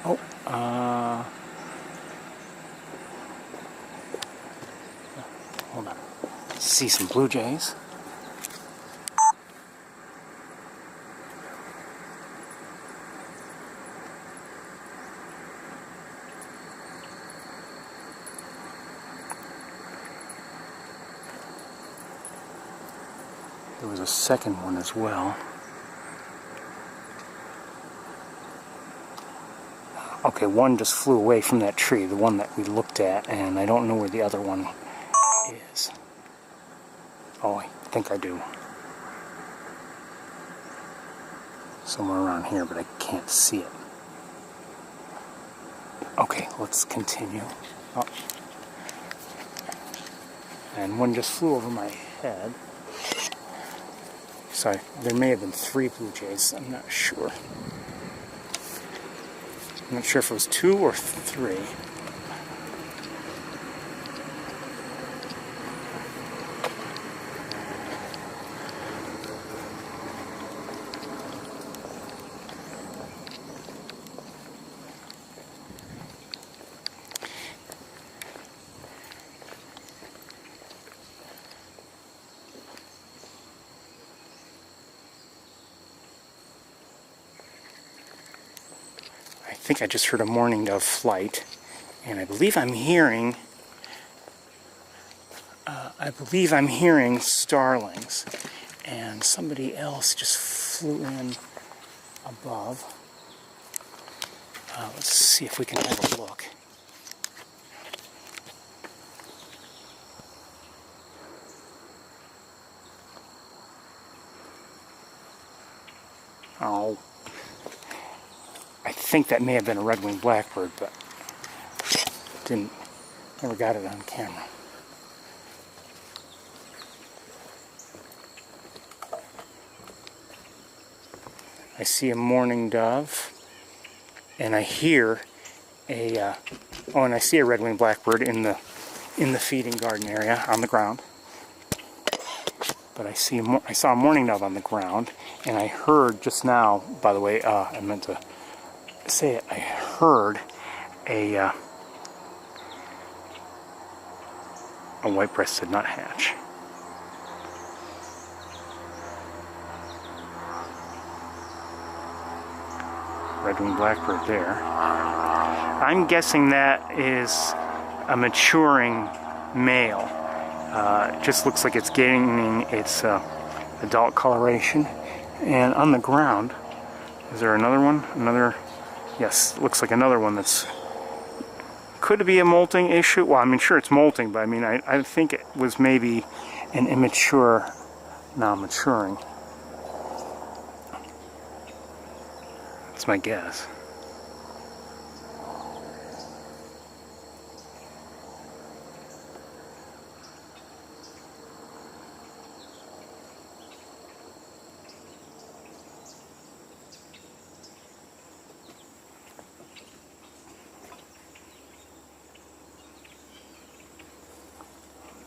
Oh, hold on. See some blue jays. There was a second one as well. Okay, one just flew away from that tree, the one that we looked at, and I don't know where the other one is. Oh, I think I do. Somewhere around here, but I can't see it. Okay, let's continue. Oh. And one just flew over my head. Sorry, there may have been 3 blue jays, I'm not sure. I'm not sure if it was 2 or 3. I think I just heard a mourning dove flight, and I believe I'm hearing starlings, and somebody else just flew in above. Let's see if we can have a look. Oh. I think that may have been a red-winged blackbird, but never got it on camera. I see a mourning dove, and I hear and I see a red-winged blackbird in the feeding garden area on the ground. But I saw a mourning dove on the ground, and I heard just now. By the way, I meant to say it. I heard a white-breasted nuthatch. Red-winged blackbird there. I'm guessing that is a maturing male. It just looks like it's gaining its adult coloration. And on the ground, is there another one? Yes, looks like another one that's... Could it be a molting issue? Well, I mean, sure it's molting, but I mean, I think it was maybe an immature, now maturing. That's my guess.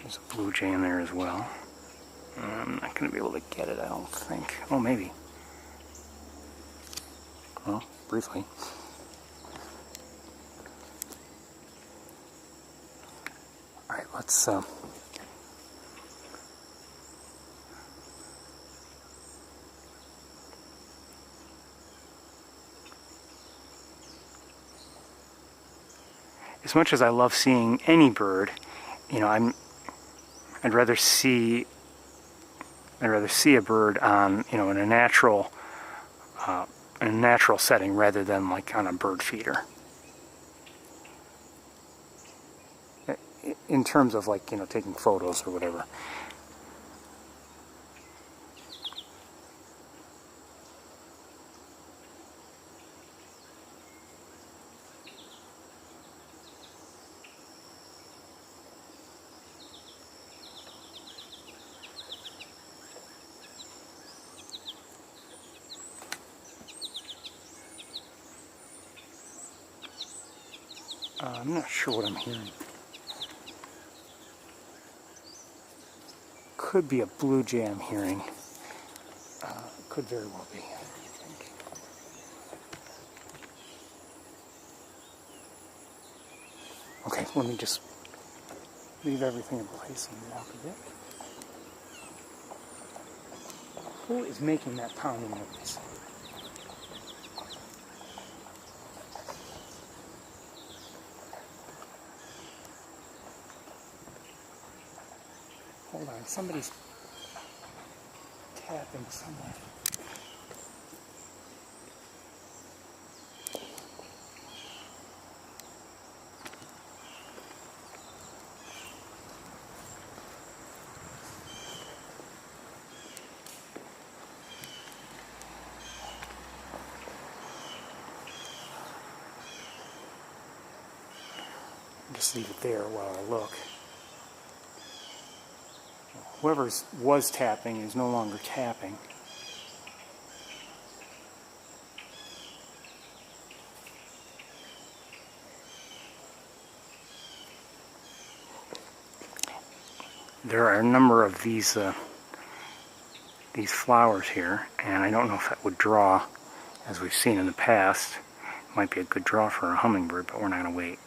There's a blue jay in there as well. I'm not going to be able to get it, I don't think. Oh, maybe. Well, briefly. Alright, let's... As much as I love seeing any bird, you know, I'd rather see a bird on, you know, in a natural setting rather than like on a bird feeder. In terms of like, you know, taking photos or whatever. I'm not sure what I'm hearing. Could be a blue jay I'm hearing. Could very well be, I think. let me just leave everything in place and walk a bit. Who is making that pounding noise? Hold on, somebody's tapping somewhere. Just leave it there while I look. Whoever was tapping is no longer tapping. There are a number of these flowers here, and I don't know if that would draw, as we've seen in the past. It might be a good draw for a hummingbird, but we're not going to wait.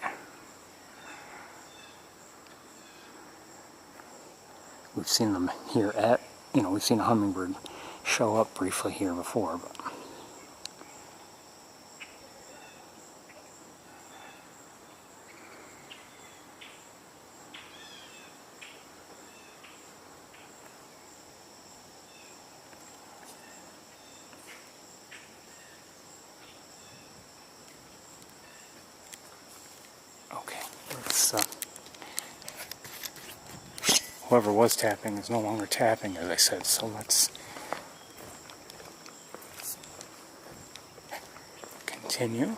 We've seen them here at, we've seen a hummingbird show up briefly here before, but okay, let's whoever was tapping is no longer tapping, as I said, so let's continue.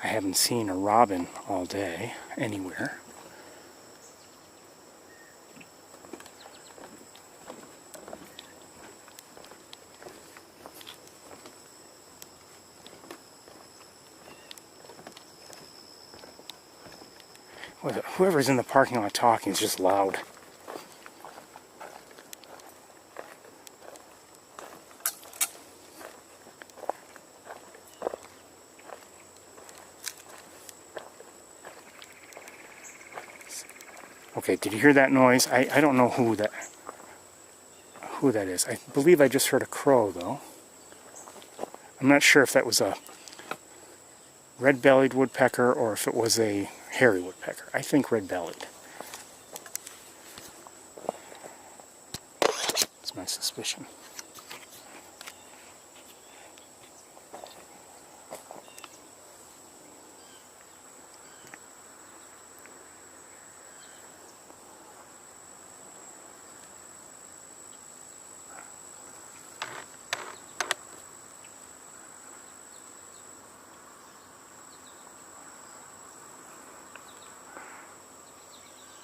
I haven't seen a robin all day anywhere. Whoever's in the parking lot talking is just loud. Okay, did you hear that noise? I don't know who that is. I believe I just heard a crow, though. I'm not sure if that was a red-bellied woodpecker or if it was a hairy woodpecker. I think red-bellied. That's my suspicion.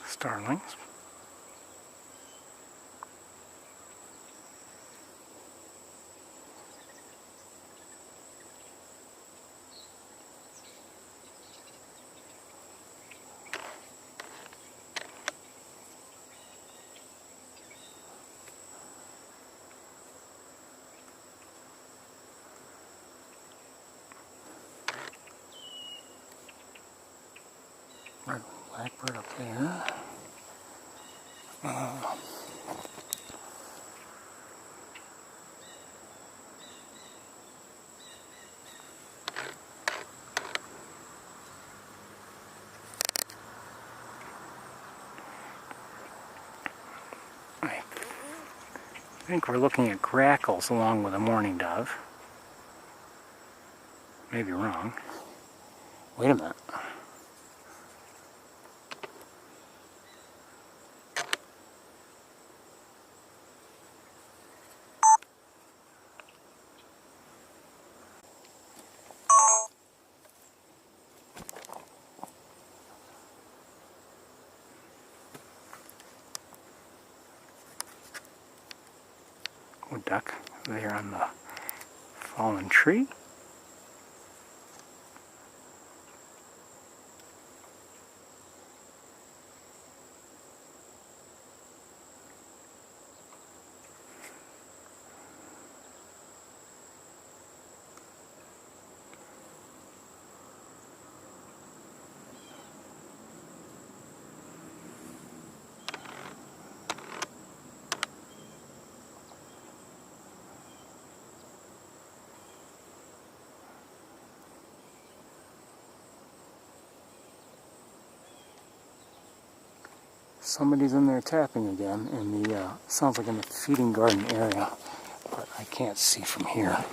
Starlings. Red blackbird up there. I think we're looking at grackles along with a mourning dove. Maybe wrong. Wait a minute. Wood duck there on the fallen tree. Somebody's in there tapping again in the, sounds like in the feeding garden area, but I can't see from here.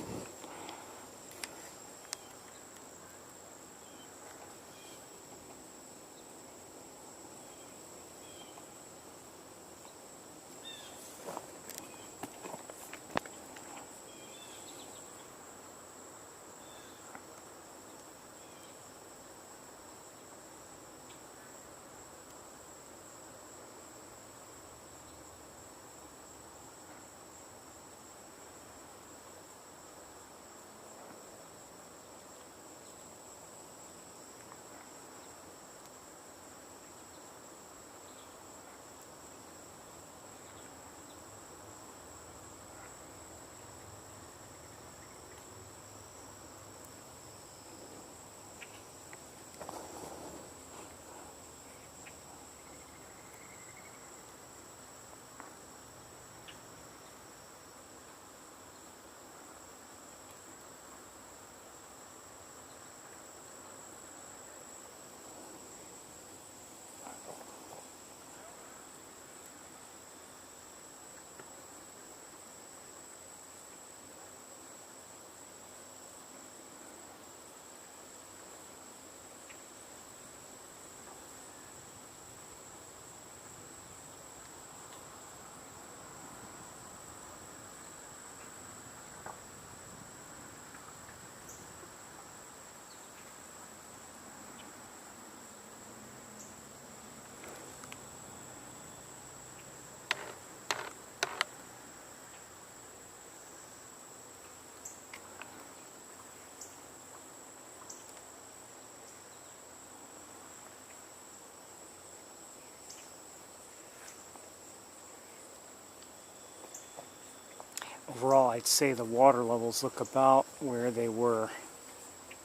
Overall, I'd say the water levels look about where they were.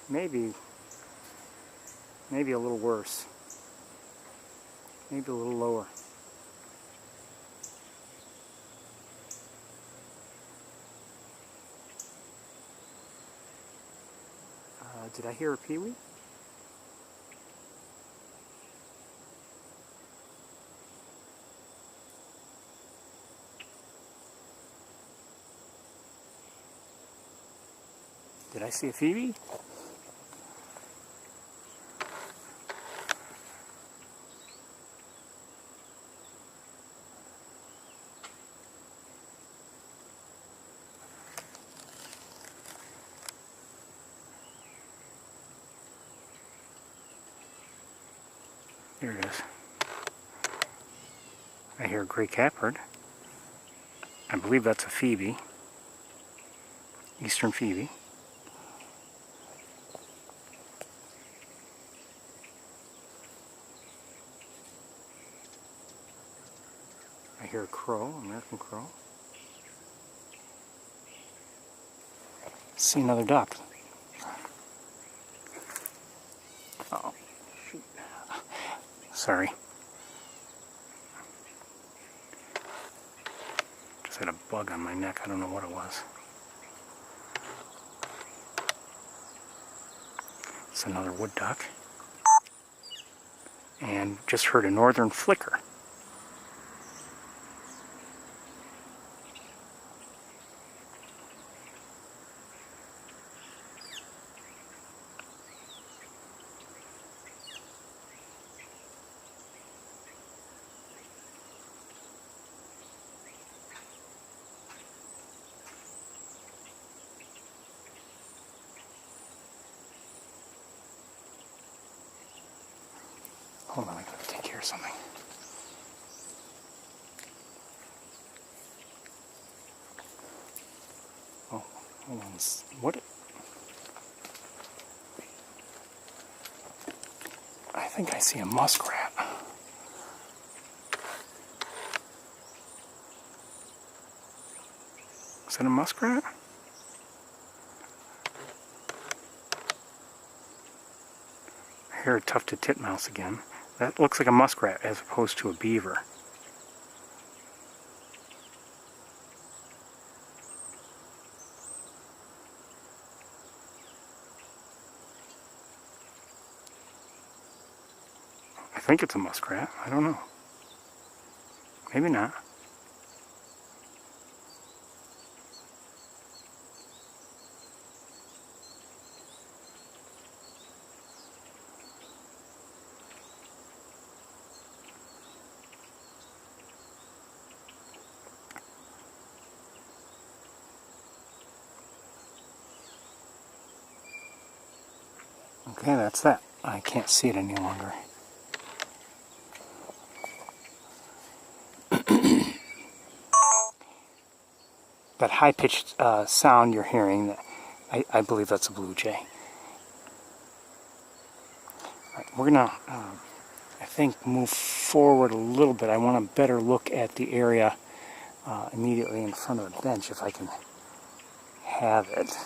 Maybe a little worse. Maybe a little lower. Did I hear a peewee? Did I see a phoebe? There it is. I hear a gray catbird. I believe that's a phoebe. Eastern phoebe. I hear a crow, American crow. See another duck. Oh, shoot. Sorry. Just had a bug on my neck. I don't know what it was. It's another wood duck. And just heard a northern flicker. Hold on, I gotta take care of something. Oh, hold on. What? I think I see a muskrat. Is that a muskrat? I hear a tufted titmouse again. That looks like a muskrat as opposed to a beaver. I think it's a muskrat. I don't know. Maybe not. Okay, that's that. I can't see it any longer. That high-pitched sound you're hearing, I believe that's a blue jay. All right, we're going to, I think, move forward a little bit. I want a better look at the area immediately in front of the bench, if I can have it.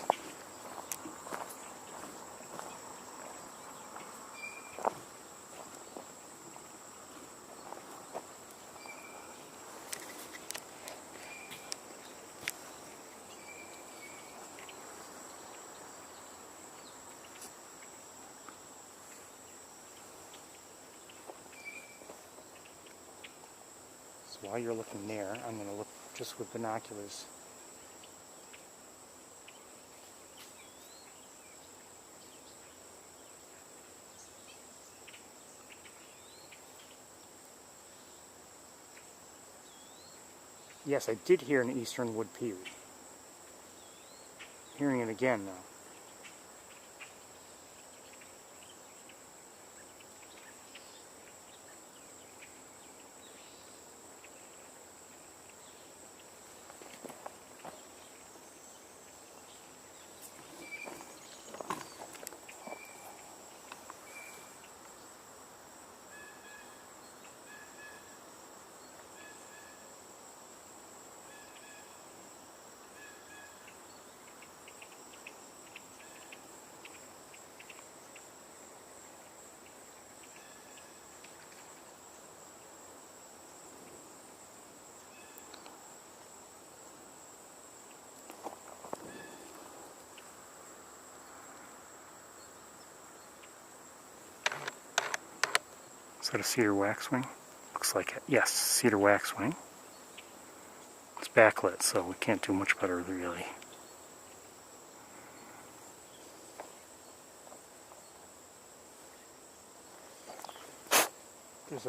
While you're looking there, I'm going to look just with binoculars. Yes, I did hear an eastern wood pewee. Hearing it again now. Is that a cedar waxwing? Looks like it. Yes, cedar waxwing. It's backlit, so we can't do much better, really. There's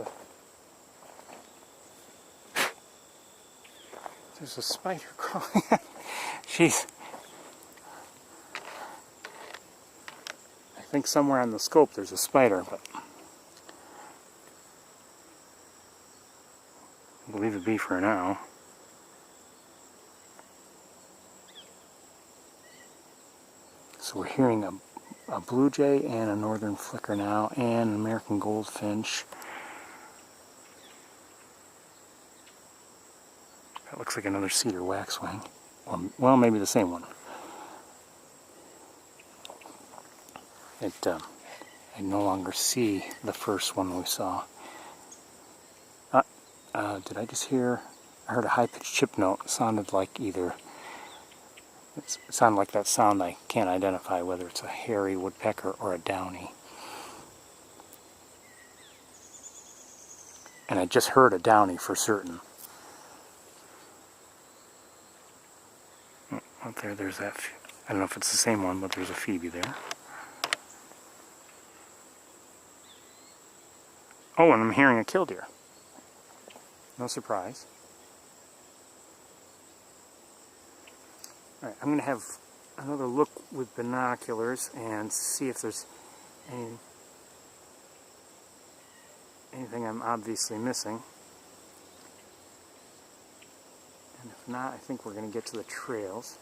a spider crawling. Jeez. I think somewhere on the scope there's a spider, but I'll leave it be for now. So we're hearing a blue jay and a northern flicker now, and an American goldfinch. That looks like another cedar waxwing. Or, well, maybe the same one. I no longer see the first one we saw. Did I just hear? I heard a high-pitched chip note. It sounded like either. It sounded like that sound I can't identify whether it's a hairy woodpecker or a downy. And I just heard a downy for certain. Up there's that. I don't know if it's the same one, but there's a phoebe there. Oh, and I'm hearing a killdeer. No surprise. Alright, I'm going to have another look with binoculars and see if there's anything I'm obviously missing. And if not, I think we're going to get to the trails.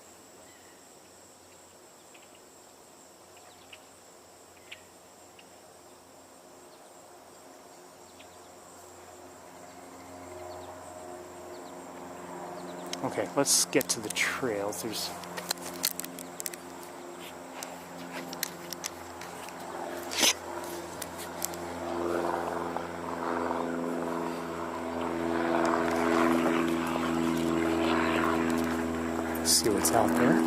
Okay, let's get to the trails. There's let's see what's out there.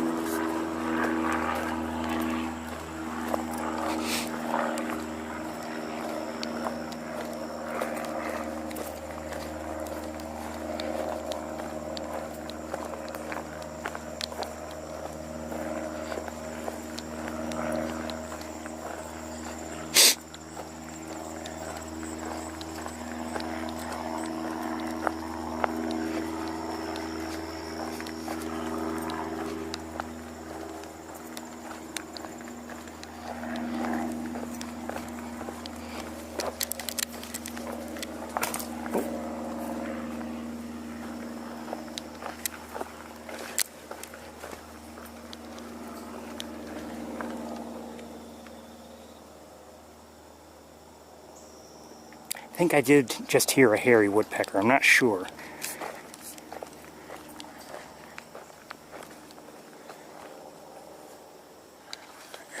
I think I did just hear a hairy woodpecker. I'm not sure.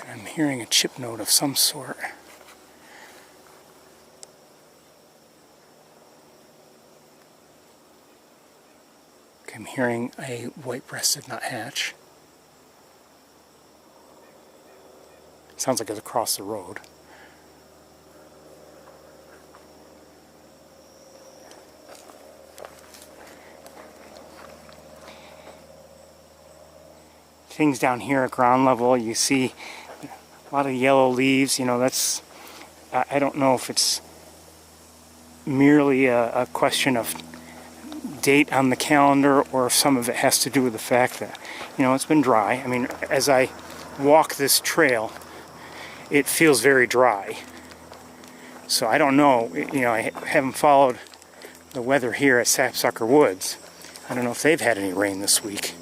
And I'm hearing a chip note of some sort. Okay, I'm hearing a white-breasted nuthatch. Sounds like it's across the road. Things down here at ground level, you see a lot of yellow leaves. You know, that's, I don't know if it's merely a question of date on the calendar or if some of it has to do with the fact that, you know, it's been dry. I mean, as I walk this trail, it feels very dry. So I don't know, you know, I haven't followed the weather here at Sapsucker Woods. I don't know if they've had any rain this week.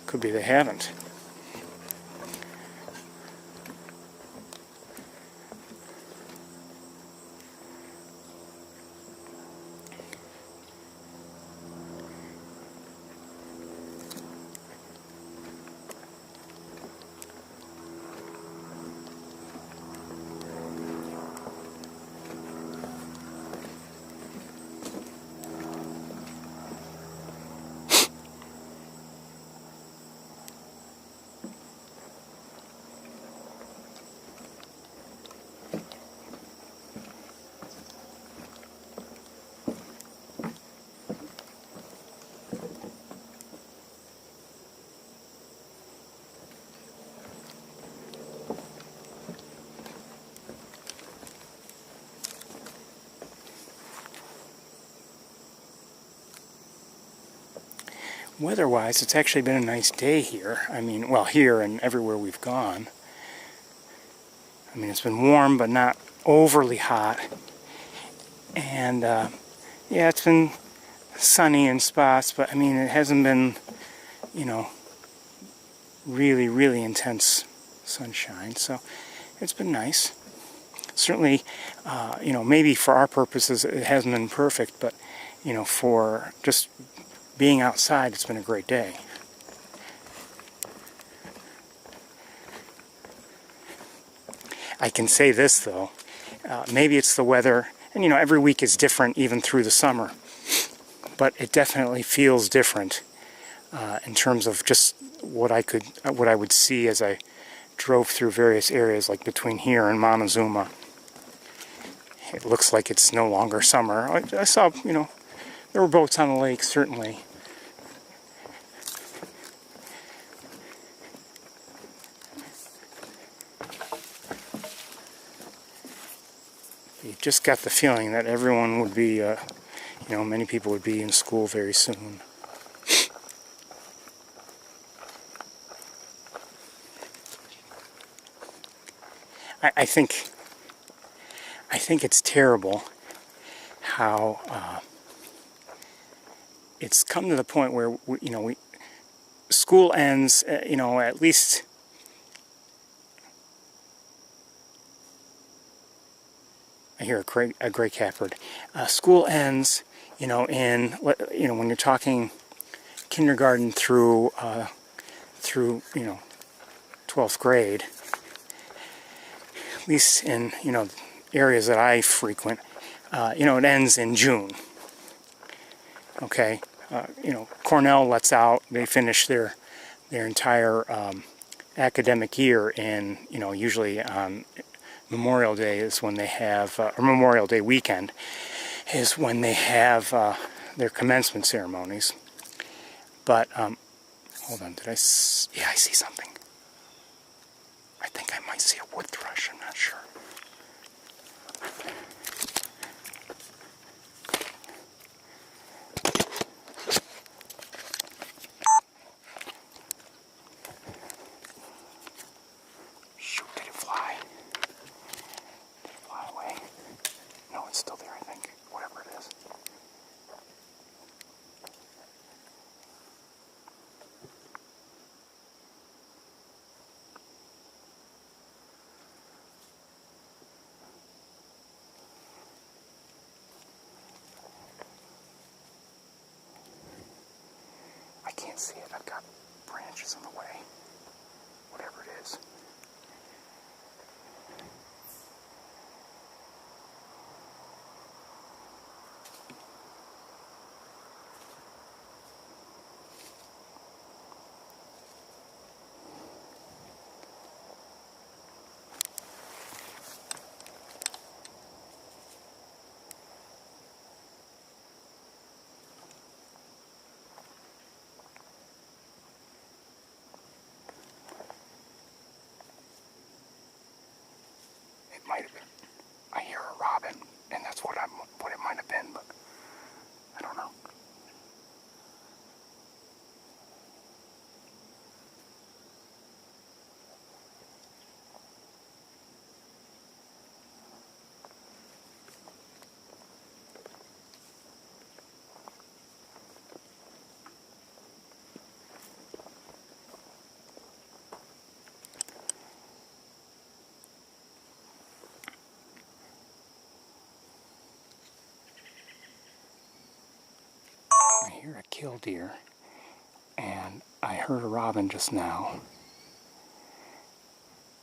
Could be they haven't. Weather-wise, it's actually been a nice day here. I mean, well, here and everywhere we've gone. I mean, it's been warm, but not overly hot. And, yeah, it's been sunny in spots, but, I mean, it hasn't been, you know, really, really intense sunshine. So, it's been nice. Certainly, you know, maybe for our purposes, it hasn't been perfect, but, you know, for just being outside, it's been a great day. I can say this, though. Maybe it's the weather, and you know, every week is different, even through the summer. But it definitely feels different in terms of just what I would see as I drove through various areas, like between here and Montezuma. It looks like it's no longer summer. I saw, you know, there were boats on the lake, certainly. You just got the feeling that everyone would be, you know, many people would be in school very soon. I think it's terrible how it's come to the point where school ends, you know, at least. I hear a gray cappard. School ends, you know, when you're talking kindergarten through you know, 12th grade. At least in, you know, areas that I frequent, you know, it ends in June. Okay, you know, Cornell lets out; they finish their entire academic year in, you know, usually on Memorial Day is when they have, or Memorial Day weekend is when they have their commencement ceremonies. But, hold on, yeah, I see something. I think I might see a wood thrush, I'm not sure. Shoot, did it fly? Did it fly away? No, it's still there, I think. Whatever it is. can't see it. I've got branches in the way. Whatever it is. Might have been. I hear a robin, and that's what it might have been, but I don't know. I hear a killdeer, and I heard a robin just now.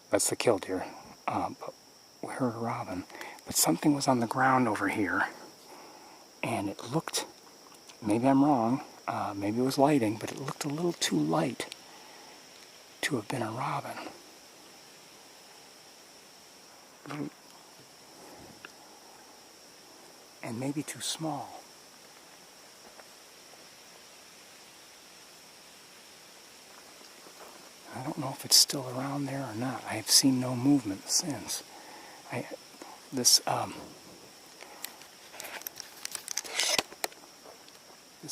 That's the killdeer, but we heard a robin. But something was on the ground over here, and it looked, maybe I'm wrong, maybe it was lighting, but it looked a little too light to have been a robin. And maybe too small. I don't know if it's still around there or not. I have seen no movement since. This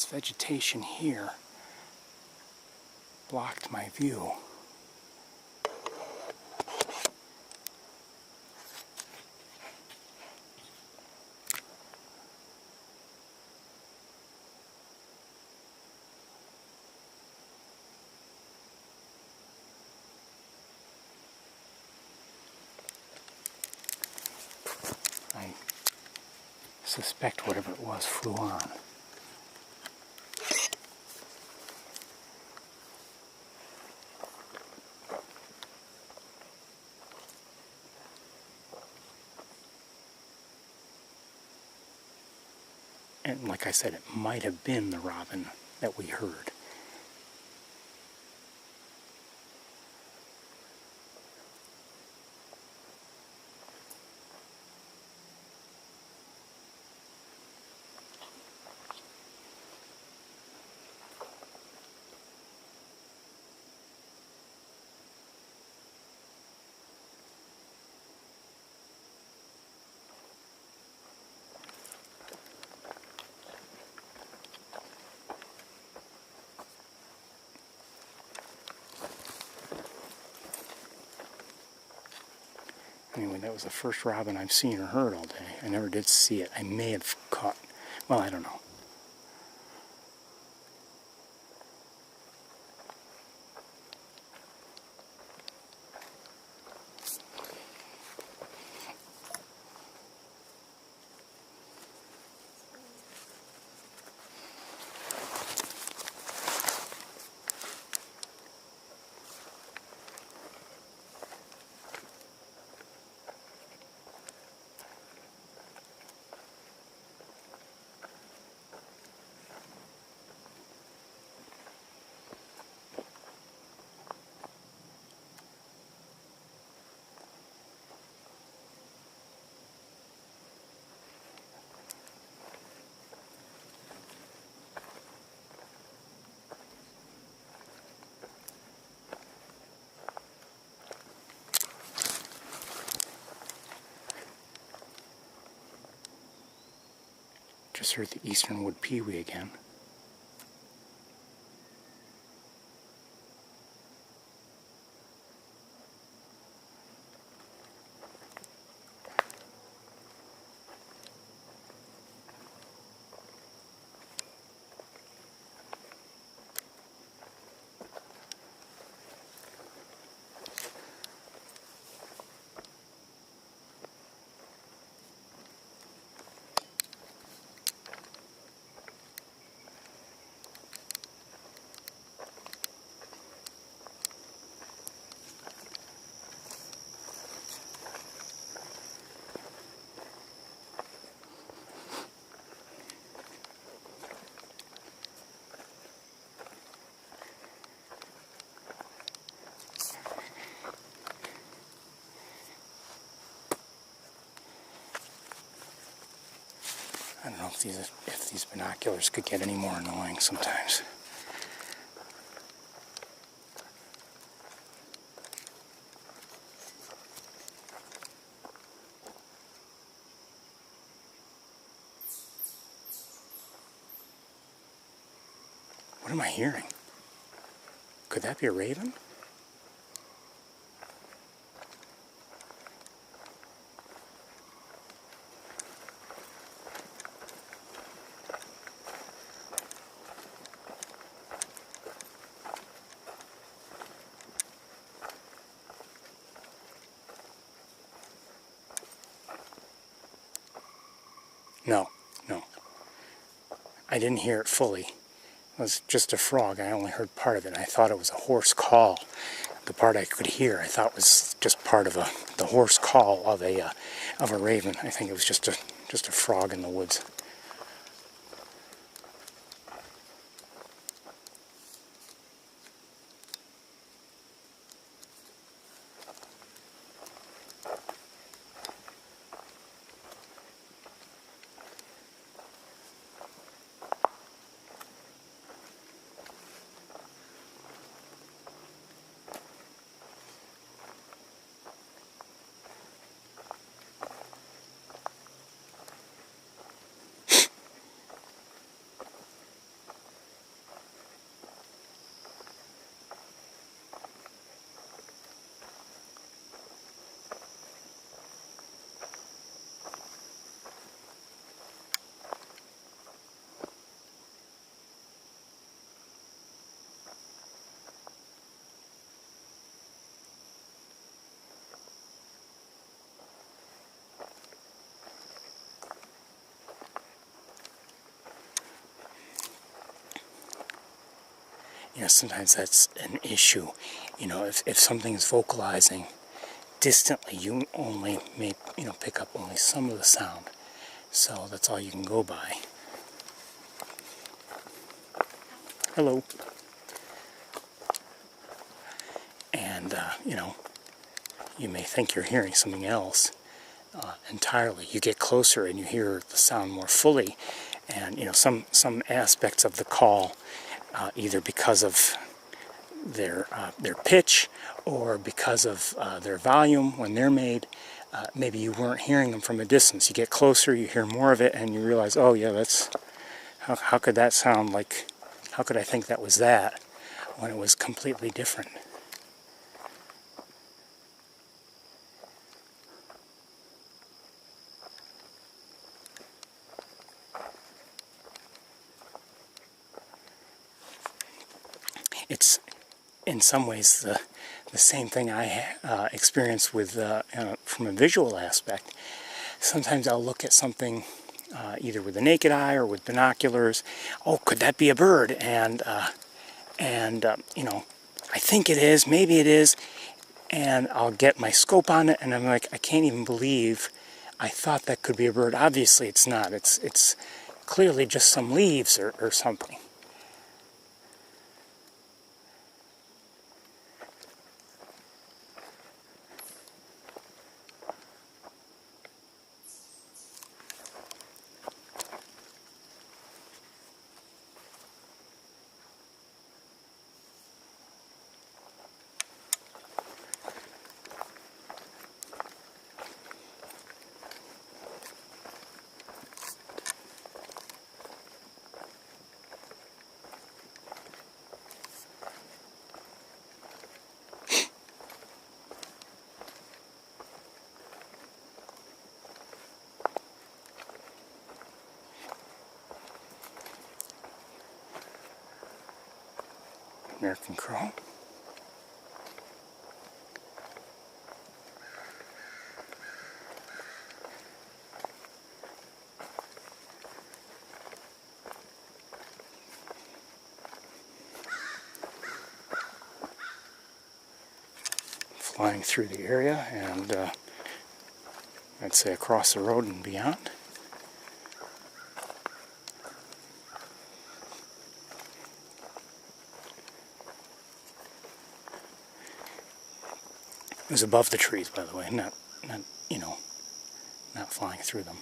vegetation here blocked my view. I suspect whatever it was flew on. And like I said, it might have been the robin that we heard. Anyway, that was the first robin I've seen or heard all day. I never did see it. I may have caught, well, I don't know. Just heard the eastern wood pewee again. I don't know if these binoculars could get any more annoying sometimes. What am I hearing? Could that be a raven? No, no. I didn't hear it fully. It was just a frog. I only heard part of it. I thought it was a hoarse call. The part I could hear, I thought was just part of the hoarse call of a raven. I think it was just a frog in the woods. You know, sometimes that's an issue. You know, if something's vocalizing distantly, you only may, pick up only some of the sound. So that's all you can go by. Hello. And, you may think you're hearing something else entirely. You get closer and you hear the sound more fully. And, some aspects of the call, either because of their pitch or because of their volume when they're made, maybe you weren't hearing them from a distance. You get closer, you hear more of it, and you realize, oh yeah, that's, how could that sound like, how could I think that was that when it was completely different? It's in some ways the same thing I experience with from a visual aspect. Sometimes I'll look at something either with the naked eye or with binoculars. Oh, could that be a bird? And I think it is, maybe it is, and I'll get my scope on it, and I'm like, I can't even believe I thought that could be a bird. Obviously, it's not. It's clearly just some leaves or something. American crow. Flying through the area and I'd say across the road and beyond. It was above the trees, by the way, not flying through them.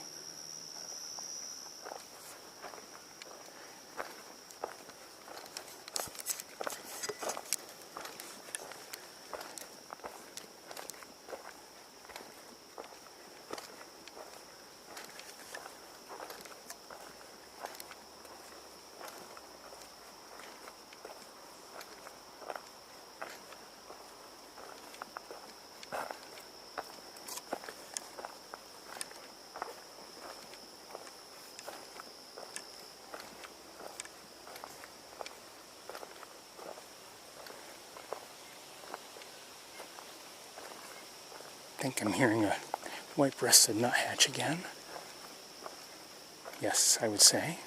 think I'm hearing a white-breasted nuthatch again. Yes, I would say.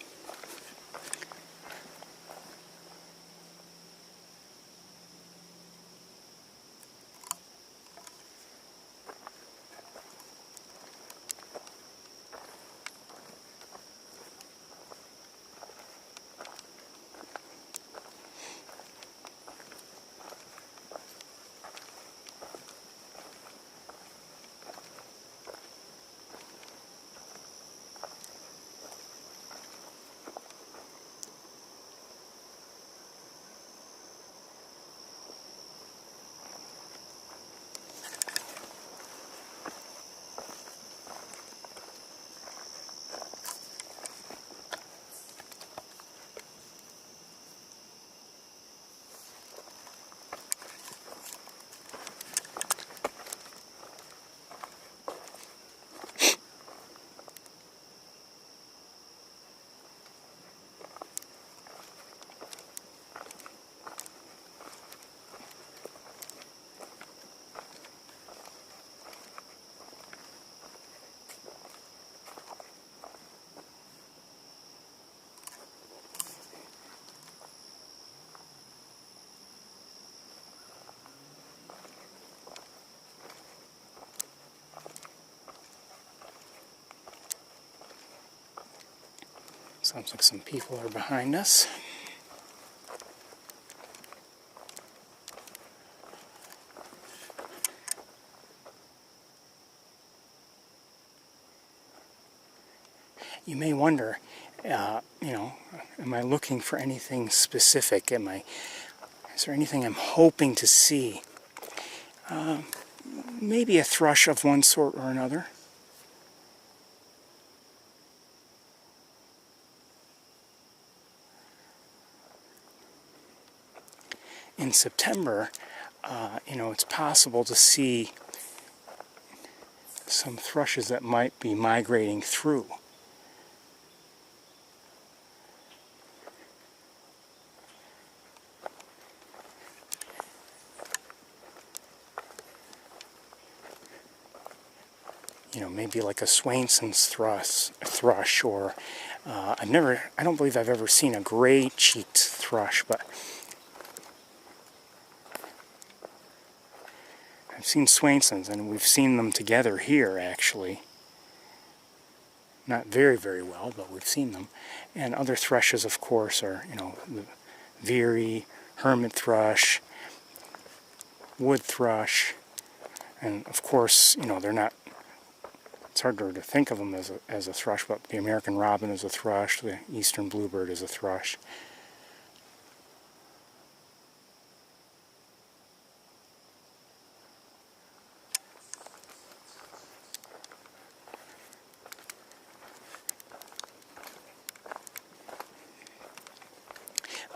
Sounds like some people are behind us. You may wonder, you know, am I looking for anything specific? Is there anything I'm hoping to see? Maybe a thrush of one sort or another. In September, you know, it's possible to see some thrushes that might be migrating through. You know, maybe like a Swainson's thrush, or I don't believe I've ever seen a gray-cheeked thrush, but I've seen Swainson's, and we've seen them together here, actually. Not very, very well, but we've seen them. And other thrushes, of course, are, you know, the veery, hermit thrush, wood thrush, and of course, you know, they're not. It's harder to think of them as a thrush, but the American robin is a thrush, the eastern bluebird is a thrush.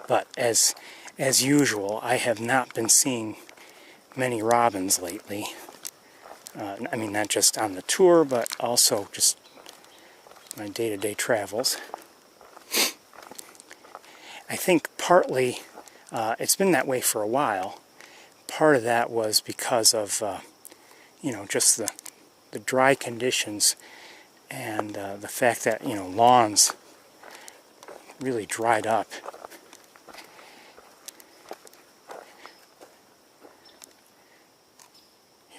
But as usual, I have not been seeing many robins lately. I mean, not just on the tour, but also just my day-to-day travels. I think partly, it's been that way for a while. Part of that was because of, you know, just the dry conditions and the fact that, you know, lawns really dried up.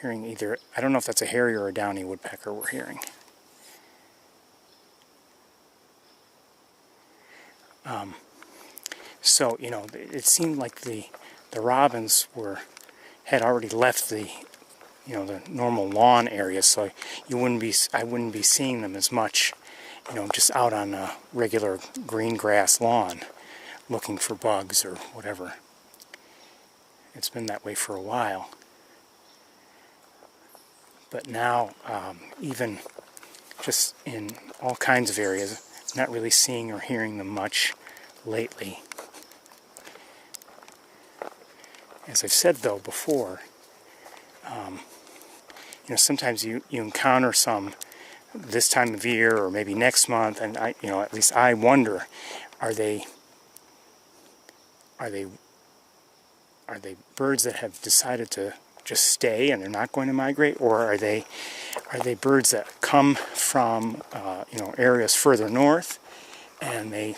Hearing either, I don't know if that's a hairy or a downy woodpecker we're hearing. So, you know, it seemed like the robins had already left the, you know, the normal lawn area, so I wouldn't be seeing them as much, you know, just out on a regular green grass lawn looking for bugs or whatever. It's been that way for a while. But now, even just in all kinds of areas, not really seeing or hearing them much lately. As I've said, though, before, you know, sometimes you encounter some this time of year or maybe next month, and you know, at least I wonder, are they birds that have decided to just stay and they're not going to migrate, or are they birds that come from areas further north and they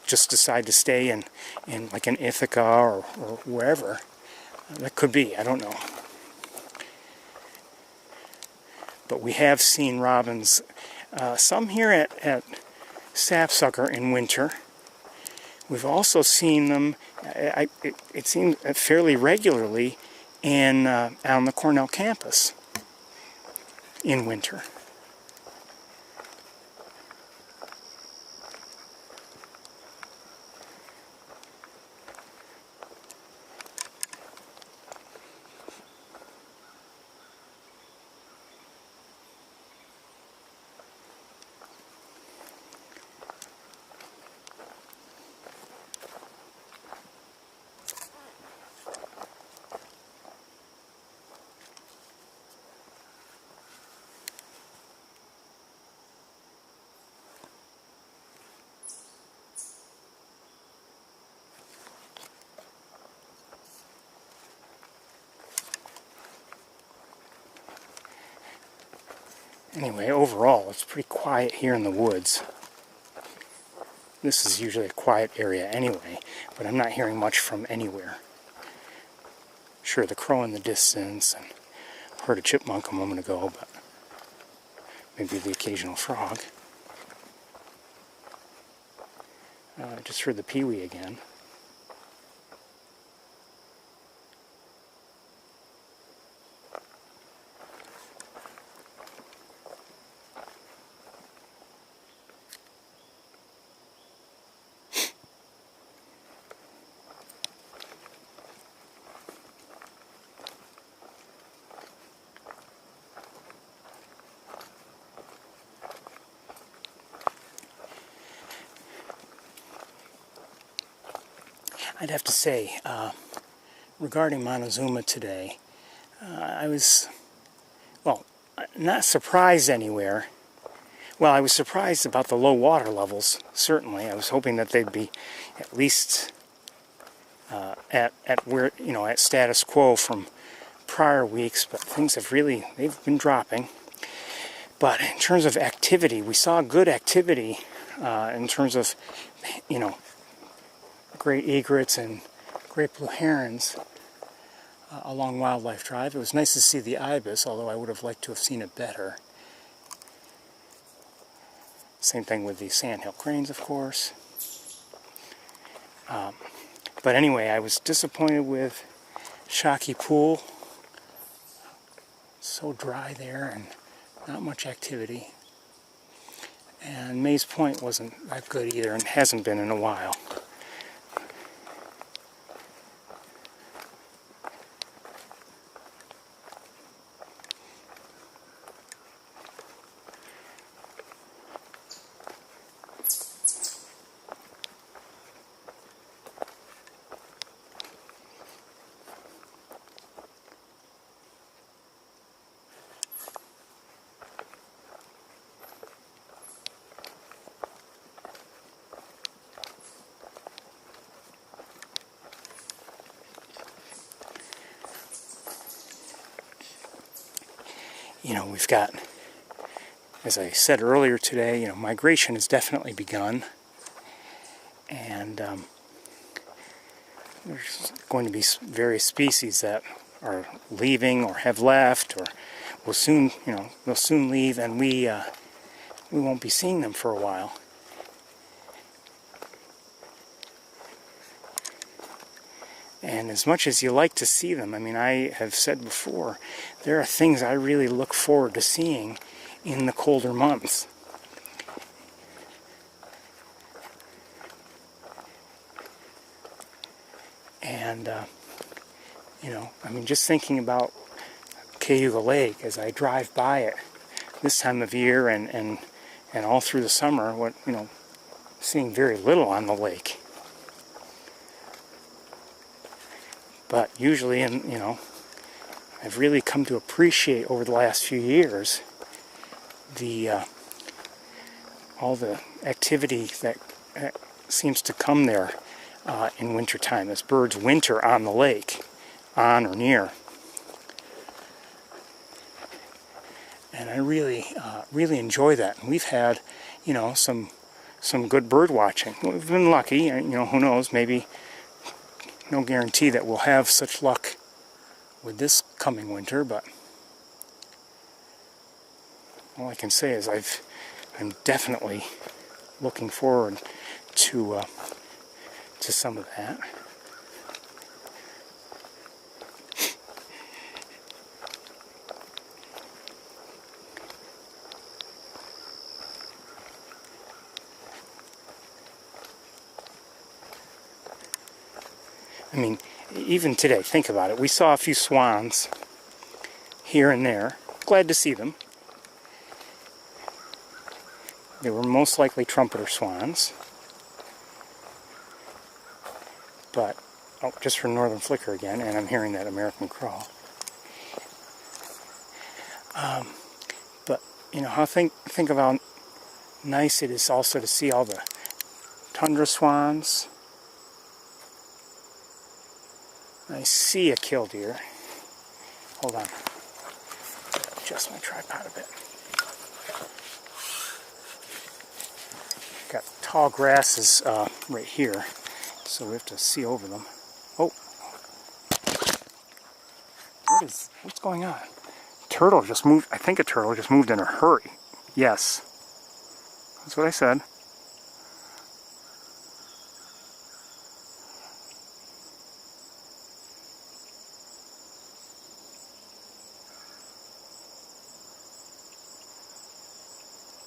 just decide to stay in like in Ithaca or wherever? That could be, I don't know. But we have seen robins, some here at Sapsucker in winter. We've also seen them, it seems, fairly regularly on the Cornell campus in winter. Anyway, overall, it's pretty quiet here in the woods. This is usually a quiet area anyway, but I'm not hearing much from anywhere. Sure, the crow in the distance, and heard a chipmunk a moment ago, but maybe the occasional frog. I just heard the peewee again. I'd have to say, regarding Montezuma today, I was, well, not surprised anywhere. Well, I was surprised about the low water levels, certainly. I was hoping that they'd be at least at where, at status quo from prior weeks, but things have really, they've been dropping. But in terms of activity, we saw good activity in terms of, great egrets and great blue herons along Wildlife Drive. It was nice to see the ibis, although I would have liked to have seen it better. Same thing with the sandhill cranes, of course. But anyway, I was disappointed with Shockey Pool. So dry there and not much activity. And Mays Point wasn't that good either and hasn't been in a while. We've got, as I said earlier today, migration has definitely begun. And there's going to be various species that are leaving or have left or will soon, they'll soon leave, and we won't be seeing them for a while. And as much as you like to see them, I have said before, there are things I really look forward to seeing in the colder months. And, just thinking about Cayuga Lake as I drive by it this time of year and all through the summer, seeing very little on the lake. But usually, I've really come to appreciate over the last few years all the activity that seems to come there in wintertime as birds winter on the lake, on or near. I really enjoy that. And we've had, you know, some good bird watching. We've been lucky, you know, who knows, maybe no guarantee that we'll have such luck with this coming winter, but all I can say is I'm definitely looking forward to some of that. I mean, even today, think about it. We saw a few swans here and there. Glad to see them. They were most likely trumpeter swans. But, oh, just for northern flicker again, and I'm hearing that American crow. But, you know, think of how nice it is also to see all the tundra swans. I see a killdeer. Hold on. Adjust my tripod a bit. Got tall grasses right here, so we have to see over them. Oh, what's going on? Turtle just moved. I think a turtle just moved in a hurry. Yes, that's what I said.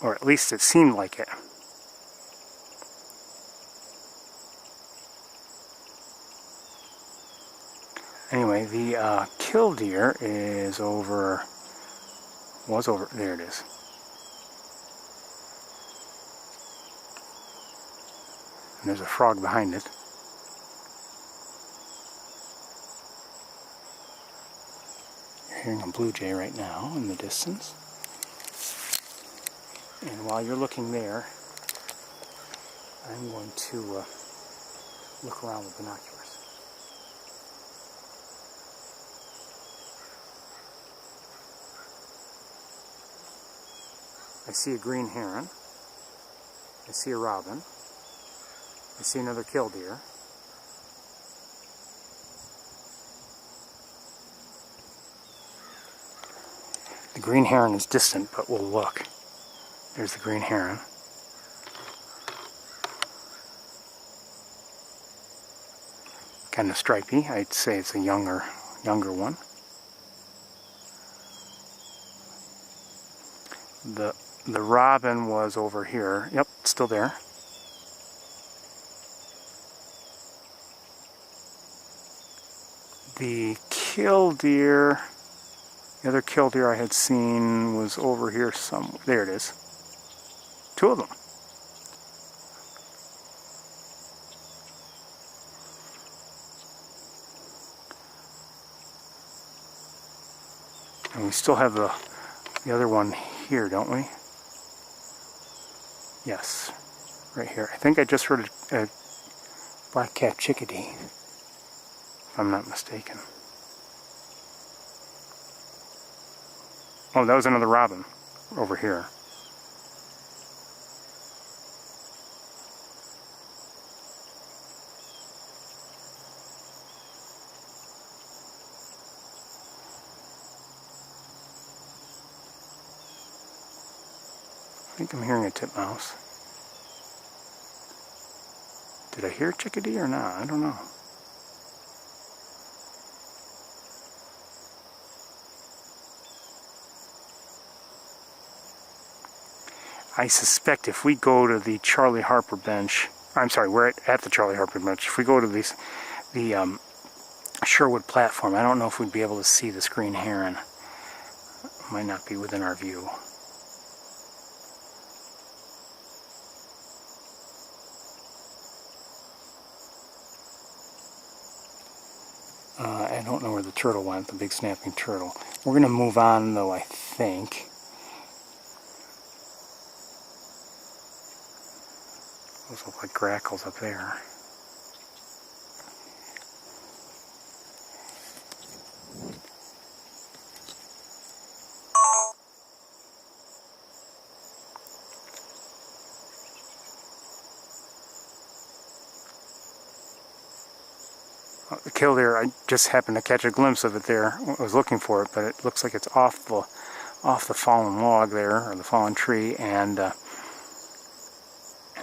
Or at least it seemed like it. Anyway, the killdeer is over, there it is. And there's a frog behind it. You're hearing a blue jay right now in the distance. And while you're looking there, I'm going to look around with binoculars. I see a green heron. I see a robin. I see another killdeer. The green heron is distant, but we'll look. There's the green heron. Kind of stripy. I'd say it's a younger one. The robin was over here. Yep, it's still there. The killdeer, the other killdeer I had seen was over here somewhere. There it is. Two of them. And we still have the other one here, don't we? Yes, right here. I think I just heard a black-capped chickadee, if I'm not mistaken. Oh, that was another robin over here. I think I'm hearing a titmouse. Did I hear a chickadee or not? I don't know. I suspect if we go to the Charlie Harper bench, I'm sorry, we're at the Charlie Harper bench. If we go to the Sherwood platform, I don't know if we'd be able to see this green heron. It might not be within our view. I don't know where the turtle went, the big snapping turtle. We're going to move on, though, I think. Those look like grackles up there. The killdeer, I just happened to catch a glimpse of it there. I was looking for it, but it looks like it's off the fallen log there, or the fallen tree, and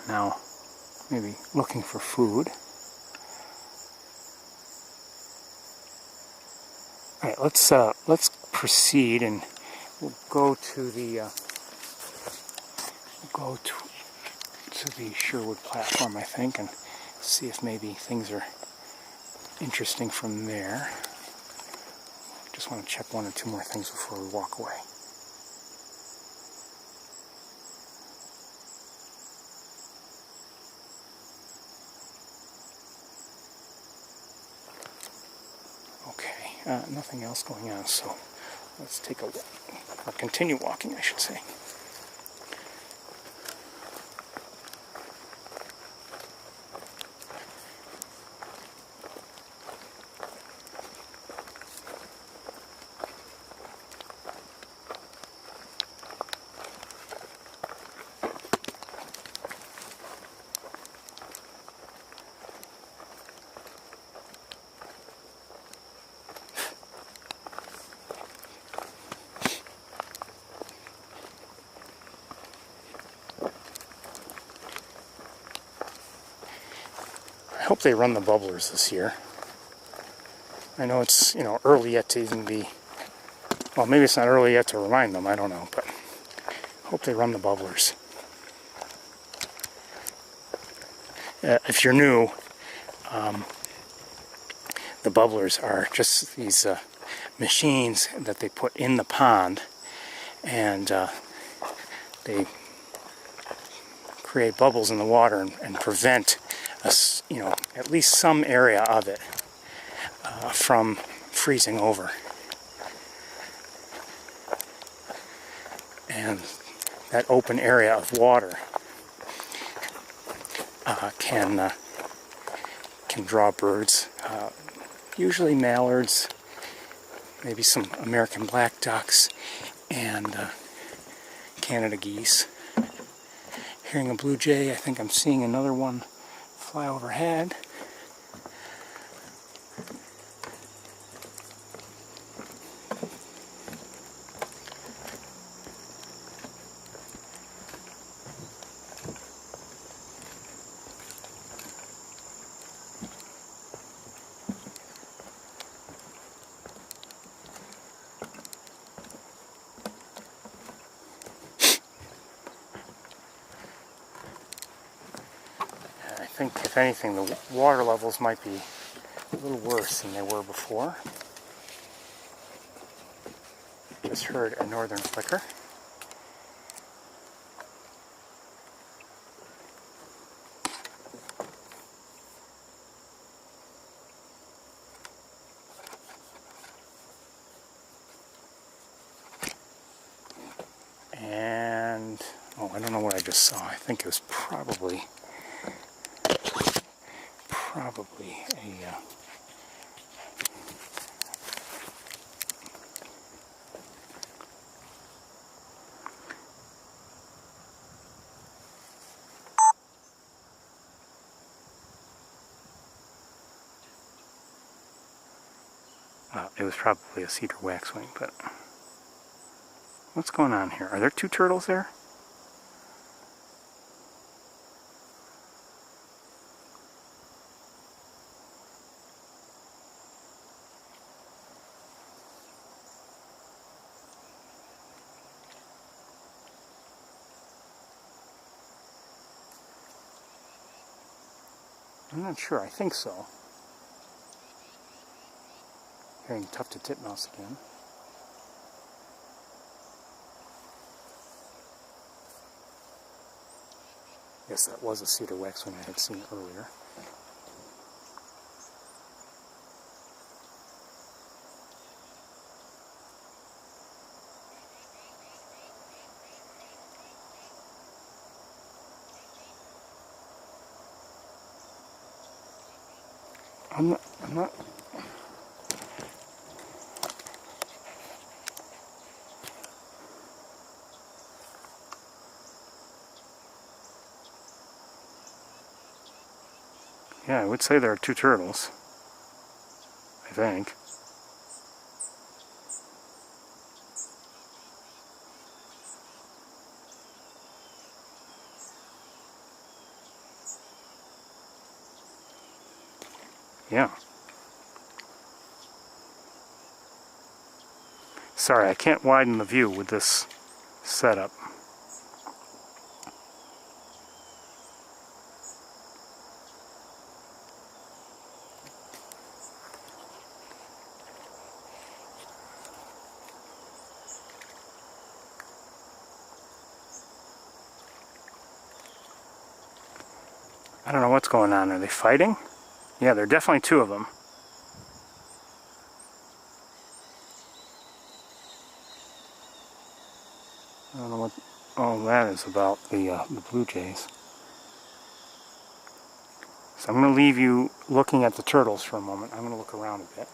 now maybe looking for food. All right, let's proceed, and we'll go to the Sherwood platform, I think, and see if maybe things are interesting from there. Just want to check one or two more things before we walk away. Okay, nothing else going on, so let's take a walk, or continue walking, I should say. I hope they run the bubblers this year. I know it's, you know, early yet to even be, well, maybe it's not early yet to remind them, I don't know, but I hope they run the bubblers. If you're new, the bubblers are just these machines that they put in the pond, and they create bubbles in the water and prevent you know, at least some area of it from freezing over. And that open area of water can draw birds, usually mallards, maybe some American black ducks, and Canada geese. Hearing a blue jay, I think I'm seeing another one fly overhead. I think, if anything, the water levels might be a little worse than they were before. Just heard a northern flicker. And, oh, I don't know what I just saw. I think it was probably a it was probably a cedar waxwing, but what's going on here? Are there two turtles there? I'm not sure. I think so. Hearing tufted titmouse again. Yes, that was a cedar waxwing I had seen earlier. I'm not. Yeah, I would say there are two turtles. think. Yeah. Sorry, I can't widen the view with this setup. I don't know what's going on. Are they fighting? Yeah, there are definitely two of them. I don't know what all that is about, the blue jays. So I'm going to leave you looking at the turtles for a moment. I'm going to look around a bit.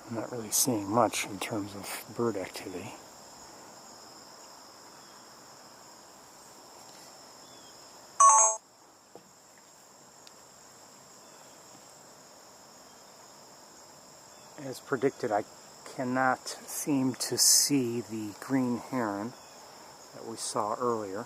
I'm not really seeing much in terms of bird activity. As predicted, I cannot seem to see the green heron that we saw earlier.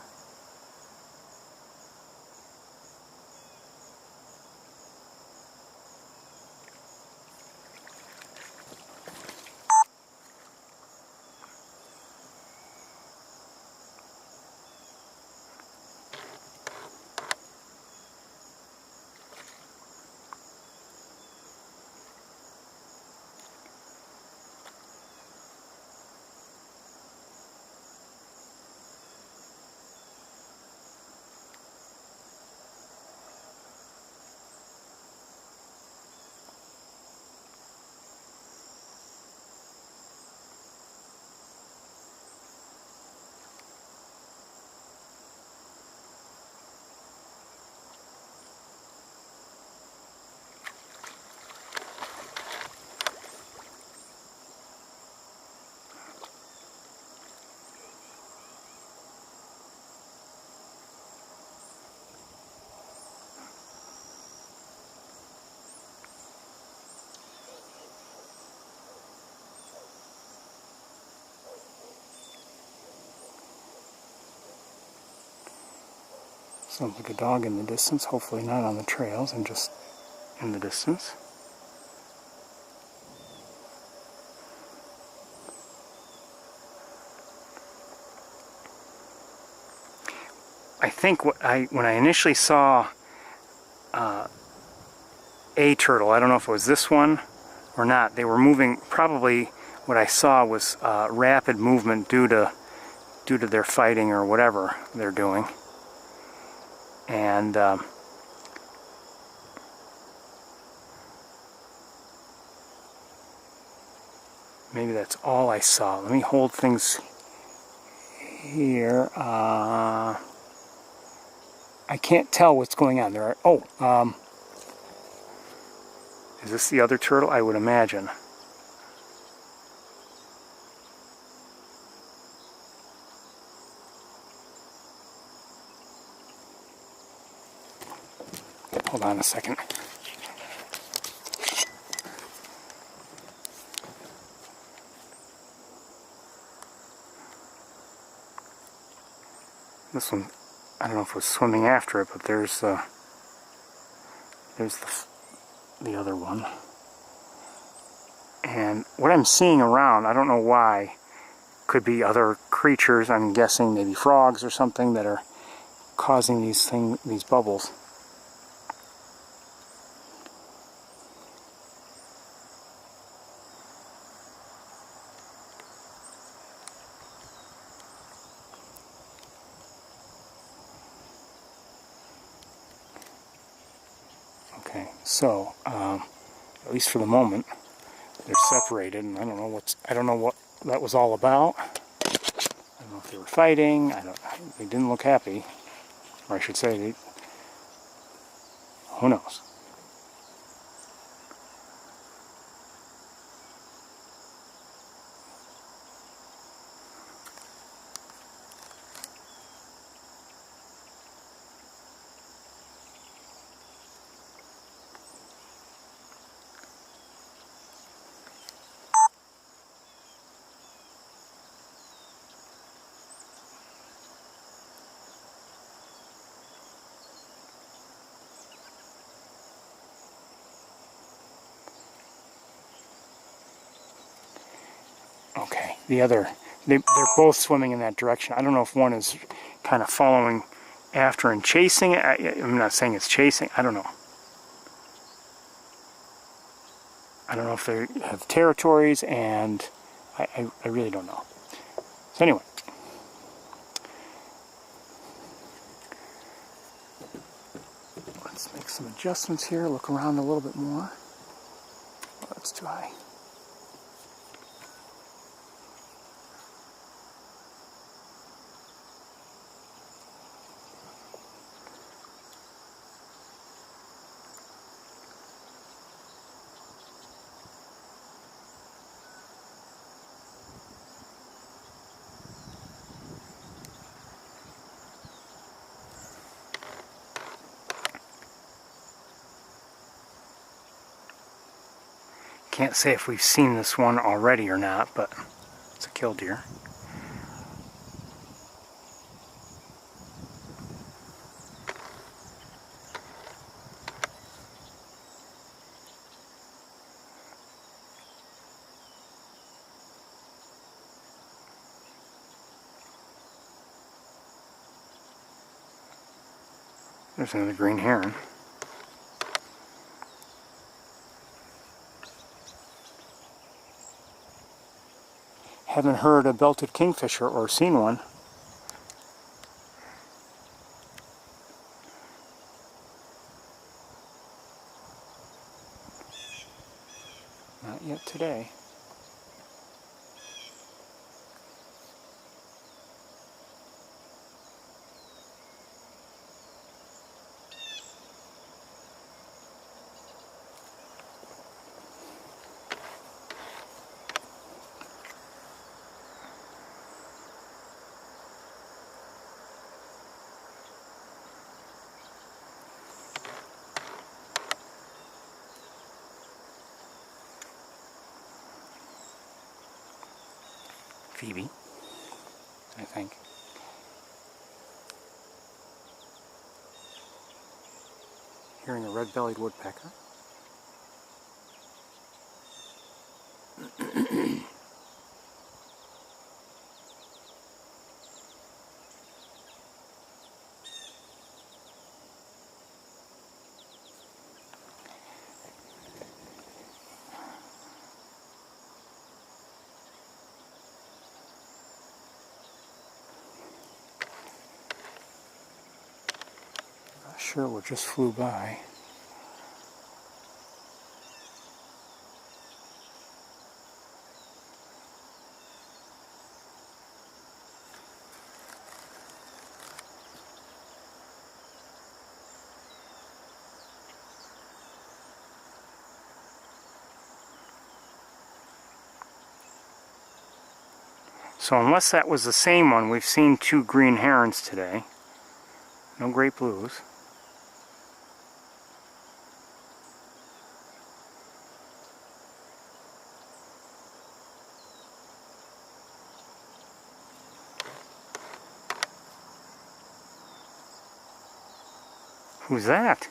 Sounds like a dog in the distance, hopefully not on the trails and just in the distance. I think when I initially saw a turtle, I don't know if it was this one or not, they were moving, probably what I saw was rapid movement due to their fighting or whatever they're doing. And maybe that's all I saw. Let me hold things here. I can't tell what's going on. There are, is this the other turtle? I would imagine. Hold on a second. This one, I don't know if it was swimming after it, but there's the other one. And what I'm seeing around, I don't know why, could be other creatures, I'm guessing maybe frogs or something, that are causing these bubbles. Okay, so at least for the moment, they're separated, and I don't know what that was all about. I don't know if they were fighting. They didn't look happy, or I should say, who knows? Okay, they're both swimming in that direction. I don't know if one is kind of following after and chasing it. I'm not saying it's chasing. I don't know. I don't know if they have territories, and I really don't know. So anyway. Let's make some adjustments here. Look around a little bit more. Oh, that's too high. Can't say if we've seen this one already or not, but it's a killdeer. There's another green heron. Haven't heard a belted kingfisher or seen one. Not yet today. Phoebe, I think. Hearing a red-bellied woodpecker. Sure, what just flew by. So unless that was the same one, we've seen two green herons today. No great blues. Who's that?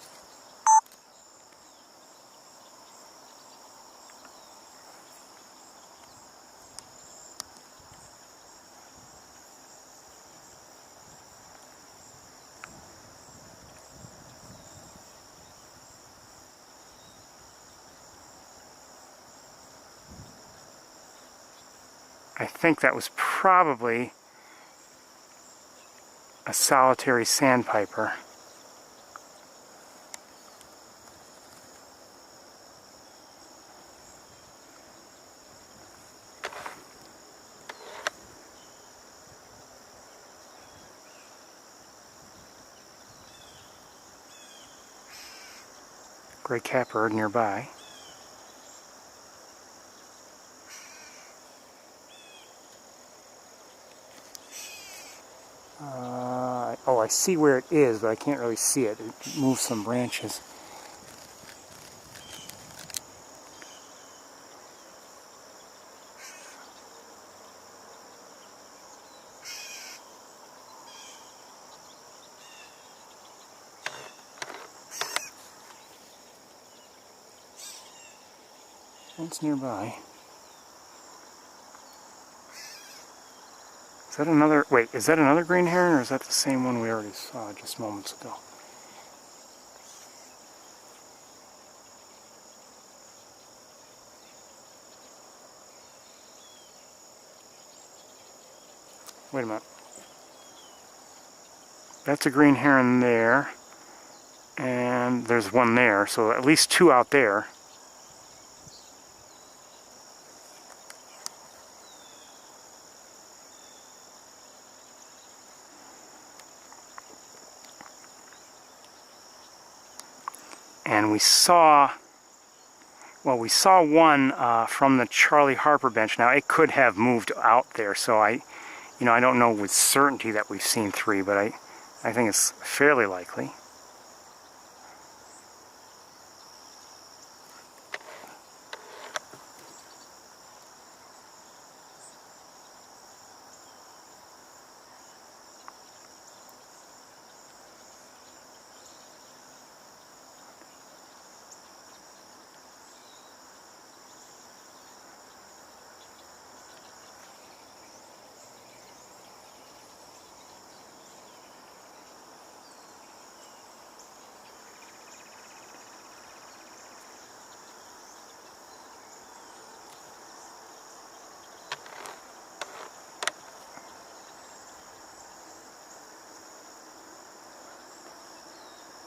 I think that was probably a solitary sandpiper. Gray catbird nearby. Oh, I see where it is, but I can't really see it. It moves some branches. It's nearby. Is that another, wait, is that another green heron, or is that the same one we already saw just moments ago? Wait a minute. That's a green heron there, and there's one there, so at least two out there. And we saw one from the Charlie Harper bench. Now it could have moved out there, so I don't know with certainty that we've seen three, but I think it's fairly likely.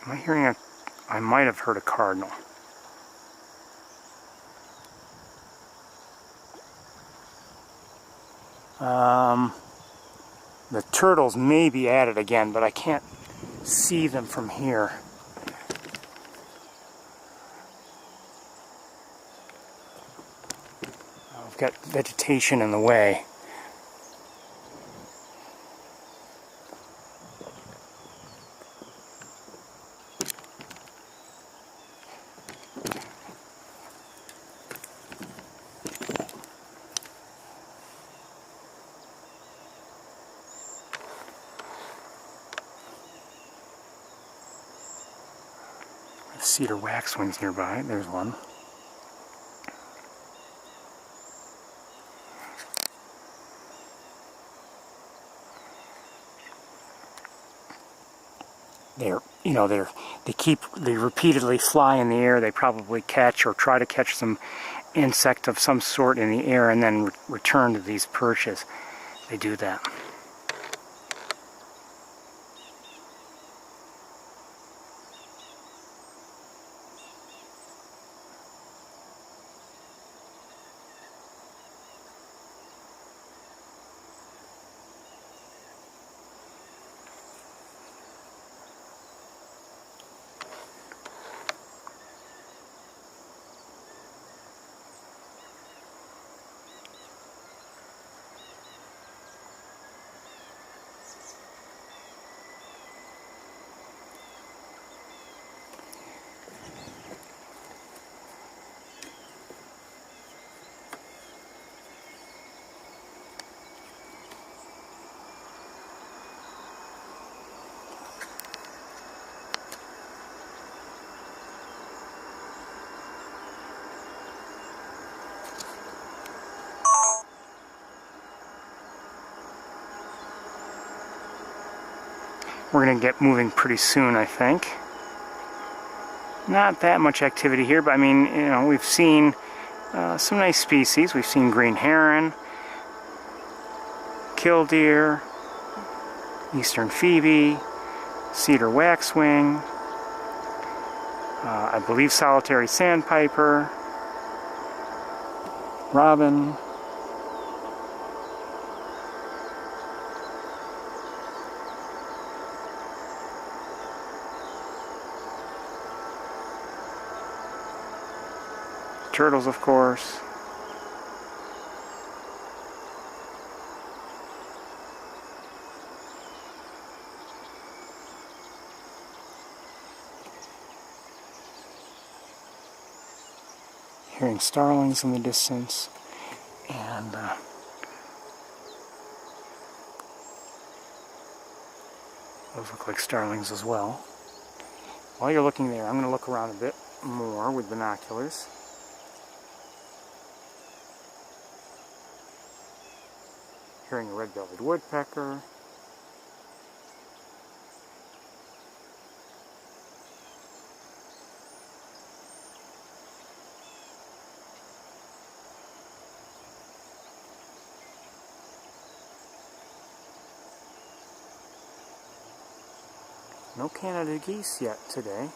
Am I hearing a... I might have heard a cardinal. The turtles may be at it again, but I can't see them from here. I've got vegetation in the way. Cedar waxwings nearby. There's one. They repeatedly fly in the air. They probably catch or try to catch some insect of some sort in the air and then return to these perches. They do that. We're going to get moving pretty soon, I think. Not that much activity here, but I mean, we've seen some nice species. We've seen green heron, killdeer, eastern phoebe, cedar waxwing, I believe solitary sandpiper, robin, turtles, of course. Hearing starlings in the distance, and those look like starlings as well. While you're looking there, I'm going to look around a bit more with binoculars. Hearing a red-bellied woodpecker. No Canada geese yet today.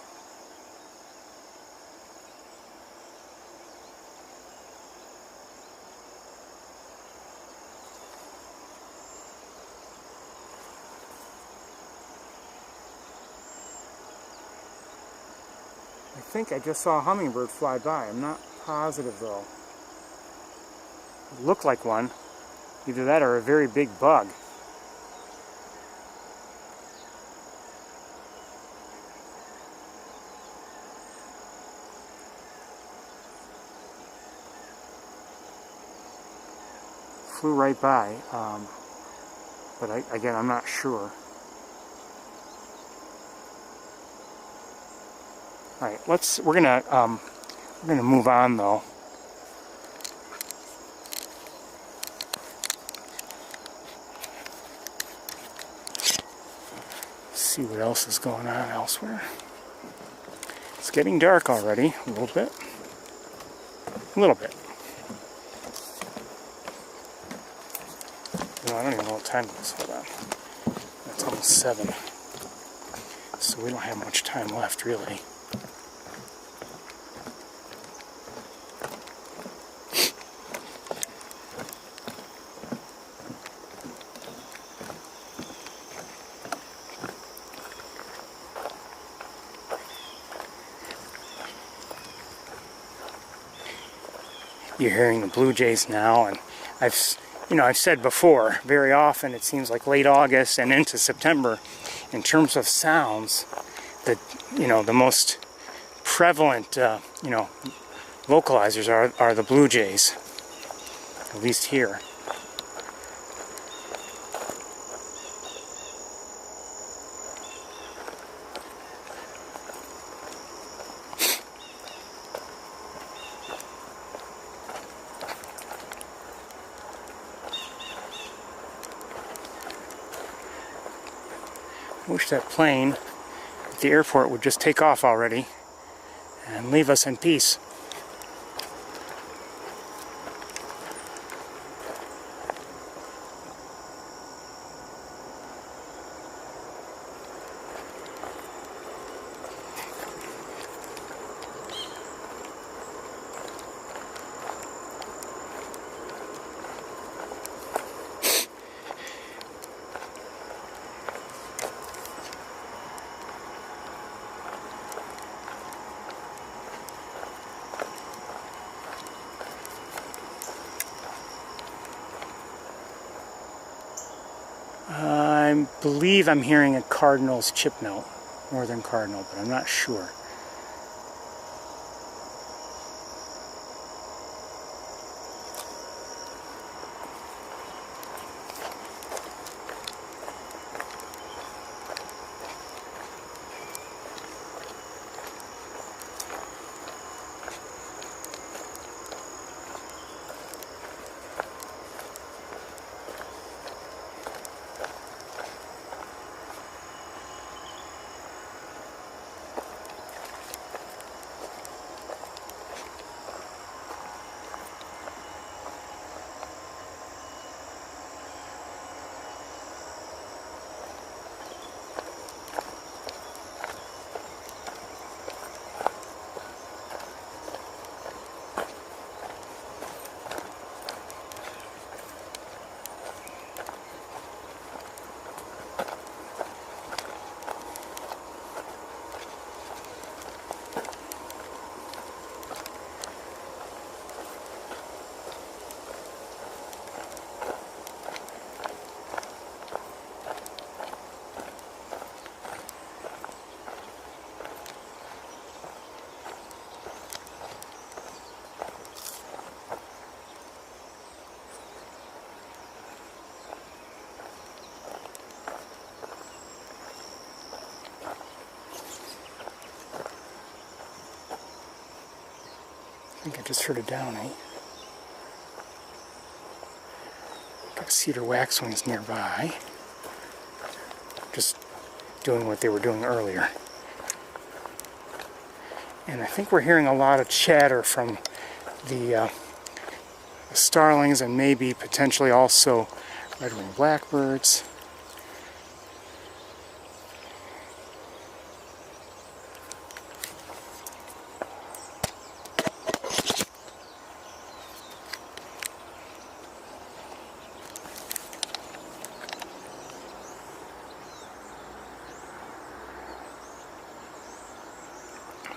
I think I just saw a hummingbird fly by. I'm not positive though. It looked like one. Either that or a very big bug. Flew right by, but again, I'm not sure. All right, we're gonna move on though. See what else is going on elsewhere. It's getting dark already, a little bit. A little bit. No, I don't even know what time it is. Hold on. It's almost 7. So we don't have much time left, really. You're hearing the blue jays now, and I've said before, very often it seems like late August and into September, in terms of sounds, that the most prevalent vocalizers are the blue jays, at least here. I wish that plane at the airport would just take off already and leave us in peace. I believe I'm hearing a cardinal's chip note, northern cardinal, but I'm not sure. think I just heard a downy. Got cedar waxwings nearby. Just doing what they were doing earlier. And I think we're hearing a lot of chatter from the starlings and maybe potentially also red-winged blackbirds.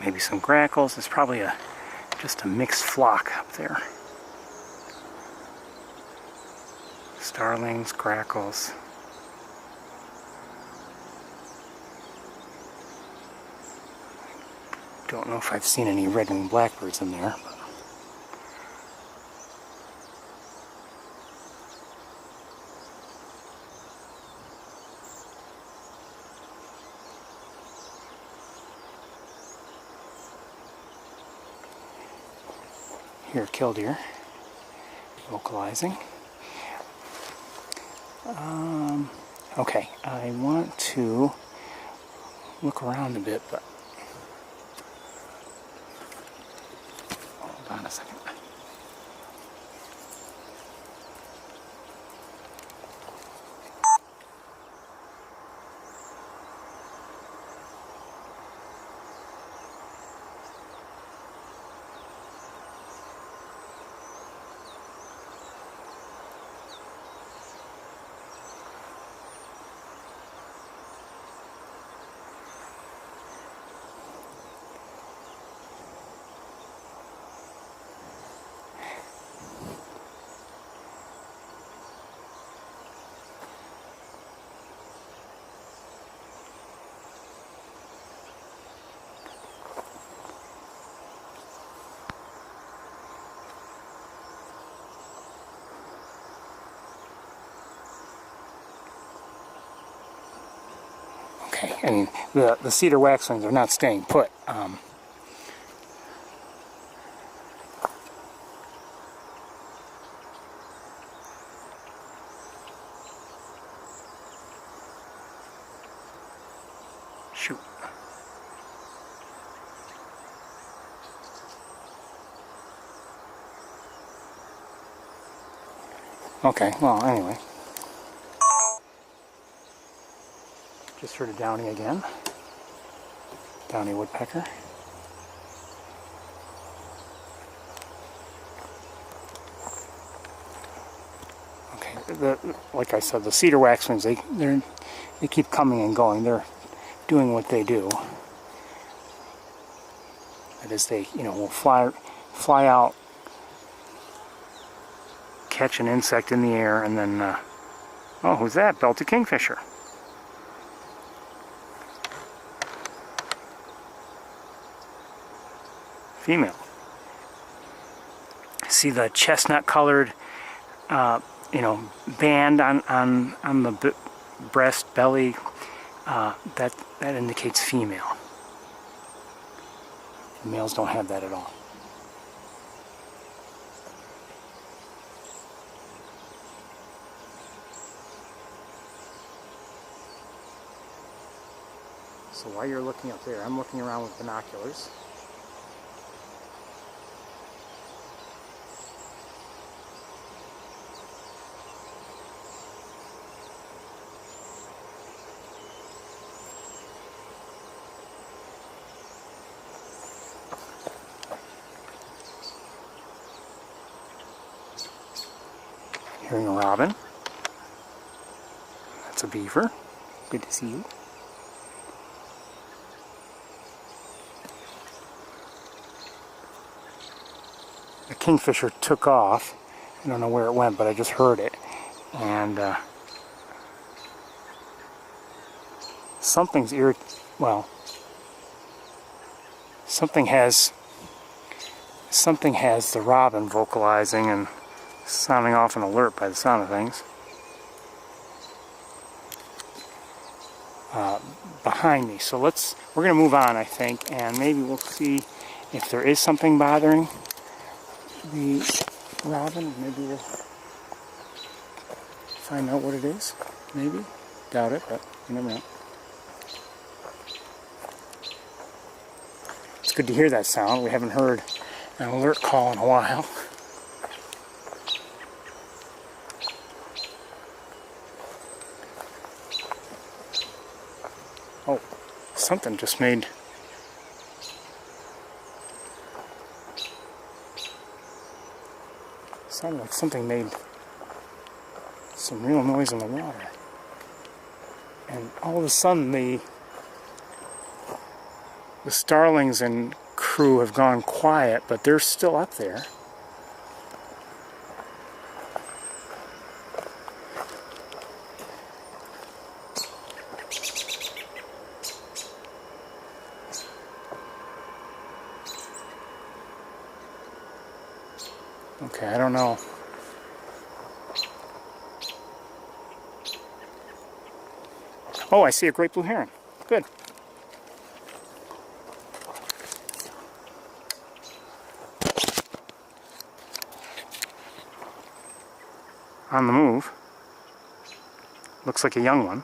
Maybe some grackles. It's probably just a mixed flock up there. Starlings, grackles. Don't know if I've seen any red-winged blackbirds in there. But here, killdeer, vocalizing. Okay, I want to look around a bit, but hold on a second. Okay, I mean, the cedar waxwings are not staying put. Shoot. Okay, well, anyway. Just heard a downy again. Downy woodpecker. Okay, like I said, the cedar waxwings, they keep coming and going. They're doing what they do. That is, they will fly out, catch an insect in the air, and then oh, who's that? Belted kingfisher. Female. See the chestnut colored band on the breast, belly, that indicates female. The males don't have that at all. So while you're looking up there, I'm looking around with binoculars. Hearing a robin. That's a beaver. Good to see you. The kingfisher took off. I don't know where it went, but I just heard it. And something's well, something has the robin vocalizing and sounding off an alert by the sound of things. Behind me. So we're going to move on, I think, and maybe we'll see if there is something bothering the robin. Maybe we'll find out what it is. Maybe. Doubt it, but you never know. It's good to hear that sound. We haven't heard an alert call in a while. Oh, something just made... Sounded like something made some real noise in the water. And all of a sudden the starlings and crew have gone quiet, but they're still up there. Okay, I don't know. Oh, I see a great blue heron. Good. On the move. Looks like a young one.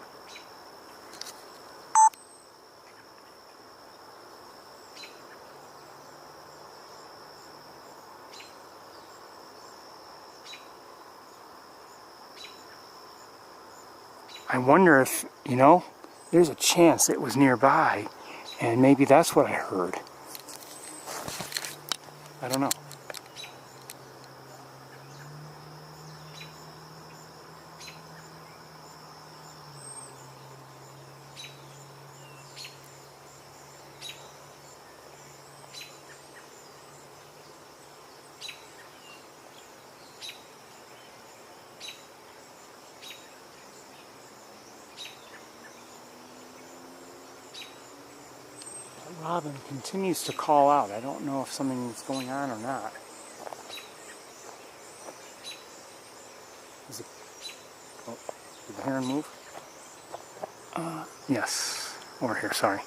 I wonder if, you know, there's a chance it was nearby, and maybe that's what I heard. I don't know. Robin continues to call out. I don't know if something's going on or not. Is it... Oh, did the heron move? Yes. Over here, sorry.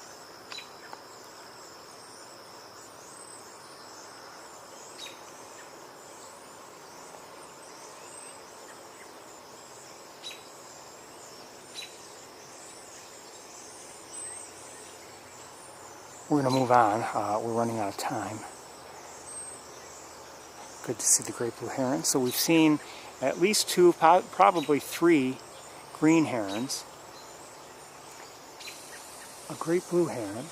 We're going to move on. We're running out of time. Good to see the great blue heron. So we've seen at least two, probably three green herons. A great blue heron.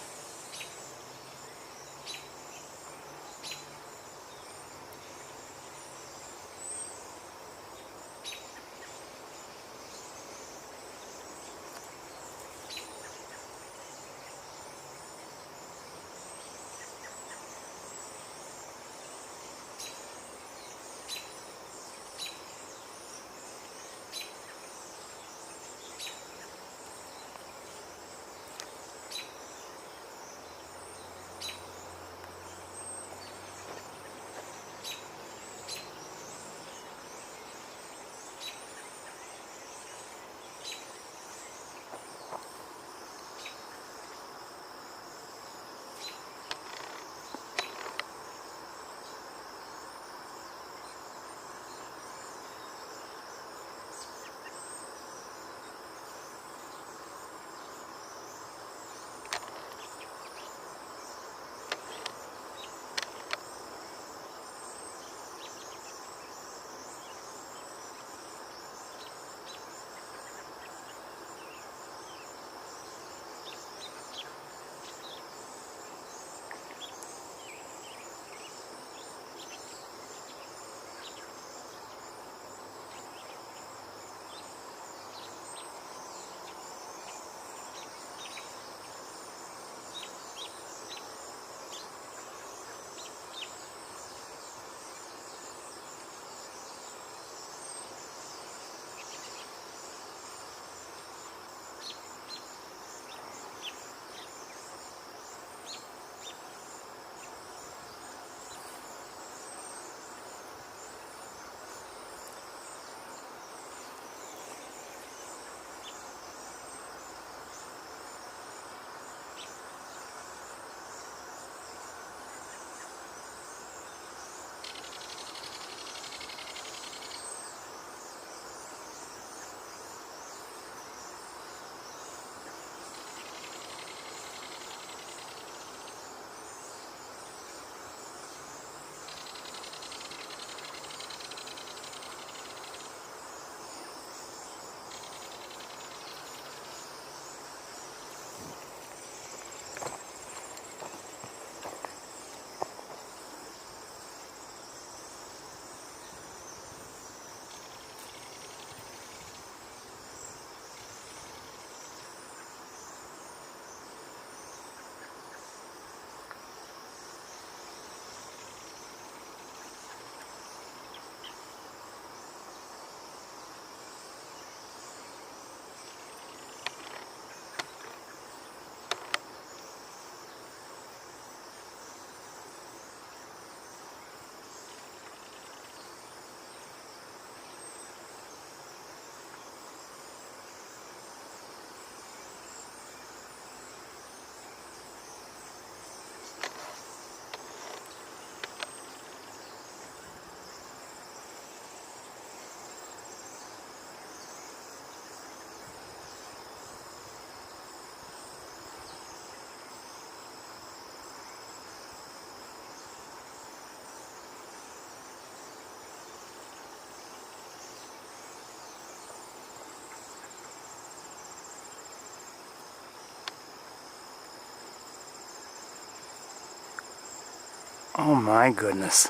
Oh my goodness.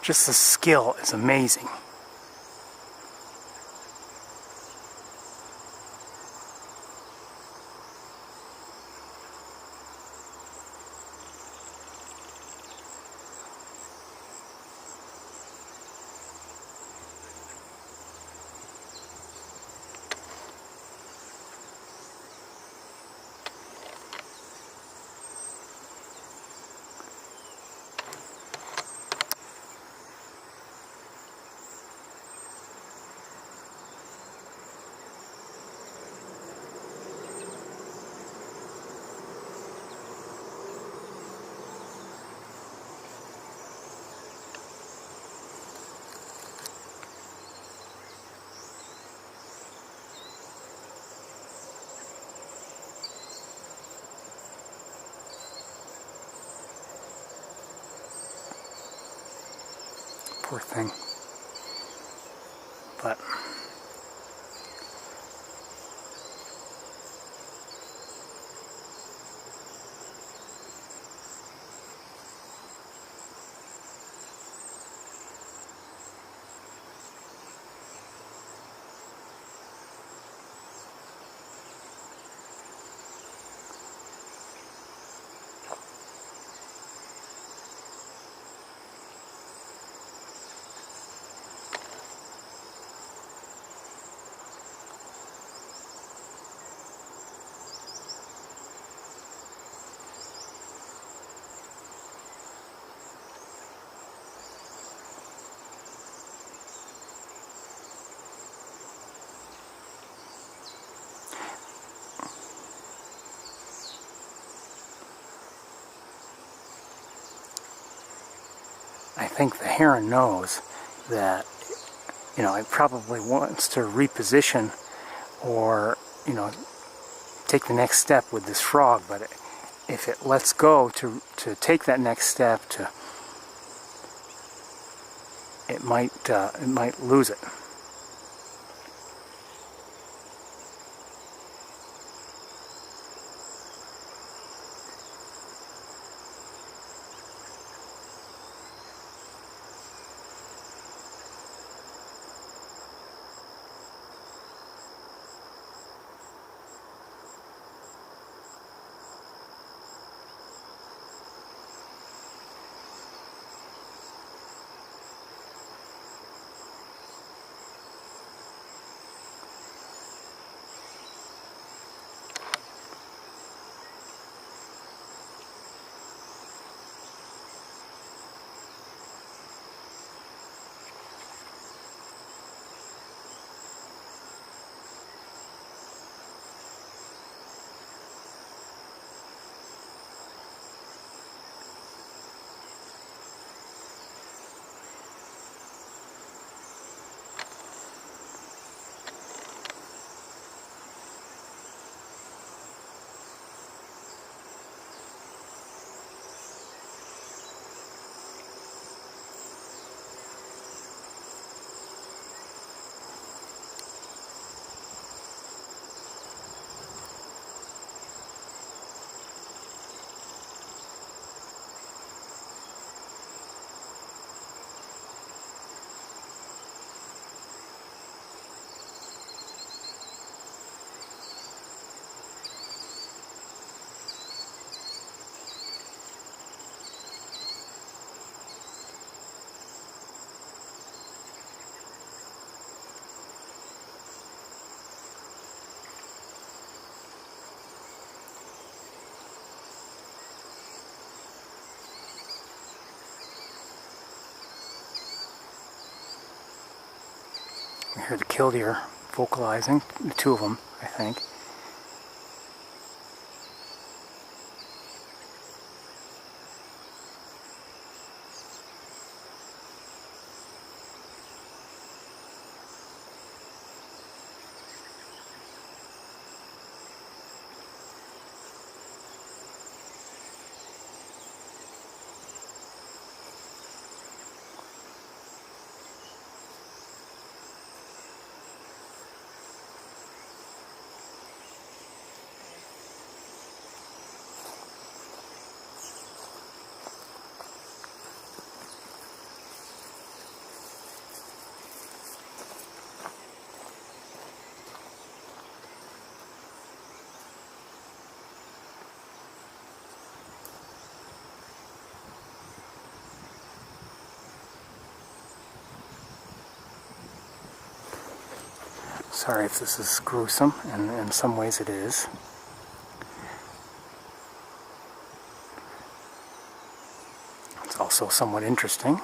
Just the skill is amazing. Poor thing. But I think the heron knows that, you know, it probably wants to reposition or, you know, take the next step with this frog, but if it lets go to take that next step, it might lose it. I hear the killdeer vocalizing, the two of them, I think. Sorry if this is gruesome, and in some ways it is. It's also somewhat interesting.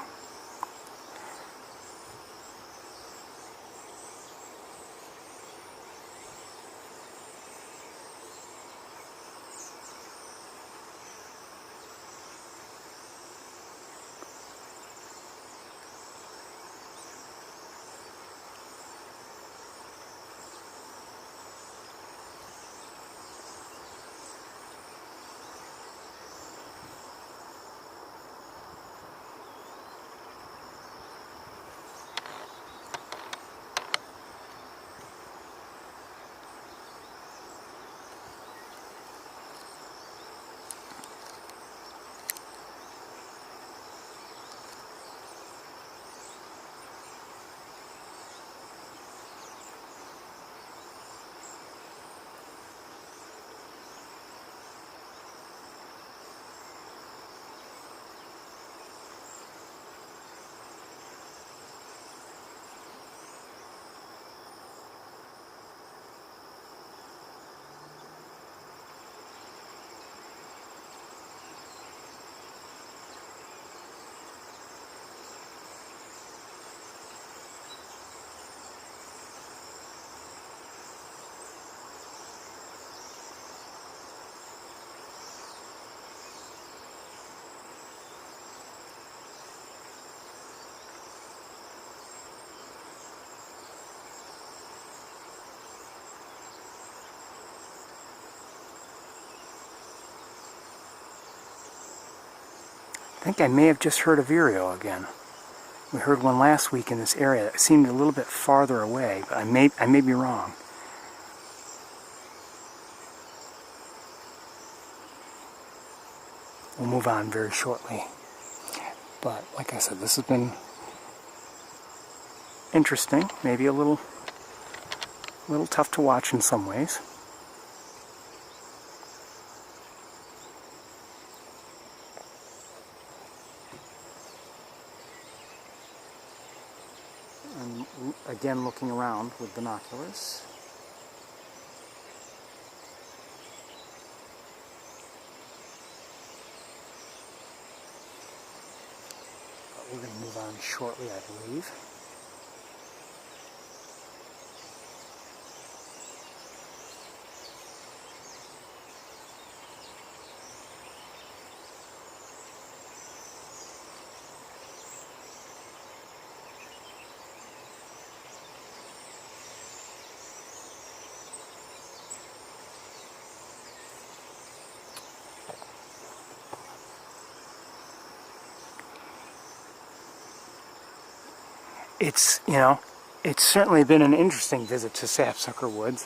I think I may have just heard a vireo again. We heard one last week in this area that seemed a little bit farther away, but I may be wrong. We'll move on very shortly. But like I said, this has been interesting, maybe a little tough to watch in some ways. And again, looking around with binoculars. But we're going to move on shortly, I believe. It's, you know, it's certainly been an interesting visit to Sapsucker Woods.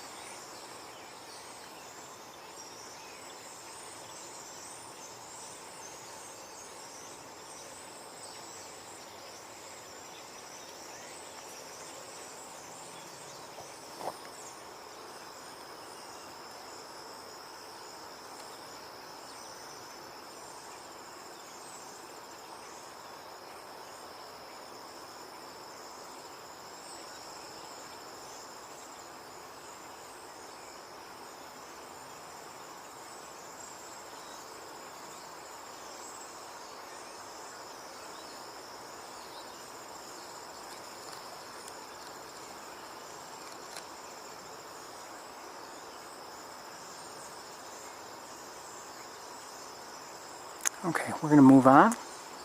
Okay, we're going to move on.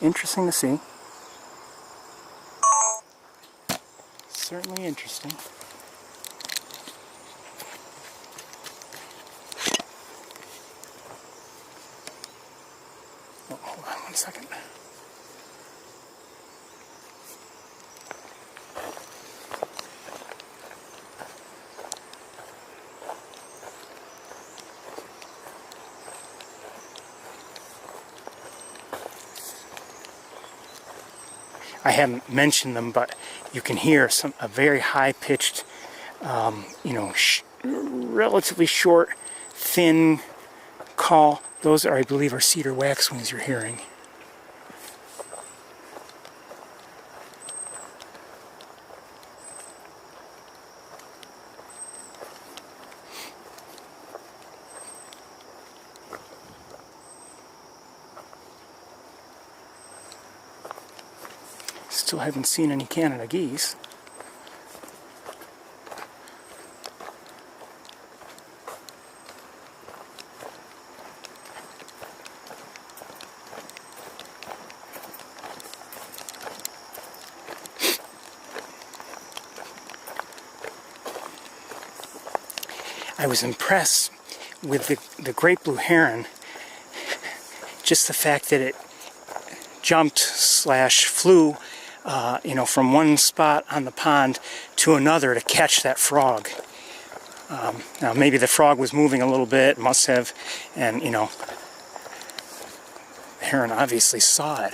Interesting to see. Certainly interesting. Oh, hold on 1 second. I haven't mentioned them, but you can hear a very high-pitched, you know, relatively short, thin call. Those are, I believe, are cedar waxwings you're hearing. still haven't seen any Canada geese. I was impressed with the great blue heron, just the fact that it jumped slash flew from one spot on the pond to another to catch that frog. Now maybe the frog was moving a little bit, must have, and the heron obviously saw it.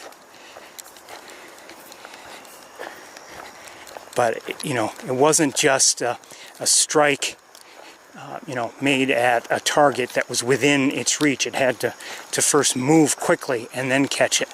But it wasn't just a strike made at a target that was within its reach. It had to first move quickly and then catch it.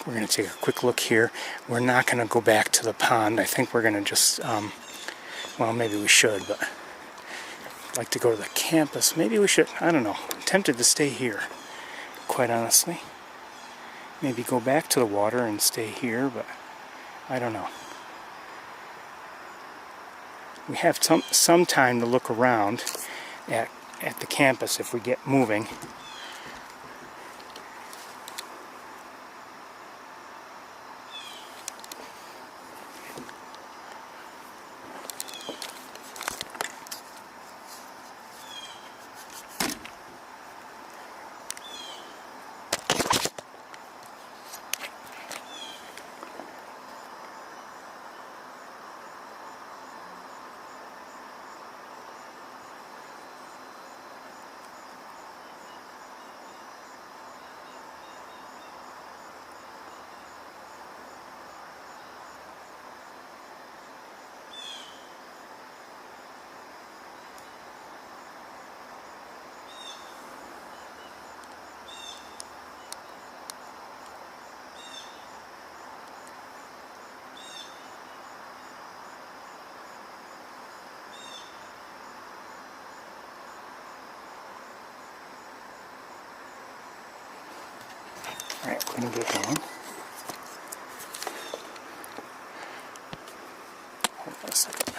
We're going to take a quick look here. We're not going to go back to the pond. I think we're going to just, well, maybe we should, but I'd like to go to the campus. Maybe we should, I don't know. I'm tempted to stay here, quite honestly. Maybe go back to the water and stay here, but I don't know. We have some time to look around at the campus if we get moving. Alright, we're going to get going. Hold on a second.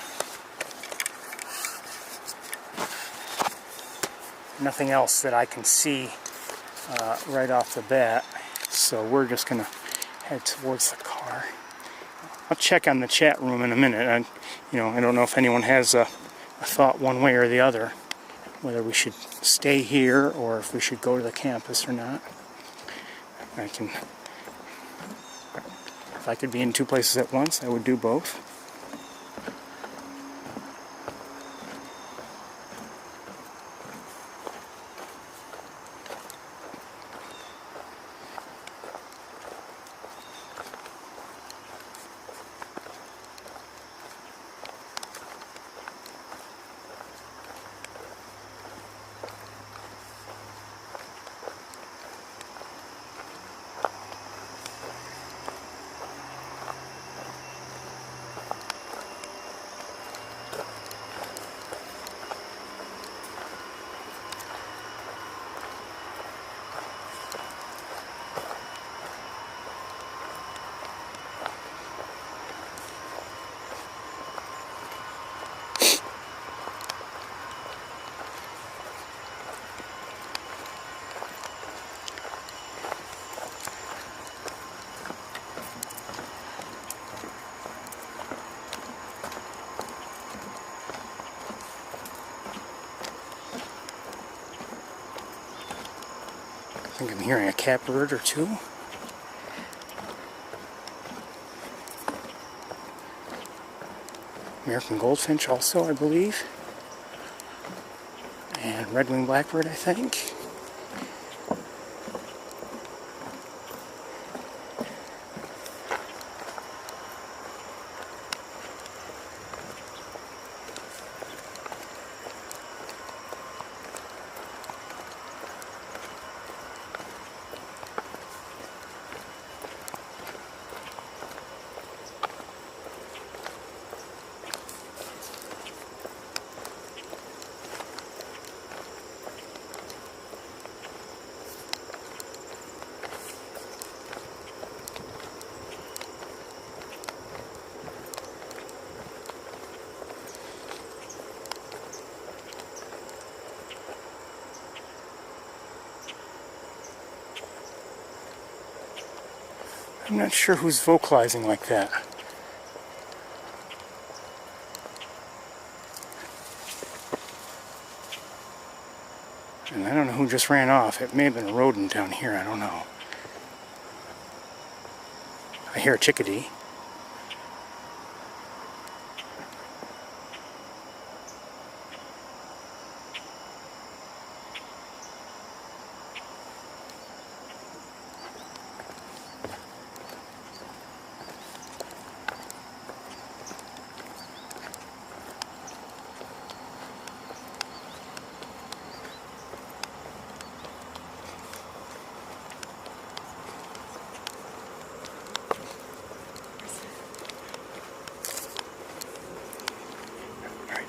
Nothing else that I can see right off the bat, so we're just going to head towards the car. I'll check on the chat room in a minute. I don't know if anyone has a thought one way or the other, whether we should stay here or if we should go to the campus or not. If I could be in two places at once, I would do both. I think I'm hearing a catbird or two. American goldfinch also, I believe. And red-winged blackbird, I think. I'm not sure who's vocalizing like that. And I don't know who just ran off. It may have been a rodent down here, I don't know. I hear a chickadee.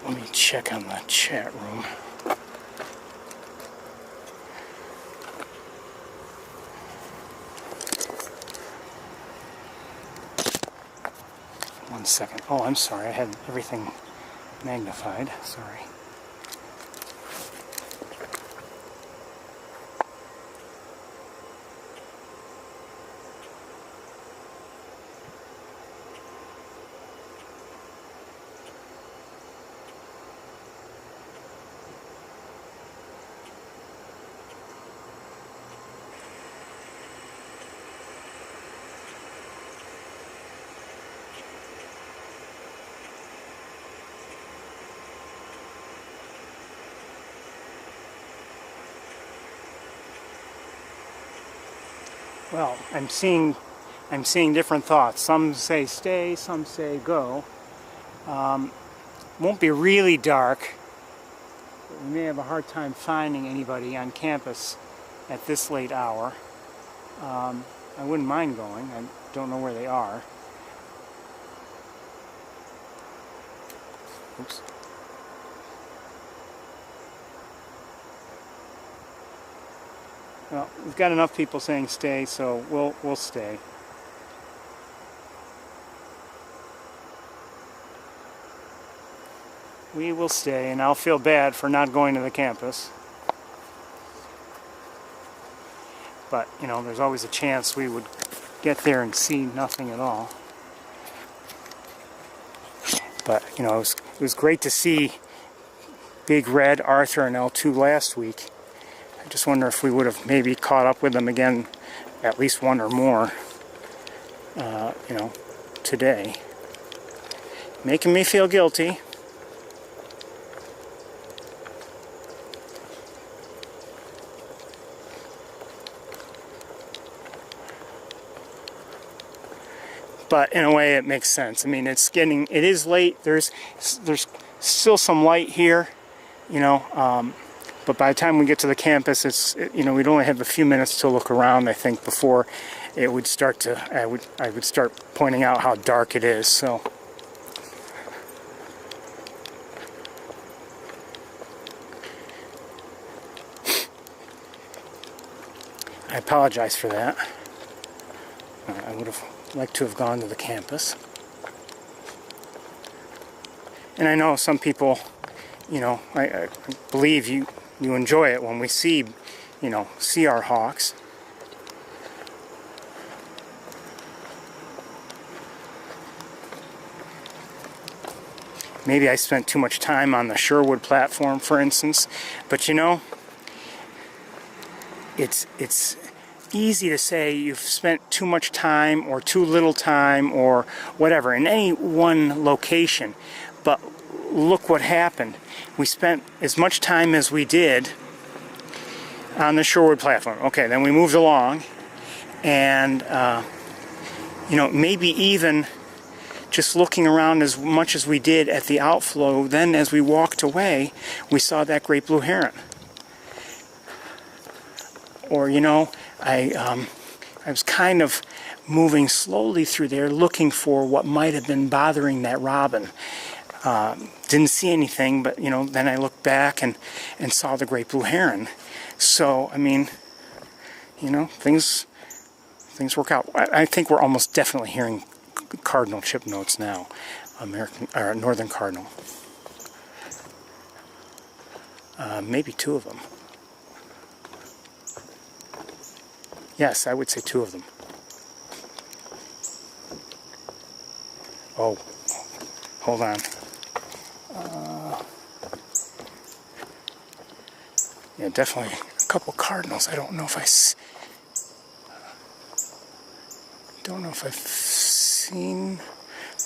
Let me check on the chat room. One second. Oh, I'm sorry. I had everything magnified. Sorry. Well, I'm seeing different thoughts. Some say stay, some say go. Won't be really dark. But we may have a hard time finding anybody on campus at this late hour. I wouldn't mind going. I don't know where they are. Oops. Well, we've got enough people saying stay, so we'll stay. We will stay, and I'll feel bad for not going to the campus. But, you know, there's always a chance we would get there and see nothing at all. But, you know, it was great to see Big Red, Arthur, and L2 last week. I just wonder if we would have maybe caught up with them again, at least one or more, you know, today. Making me feel guilty. But in a way, it makes sense. I mean, it is late. There's still some light here, you know. But by the time we get to the campus, you know, we'd only have a few minutes to look around, I think, before it would start to. I would start pointing out how dark it is. So. I apologize for that. I would have liked to have gone to the campus. And I know some people, you know, I believe you enjoy it when we see, you know, see our hawks. Maybe I spent too much time on the Sherwood platform, for instance, but you know, it's easy to say you've spent too much time or too little time or whatever in any one location, but look what happened. We spent as much time as we did on the shorewood platform. Okay, then we moved along, and you know, maybe even just looking around as much as we did at the outflow, then as we walked away, we saw that great blue heron. Or, you know, I was kind of moving slowly through there looking for what might have been bothering that robin. Didn't see anything, but, you know, then I looked back and saw the great blue heron. So, I mean, you know, things work out. I think we're almost definitely hearing cardinal chip notes now, northern cardinal. Maybe two of them. Yes, I would say two of them. Oh, hold on. Yeah, definitely a couple cardinals. I don't know if I've seen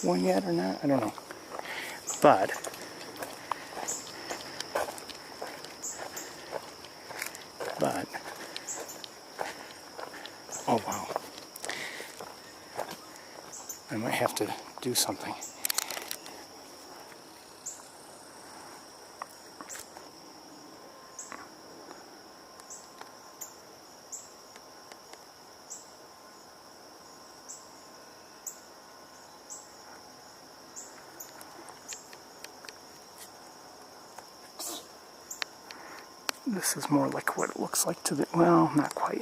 one yet or not. I don't know. But oh wow. I might have to do something. This is more like what it looks like to the, well, not quite.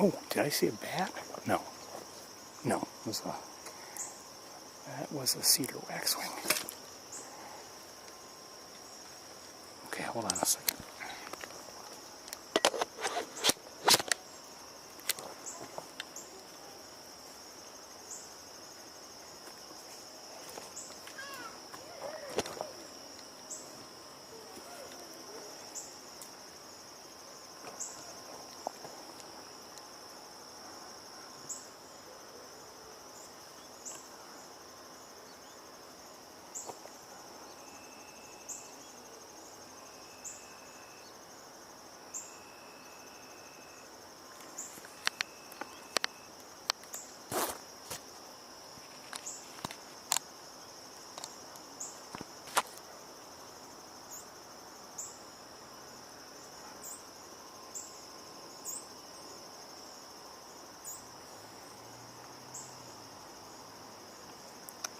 Oh, did I see a bat? No. No, that was a cedar waxwing. Okay, hold on a second.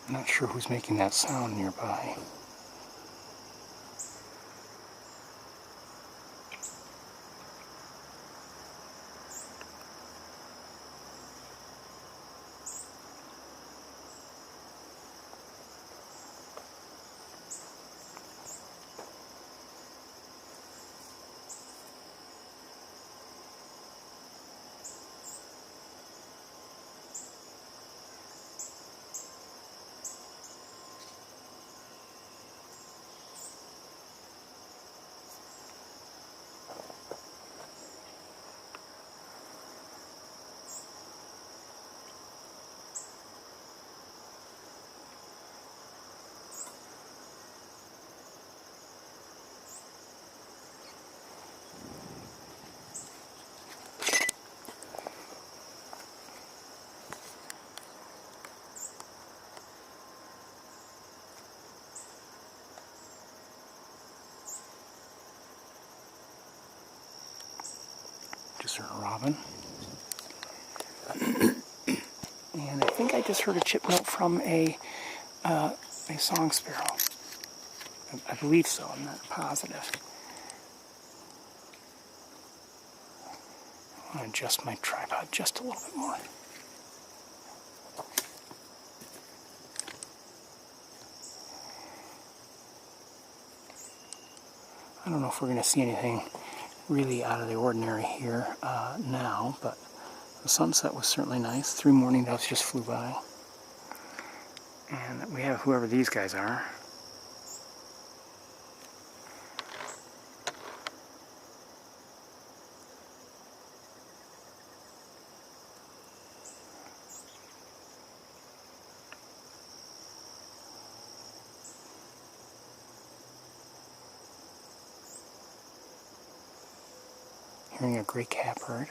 I'm not sure who's making that sound nearby. Just heard a robin. And I think I just heard a chip note from a song sparrow. I believe so, I'm not positive. I want to adjust my tripod just a little bit more. I don't know if we're going to see anything really out of the ordinary here now, but the sunset was certainly nice. 3 mourning doves just flew by. And we have whoever these guys are. Hearing a gray catbird.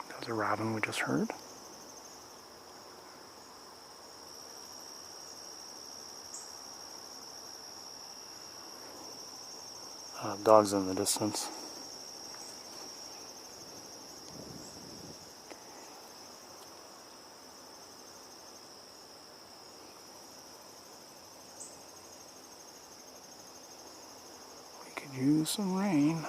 That was a robin we just heard. Dogs in the distance. We could use some rain.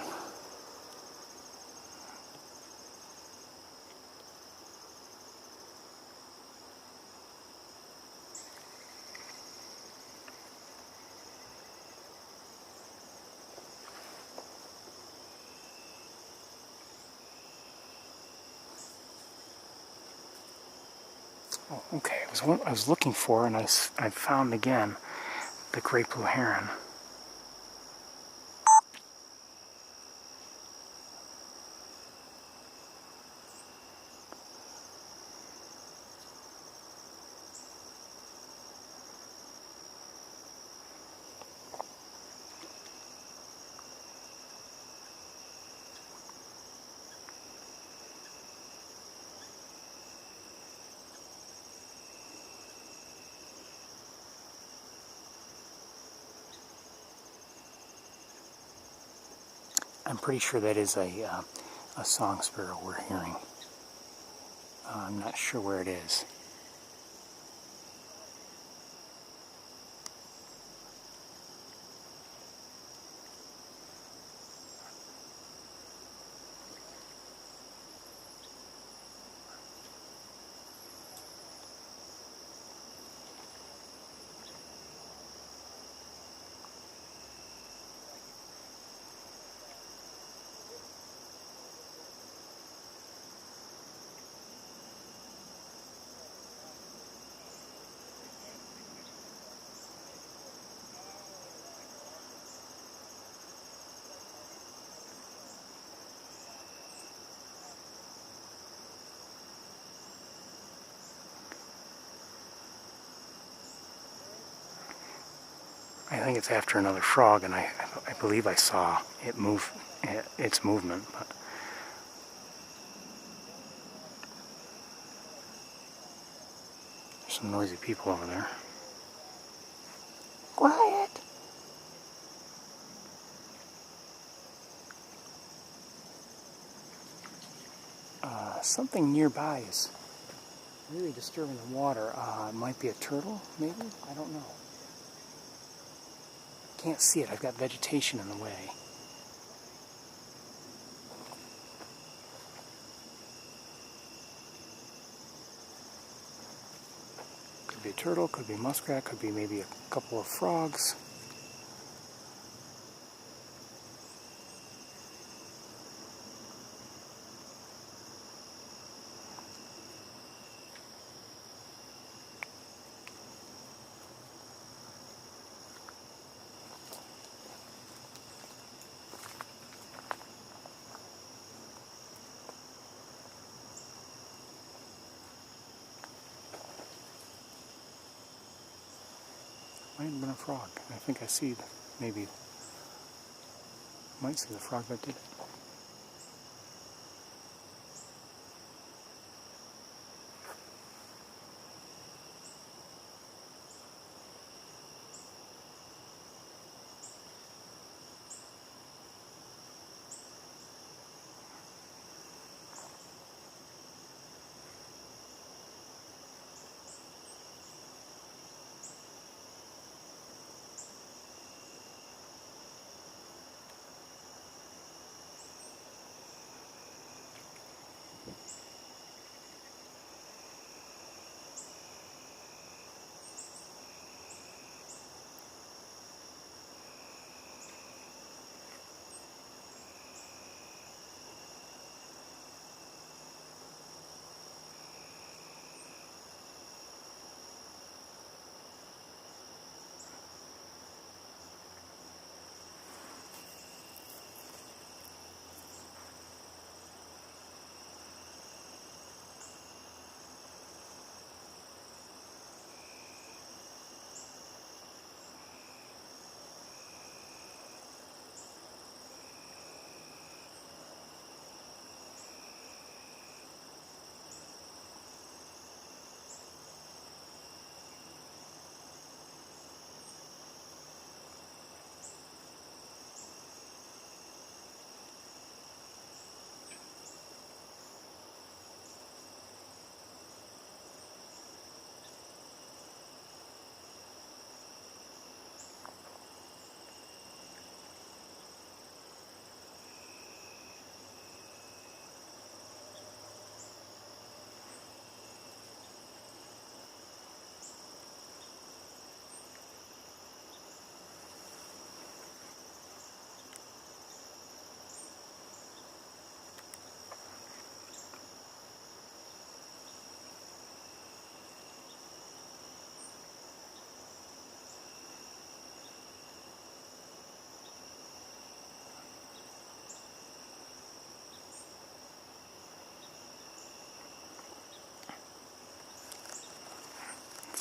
Oh, okay, it was what I was looking for, and I found again the great blue heron. I'm pretty sure that is a song sparrow we're hearing. I'm not sure where it is. I think it's after another frog, and I believe I saw it move, its movement, but there's some noisy people over there. Quiet! Something nearby is really disturbing the water. It might be a turtle, maybe? I don't know. Can't see it. I've got vegetation in the way. Could be a turtle, could be a muskrat, could be maybe a couple of frogs. Might have been a frog. I think I see, maybe, might see the frog that did it.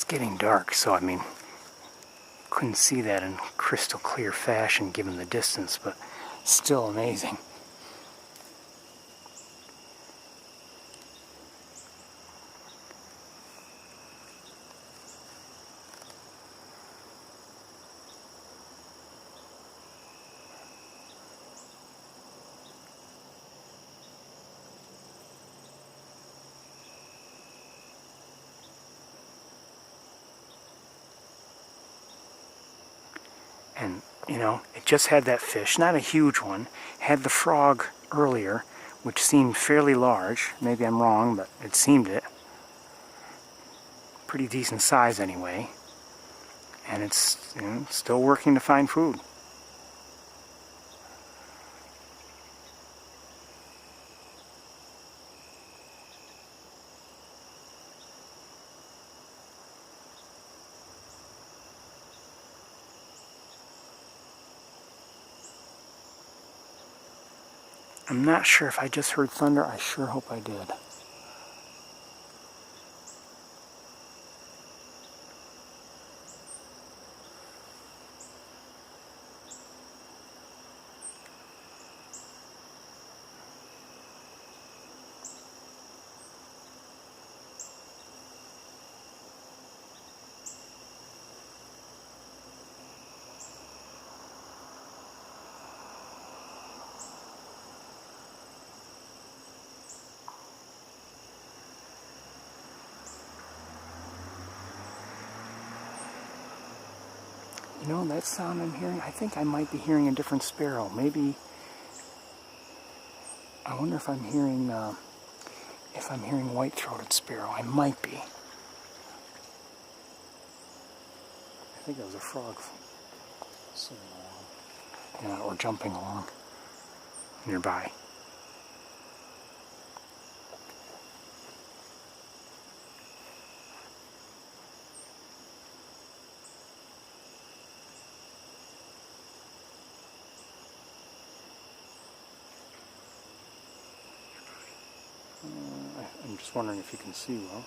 getting dark, so I mean, couldn't see that in crystal clear fashion given the distance, but still amazing. And, you know, it just had that fish, not a huge one. Had the frog earlier, which seemed fairly large. Maybe I'm wrong, but it seemed it. Pretty decent size anyway. And it's, you know, still working to find food. I'm not sure if I just heard thunder. I sure hope I did. You know, that sound I'm hearing, I think I might be hearing a different sparrow. Maybe, I wonder if I'm hearing white-throated sparrow. I might be. I think it was a frog swimming along. Yeah, or jumping along nearby. I'm just wondering if you can see well.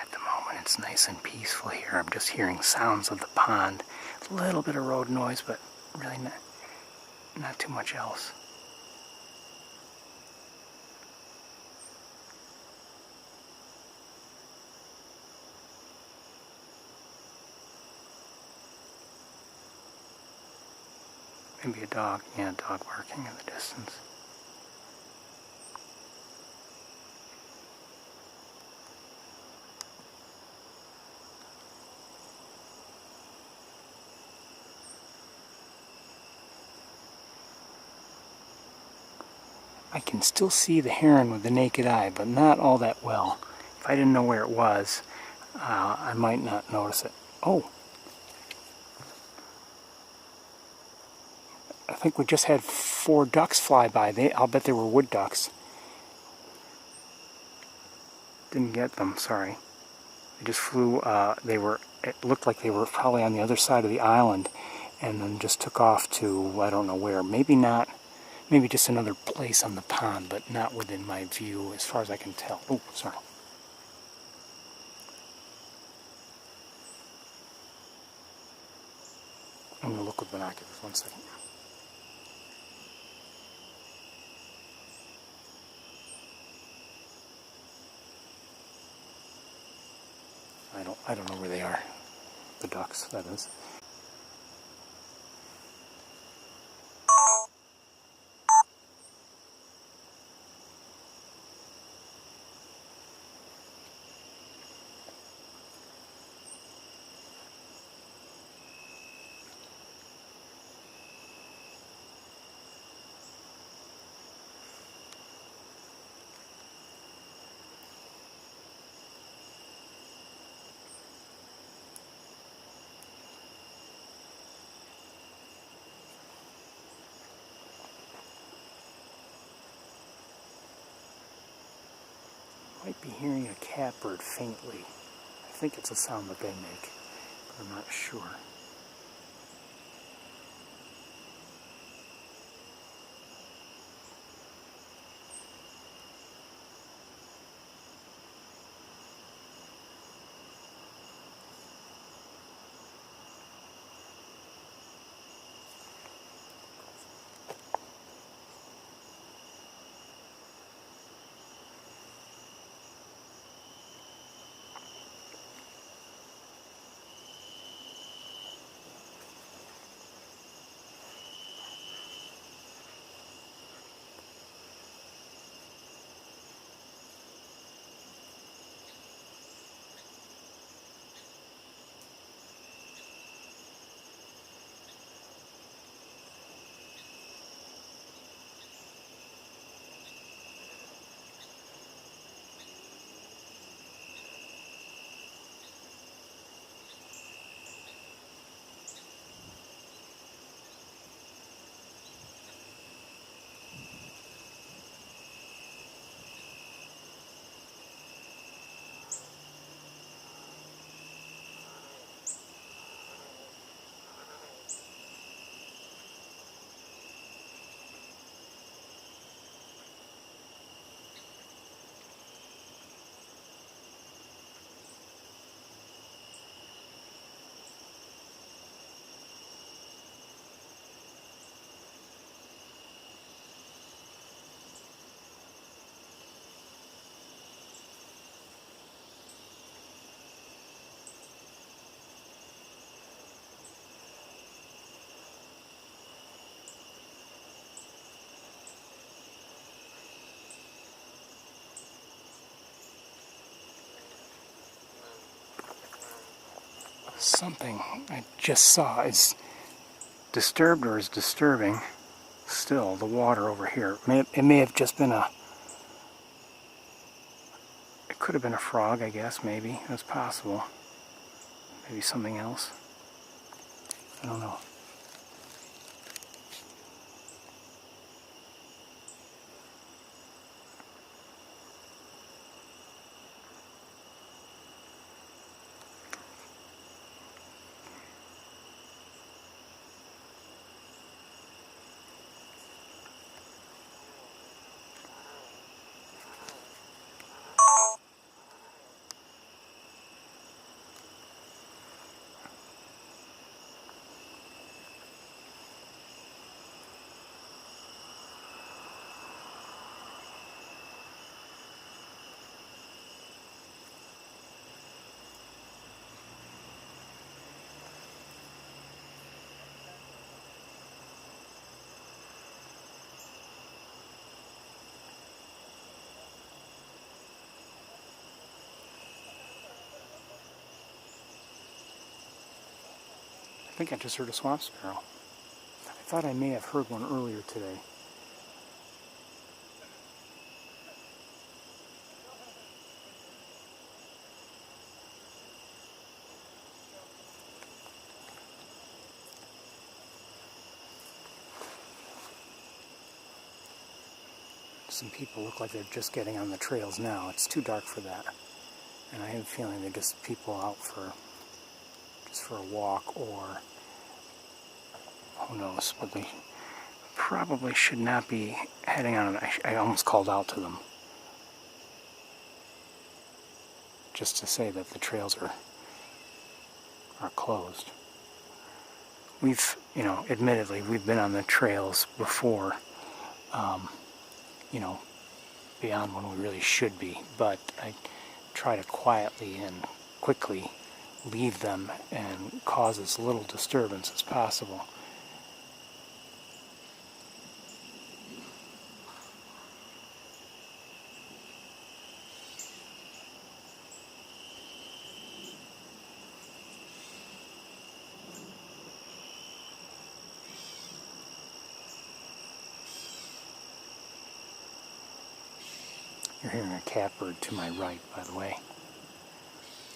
At the moment it's nice and peaceful here. I'm just hearing sounds of the pond. A little bit of road noise, but really not too much else. Maybe a dog. Yeah, a dog barking in the distance. I can still see the heron with the naked eye, but not all that well. If I didn't know where it was, I might not notice it. Oh! I think we just had 4 ducks fly by. I'll bet they were wood ducks. Didn't get them, sorry. They just flew, it looked like they were probably on the other side of the island, and then just took off to, I don't know where. Maybe not Maybe just another place on the pond, but not within my view as far as I can tell. Oh, sorry. I'm going to look with binoculars. 1 second. I don't know where they are. The ducks, that is. Might be hearing a catbird faintly. I think it's a sound that they make, but I'm not sure. Something I just saw is disturbed or is disturbing still the water over here. It may have just been it could have been a frog, I guess, maybe. That's possible. Maybe something else. I don't know. I think I just heard a swamp sparrow. I thought I may have heard one earlier today. Some people look like they're just getting on the trails now. It's too dark for that. And I have a feeling they're just people out just for a walk, or who knows, but they probably should not be heading on them. I almost called out to them. Just to say that the trails are closed. We've, you know, admittedly, we've been on the trails before, you know, beyond when we really should be, but I try to quietly and quickly leave them and cause as little disturbance as possible. You're hearing a catbird to my right, by the way.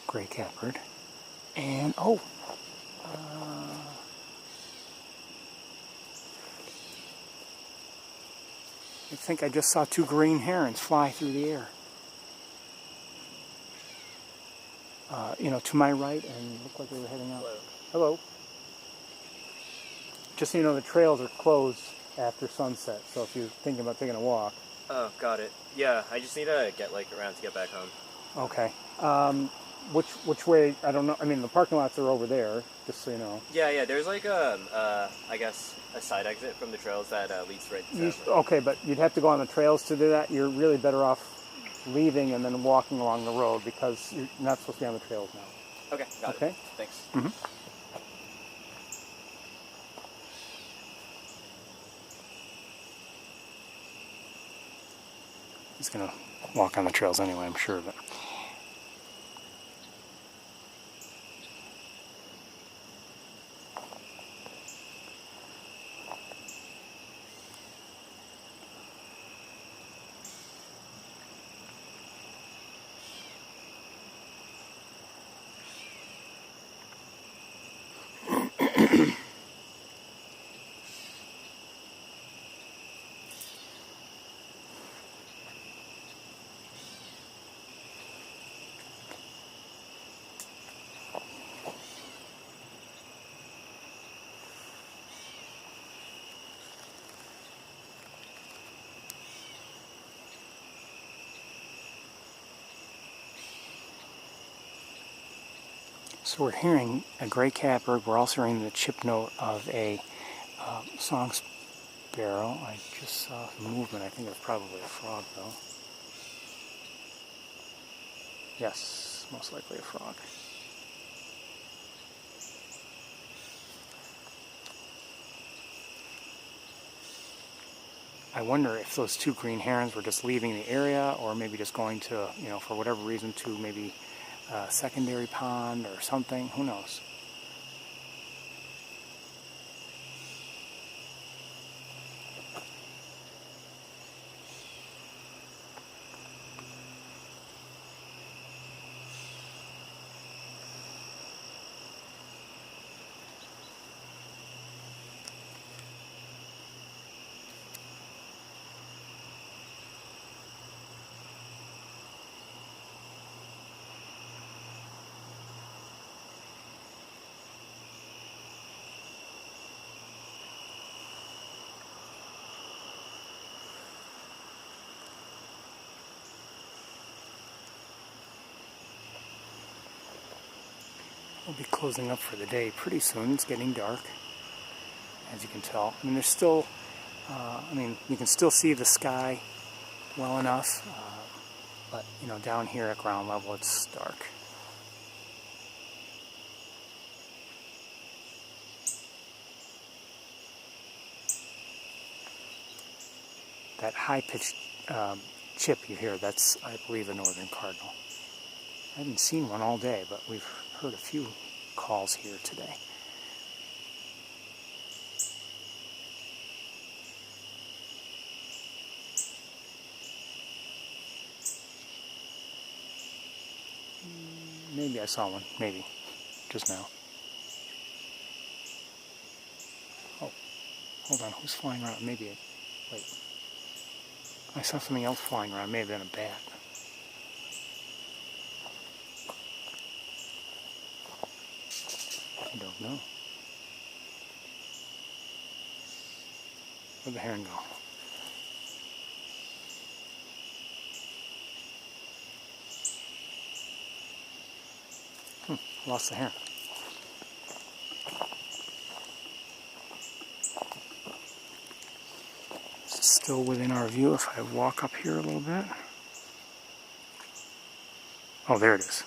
Gray catbird. And, oh! I think I just saw 2 green herons fly through the air. You know, to my right, and looked like they were heading out. Hello. Hello. Just so you know, the trails are closed after sunset, so if you're thinking about taking a walk. Oh, got it. Yeah, I just need to get like around to get back home. Okay. Which way? I don't know. I mean, the parking lots are over there, just so you know. Yeah, there's like I guess a side exit from the trails that leads right to town. Okay, but you'd have to go on the trails to do that. You're really better off leaving and then walking along the road because you're not supposed to be on the trails now. Okay, got Okay. it. Thanks. Mm-hmm. He's gonna walk on the trails anyway, I'm sure of it. So we're hearing a gray catbird. We're also hearing the chip note of a song sparrow. I just saw some movement. I think it's probably a frog, though. Yes, most likely a frog. I wonder if those 2 green herons were just leaving the area, or maybe just going to, you know, for whatever reason, to maybe a secondary pond or something. Who knows? We'll be closing up for the day pretty soon. It's getting dark, as you can tell. I mean, there's still, you can still see the sky well enough, but, you know, down here at ground level, it's dark. That high-pitched chip you hear, that's, I believe, a northern cardinal. I haven't seen one all day, but we've heard a few calls here today. Maybe I saw one, maybe, just now. Oh, hold on, who's flying around? Maybe, wait. I saw something else flying around, maybe been a bat. I don't know. Where'd the heron go? Lost the heron. It's still within our view if I walk up here a little bit. Oh, there it is.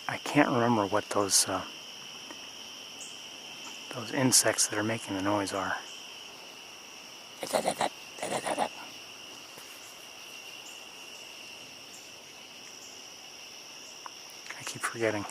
I can't remember what those insects that are making the noise are. I keep forgetting.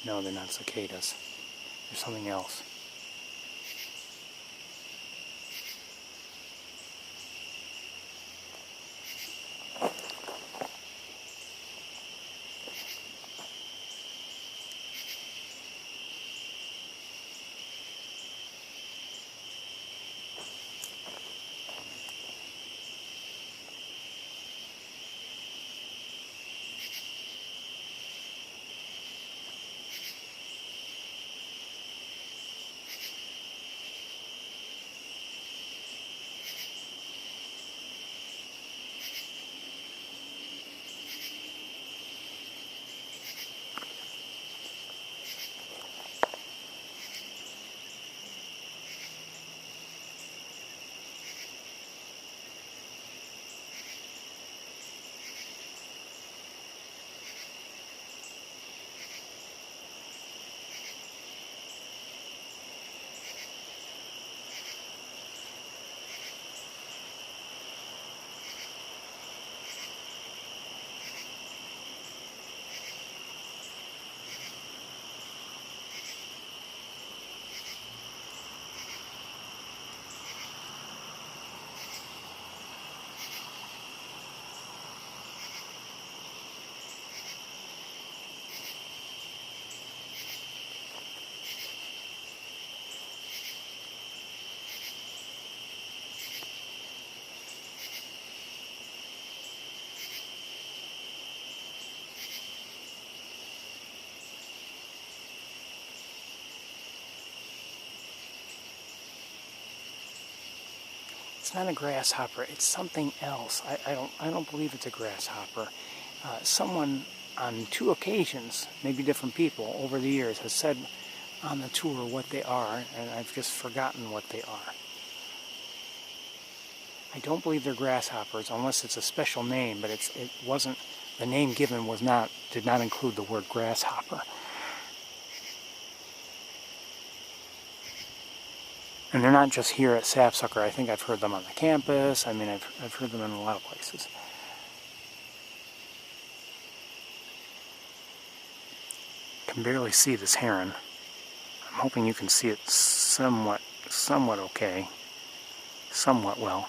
No, they're not cicadas. There's something else. It's not a grasshopper. It's something else. I don't believe it's a grasshopper. Someone on 2 occasions, maybe different people over the years, has said on the tour what they are, and I've just forgotten what they are. I don't believe they're grasshoppers unless it's a special name, but it wasn't, the name given did not include the word grasshopper. And they're not just here at Sapsucker. I think I've heard them on the campus. I mean, I've heard them in a lot of places. I can barely see this heron. I'm hoping you can see it somewhat okay. Somewhat well.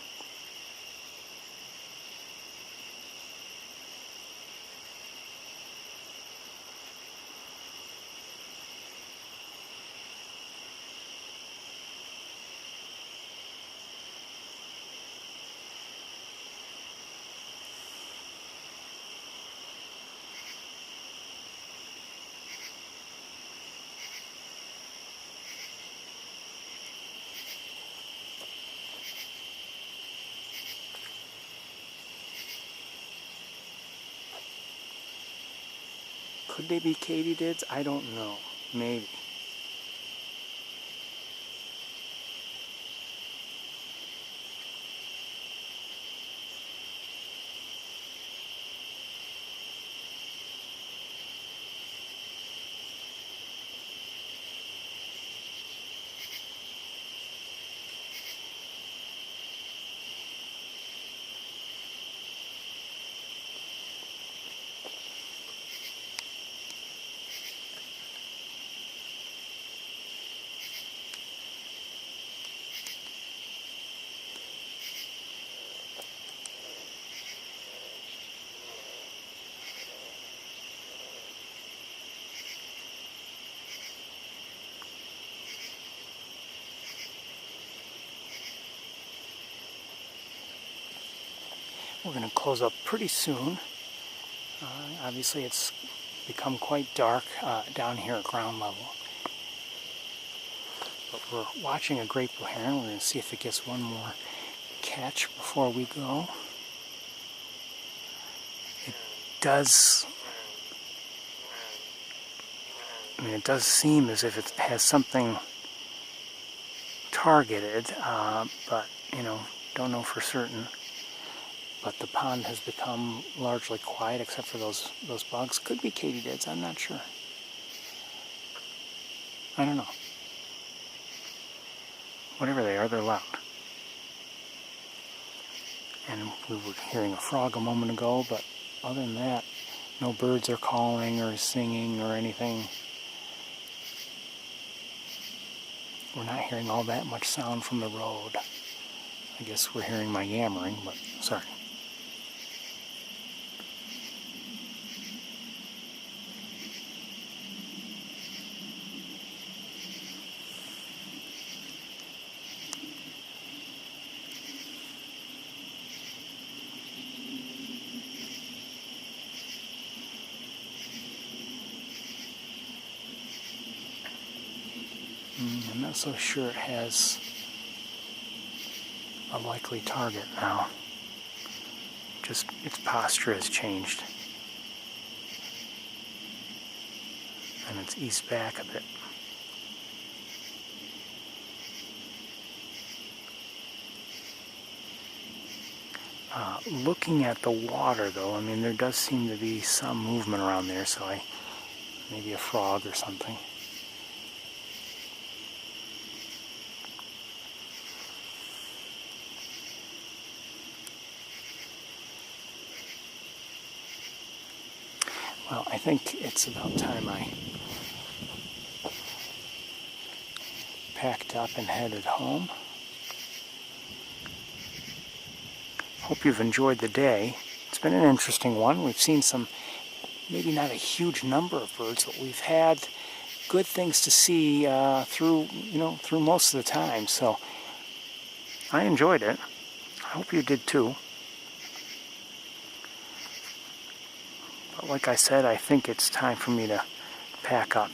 Could they be katydids? I don't know. Maybe. We're going to close up pretty soon. Obviously it's become quite dark down here at ground level. But we're watching a great blue heron. We're going to see if it gets one more catch before we go. It does seem as if it has something targeted, but don't know for certain. But the pond has become largely quiet except for those bugs. Could be katydids, I'm not sure. I don't know. Whatever they are, they're loud. And we were hearing a frog a moment ago, but other than that, no birds are calling or singing or anything. We're not hearing all that much sound from the road. I guess we're hearing my yammering, but sorry. I'm not so sure it has a likely target now. Just its posture has changed. And it's eased back a bit. Looking at the water though, I mean there does seem to be some movement around there, so maybe a frog or something. Well, I think it's about time I packed up and headed home. Hope you've enjoyed the day. It's been an interesting one. We've seen some, maybe not a huge number of birds, but we've had good things to see through most of the time. So I enjoyed it. I hope you did too. But like I said, I think it's time for me to pack up.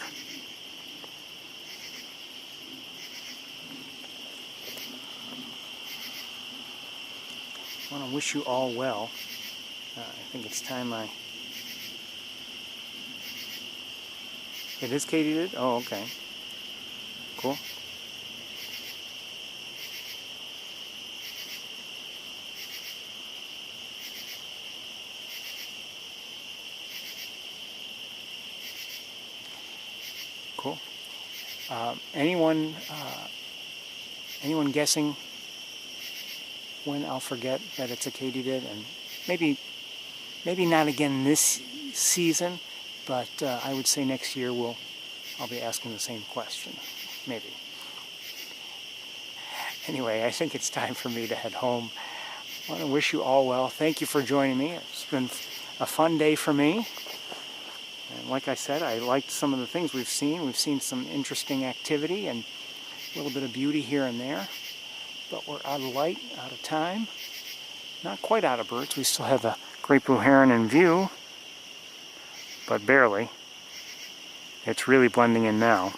I want to wish you all well. I think it's time It is katydid? Oh, okay. Cool. cool. Anyone guessing when I'll forget that it's a katydid? And maybe not again this season, but I would say next year I'll be asking the same question, maybe. Anyway, I think it's time for me to head home. I want to wish you all well. Thank you for joining me. It's been a fun day for me. And like I said, I liked some of the things we've seen. We've seen some interesting activity and a little bit of beauty here and there. But we're out of light, out of time. Not quite out of birds. We still have the great blue heron in view, but barely. It's really blending in now.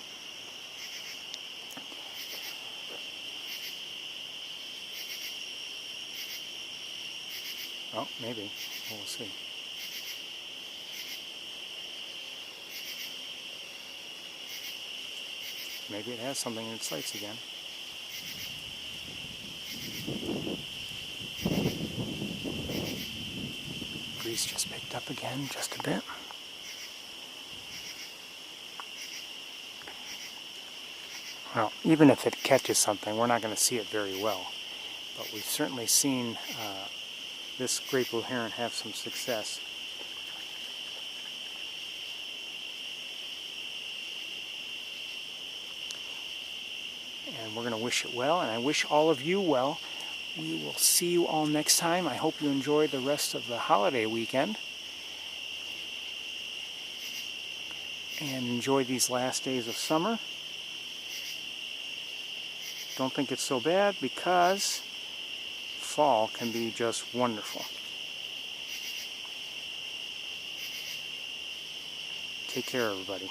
Oh, maybe. We'll see. Maybe it has something in its sights again. Breeze just picked up again, just a bit. Well, even if it catches something, we're not going to see it very well. But we've certainly seen this great blue heron have some success. And we're going to wish it well, and I wish all of you well. We will see you all next time. I hope you enjoy the rest of the holiday weekend. And enjoy these last days of summer. Don't think it's so bad, because fall can be just wonderful. Take care, everybody.